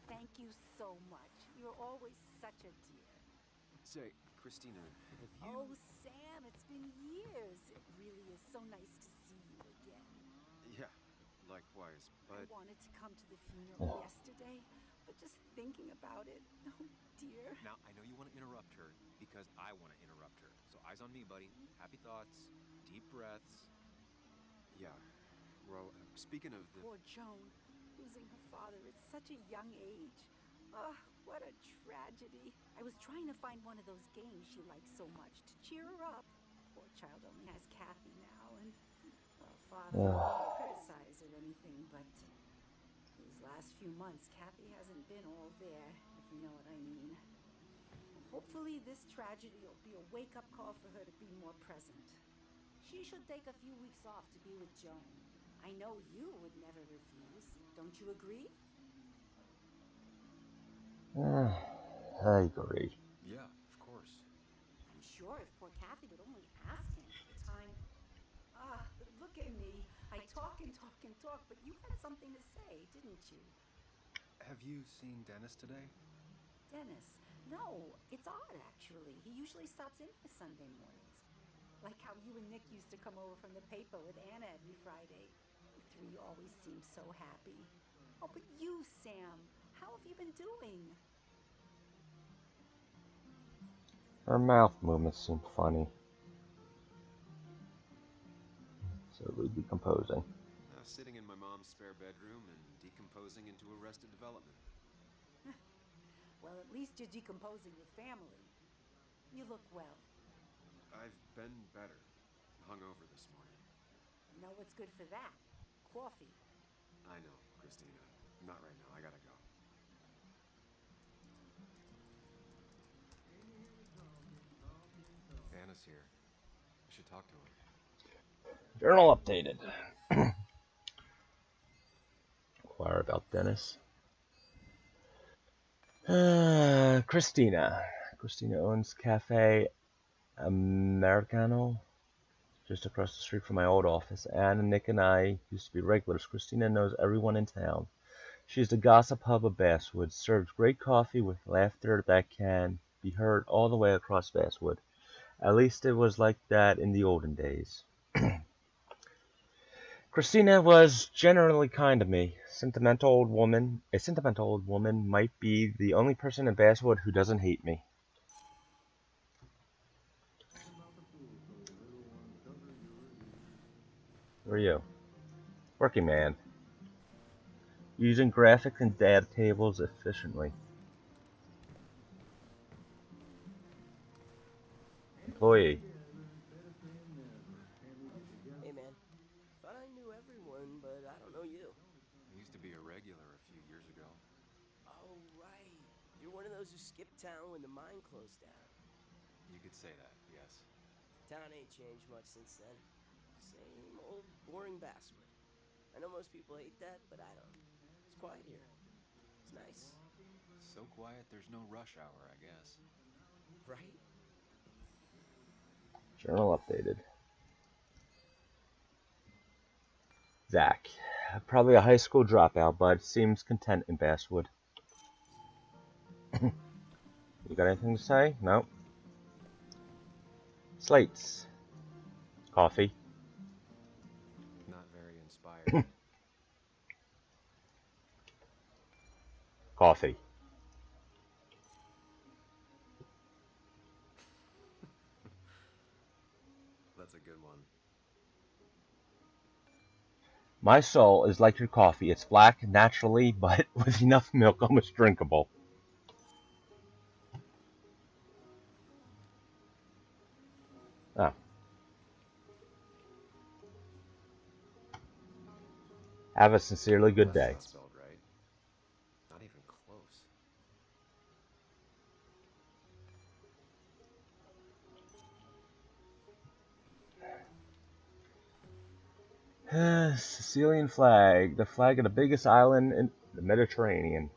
Thank you so much. You're always such a dear. Say, Christina, have you... Oh, Sam, it's been years. It really is so nice to see you again. Yeah, likewise, but... I wanted to come to the funeral yesterday, but just thinking about it, oh dear. Now, I know you want to interrupt her, because I want to interrupt her. So eyes on me, buddy. Happy thoughts, deep breaths. Yeah, well, speaking of the... Poor Joan, losing her father at such a young age. Ah, what a tragedy. I was trying to find one of those games she likes so much to cheer her up. Poor child only has Kathy now, and her father didn't criticize or anything, but his last past few months, Kathy hasn't been all there, if you know what I mean. Hopefully this tragedy will be a wake-up call for her to be more present. She should take a few weeks off to be with Joan. I know you would never refuse. Don't you agree? I agree. Yeah, of course. I'm sure if poor Kathy would only ask him for the time. But look at me. I talk and talk and talk, but you had something to say, didn't you? Have you seen Dennis today? Dennis? No, it's odd actually. He usually stops in my Sunday mornings. Like how you and Nick used to come over from the paper with Anna every Friday. You three always seem so happy. Oh, but you, Sam, how have you been doing? Her mouth movements seem funny. Slowly decomposing. Sitting in my mom's spare bedroom and decomposing into Arrested Development. Well, at least you're decomposing with family. You look well. I've been better. Hungover this morning. You know what's good for that? Coffee. I know, Christina. Not right now. I gotta go. Anna's here. I should talk to her. Journal updated. Inquire about Dennis. Christina. Christina owns Cafe Americano just across the street from my old office. Anne and Nick and I used to be regulars. Christina knows everyone in town. She's the gossip hub of Basswood. Serves great coffee with laughter that can be heard all the way across Basswood. At least it was like that in the olden days. Christina was generally kind to me. A sentimental old woman might be the only person in Basswood who doesn't hate me. Who are you? Working man. Using graphics and data tables efficiently. Employee. Hey man, thought I knew everyone, but I don't know you. I used to be a regular a few years ago. Oh, right. You're one of those who skipped town when the mine closed down. You could say that, yes. Town ain't changed much since then. Same old boring Basswood. I know most people hate that, but I don't. It's quiet here. It's nice. So quiet there's no rush hour, I guess. Right? Journal updated. Zach. Probably a high school dropout, but seems content in Basswood. You got anything to say? No. Slates. Coffee. Not very inspired. Coffee. That's a good one. My soul is like your coffee. It's black naturally, but with enough milk almost drinkable. Oh. Have a sincerely good That's day. not spelled right. Not even close. Sicilian flag. The flag of the biggest island in the Mediterranean.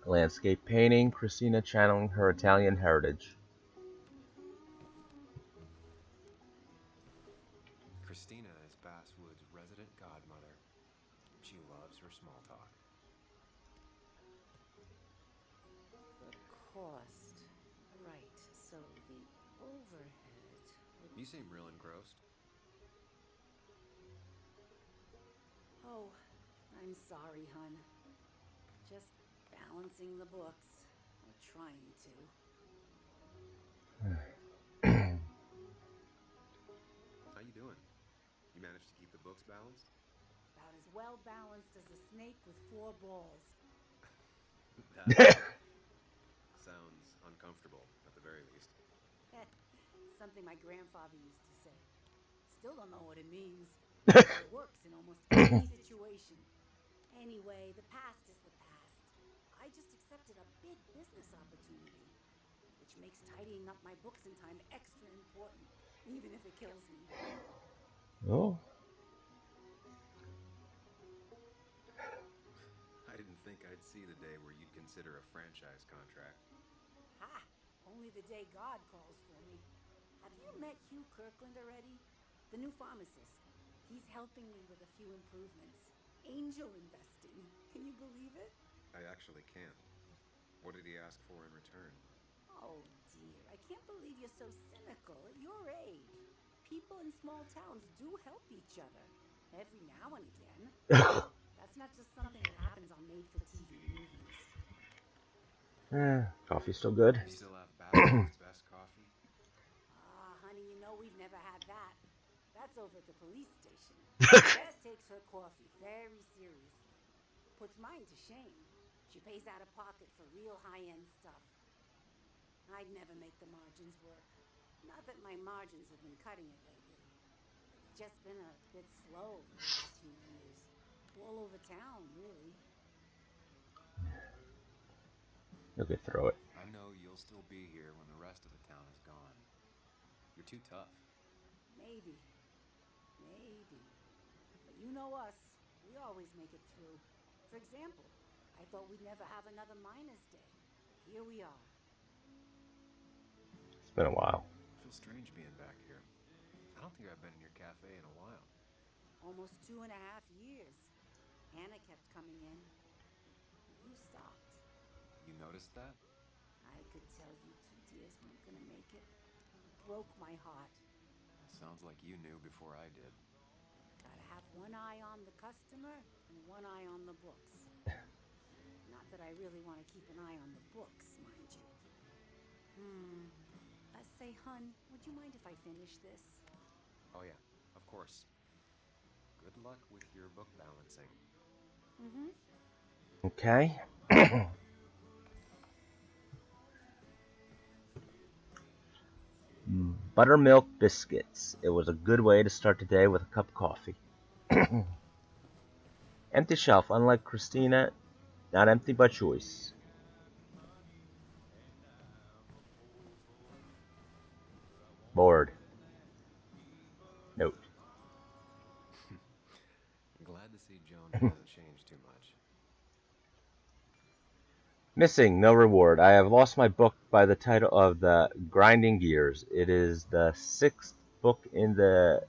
Landscape painting. Christina channeling her Italian heritage. Christina is Basswood's resident godmother. She loves her small talk. The cost. Right, so the overhead would... You seem real engrossed. Oh, I'm sorry, hun. Just balancing the books. Or trying to. How you doing? You managed to keep the books balanced? About as well balanced as a snake with 4 balls. That sounds uncomfortable, at the very least. Something my grandfather used to say. Still don't know what it means. It works in almost any situation. Anyway, the past is the past. I just accepted a big business opportunity, which makes tidying up my books in time extra important, even if it kills me. Oh. I didn't think I'd see the day where you'd consider a franchise contract. Ha! Only the day God calls for me. Have you met Hugh Kirkland already? The new pharmacist. He's helping me with a few improvements. Angel investing. Can you believe it? I actually can't. What did he ask for in return? Oh dear, I can't believe you're so cynical at your age. People in small towns do help each other. Every now and again. That's not just something that happens on made-for-TV movies. Coffee's still good. You still have Basswood's best coffee? Ah, honey, you know we've never had that. That's over at the police station. Jess takes her coffee very seriously. Puts mine to shame. She pays out of pocket for real high-end stuff. I'd never make the margins work. Not that my margins have been cutting it lately. It's just been a bit slow the last few years. All over town, really. You'll get through it. I know you'll still be here when the rest of the town is gone. You're too tough. Maybe. But you know us. We always make it through. For example, I thought we'd never have another Miners' Day. But here we are. It's been a while. I feel strange being back here. I don't think I've been in your cafe in a while. Almost 2.5 years. Hannah kept coming in. You stopped. You noticed that? I could tell you 2 dears weren't gonna make it. Broke my heart. Sounds like you knew before I did. Gotta have one eye on the customer and one eye on the books. Not that I really want to keep an eye on the books, mind you. Say, hun, would you mind if I finish this? Oh yeah, of course. Good luck with your book balancing. Okay. Buttermilk biscuits. It was a good way to start the day with a cup of coffee. Empty shelf, unlike Christina, not empty by choice. Bored. Note. Glad to see Joan hasn't changed too much. Missing, no reward. I have lost my book by the title of the Grinding Gears. It is the 6th book in the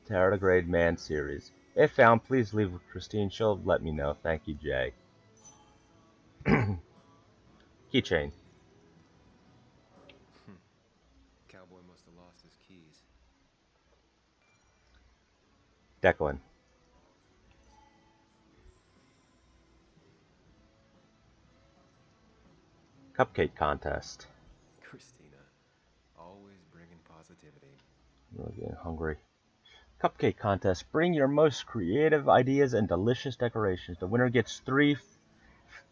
Tardigrade Man series. If found, please leave with Christine. She'll let me know. Thank you, Jay. Keychain. Cowboy must have lost his keys. Declan. Cupcake contest. Christina, always bringing positivity. I'm getting hungry. Cupcake contest. Bring your most creative ideas and delicious decorations. The winner gets three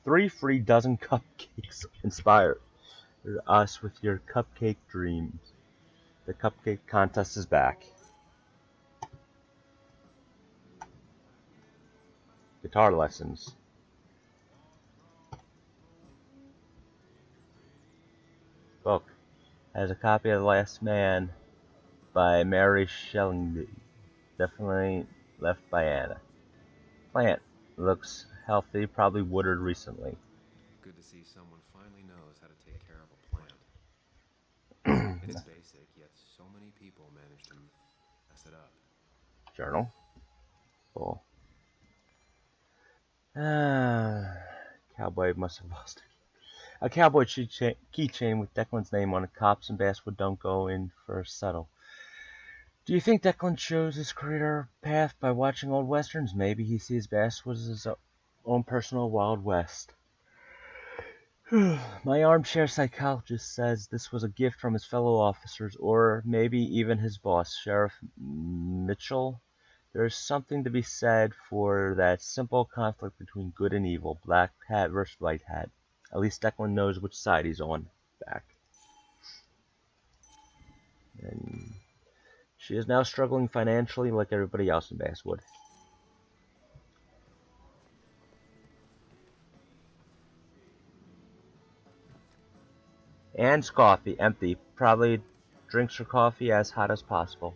free dozen cupcakes. Inspire us with your cupcake dreams. The cupcake contest is back. Guitar lessons. Book has a copy of The Last Man by Mary Shelley. Definitely left by Anna. Plant looks healthy, probably watered recently. Good to see someone finally knows how to take care of a plant. It's basic, yet so many people manage to mess it up. Journal. Cool. Cowboy must have lost it. A cowboy keychain with Declan's name on it. Cops and Basswood don't go in for settle. Do you think Declan chose his career path by watching old westerns? Maybe he sees Basswood as his own personal Wild West. My armchair psychologist says this was a gift from his fellow officers, or maybe even his boss, Sheriff Mitchell. There's something to be said for that simple conflict between good and evil, black hat versus white hat. At least Declan knows which side he's on. Back. And she is now struggling financially like everybody else in Basswood. And coffee, empty. Probably drinks her coffee as hot as possible.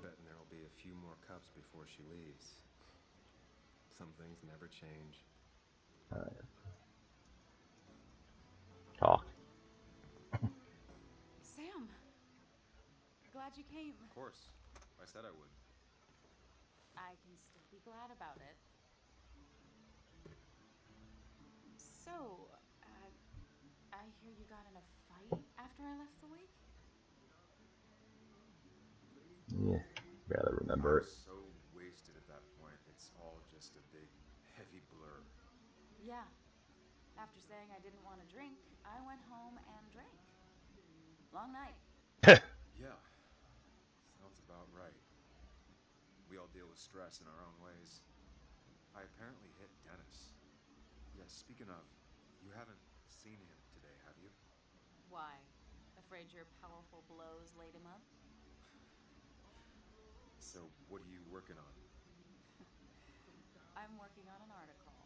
Betting there'll be a few more cups before she leaves. Some things never change. Talk. Sam! Glad you came. Of course. I said I would. I can still be glad about it. So, I hear you got in a fight after I left the wake? Yeah, barely I remember it. was so wasted at that point, it's all just a big, heavy blur. Yeah. After saying I didn't want to drink, I went home and drank. Long night. Yeah, sounds about right. We all deal with stress in our own ways. I apparently hit Dennis. Yes, speaking of, you haven't seen him today, have you? Why? Afraid your powerful blows laid him up? So, what are you working on? I'm working on an article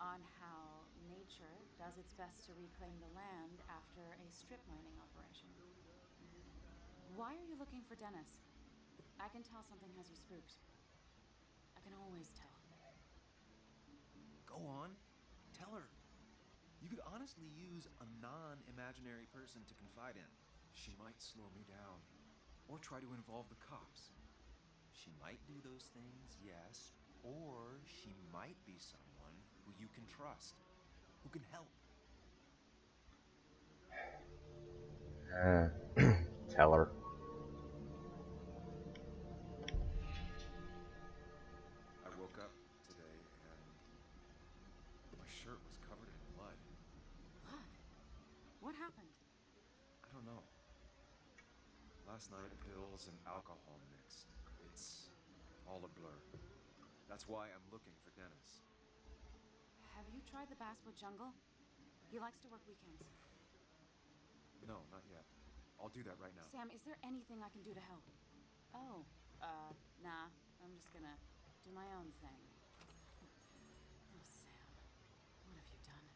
on how nature does its best to reclaim the land after a strip mining operation. Why are you looking for Dennis? I can tell something has you spooked. I can always tell. Go on, tell her. You could honestly use a non-imaginary person to confide in. She might slow me down, or try to involve the cops. She might do those things, yes, or she might be someone who you can trust, who can help. Tell her. I woke up today and my shirt was covered in blood. Blood? What happened? I don't know. Last night, pills and alcohol mixed. It's all a blur. That's why I'm looking for Dennis. Have you tried the Basswood Jungle? He likes to work weekends. No, not yet. I'll do that right now. Sam, is there anything I can do to help? Oh, nah. I'm just gonna do my own thing. Oh, Sam, what have you done?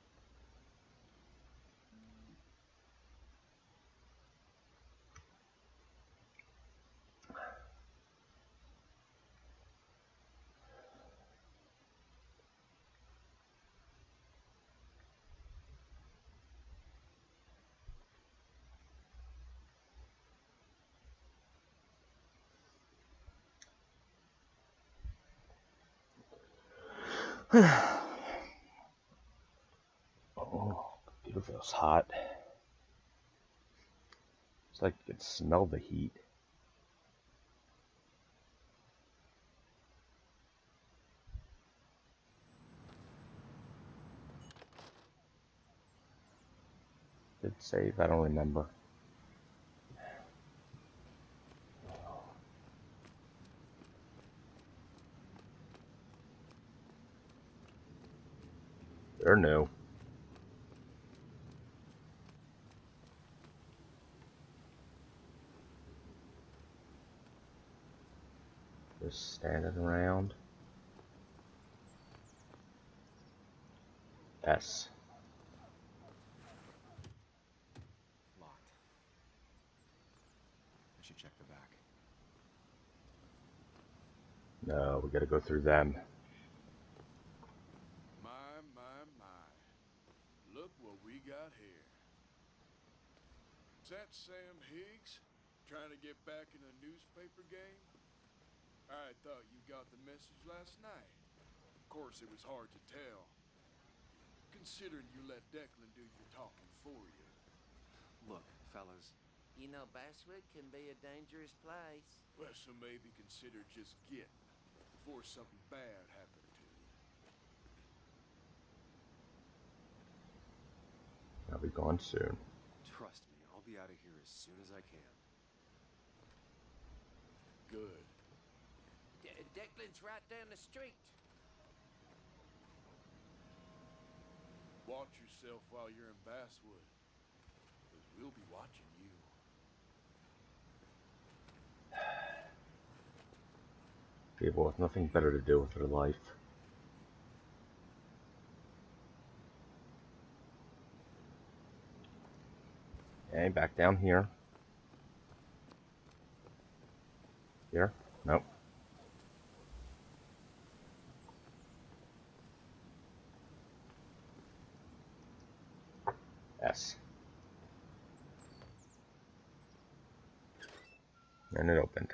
Oh, computer feels hot. It's like you can smell the heat. Did save? I don't remember. They're new. Just standing around. Yes. Locked. I should check the back. No, we gotta go through them. My. Look what we got here. Is that Sam Higgs? Trying to get back in a newspaper game? I thought you got the message last night. Of course, it was hard to tell, considering you let Declan do your talking for you. Look, fellas. You know, Basswood can be a dangerous place. Well, so maybe consider just getting before something bad happened to you. I'll be gone soon. Trust me, I'll be out of here as soon as I can. Good. Declan's right down the street. Watch yourself while you're in Basswood, because we'll be watching you. People with nothing better to do with their life. Okay, back down here. Here? Nope. S. And it opened.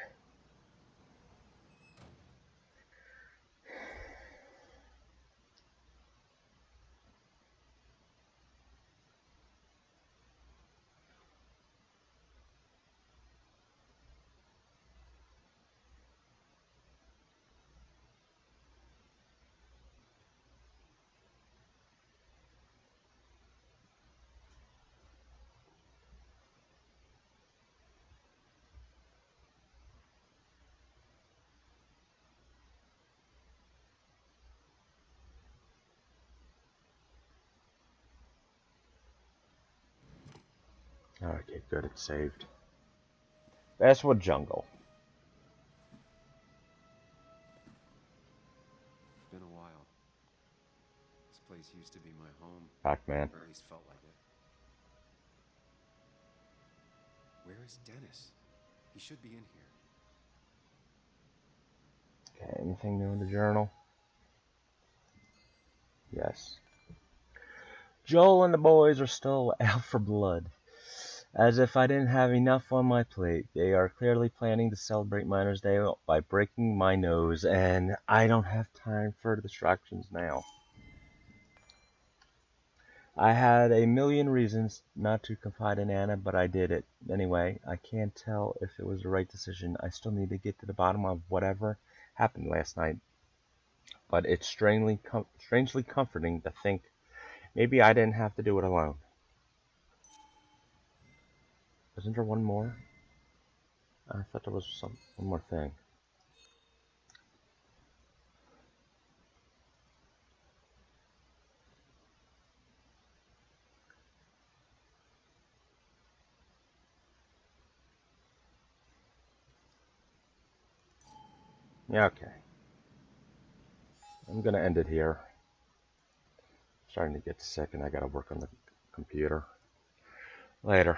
Okay, good, it's saved. Basswood Jungle. It's been a while. This place used to be my home. Pac-Man. Or at least felt like it. Where is Dennis? He should be in here. Okay, anything new in the journal? Yes. Joel and the boys are still out for blood. As if I didn't have enough on my plate, they are clearly planning to celebrate Miners' Day by breaking my nose, and I don't have time for distractions now. I had a million reasons not to confide in Anna, but I did it. Anyway, I can't tell if it was the right decision. I still need to get to the bottom of whatever happened last night. But it's strangely comforting to think maybe I didn't have to do it alone. Isn't there one more? I thought there was one more thing. Yeah, okay. I'm gonna end it here. Starting to get sick and I gotta work on the computer. Later.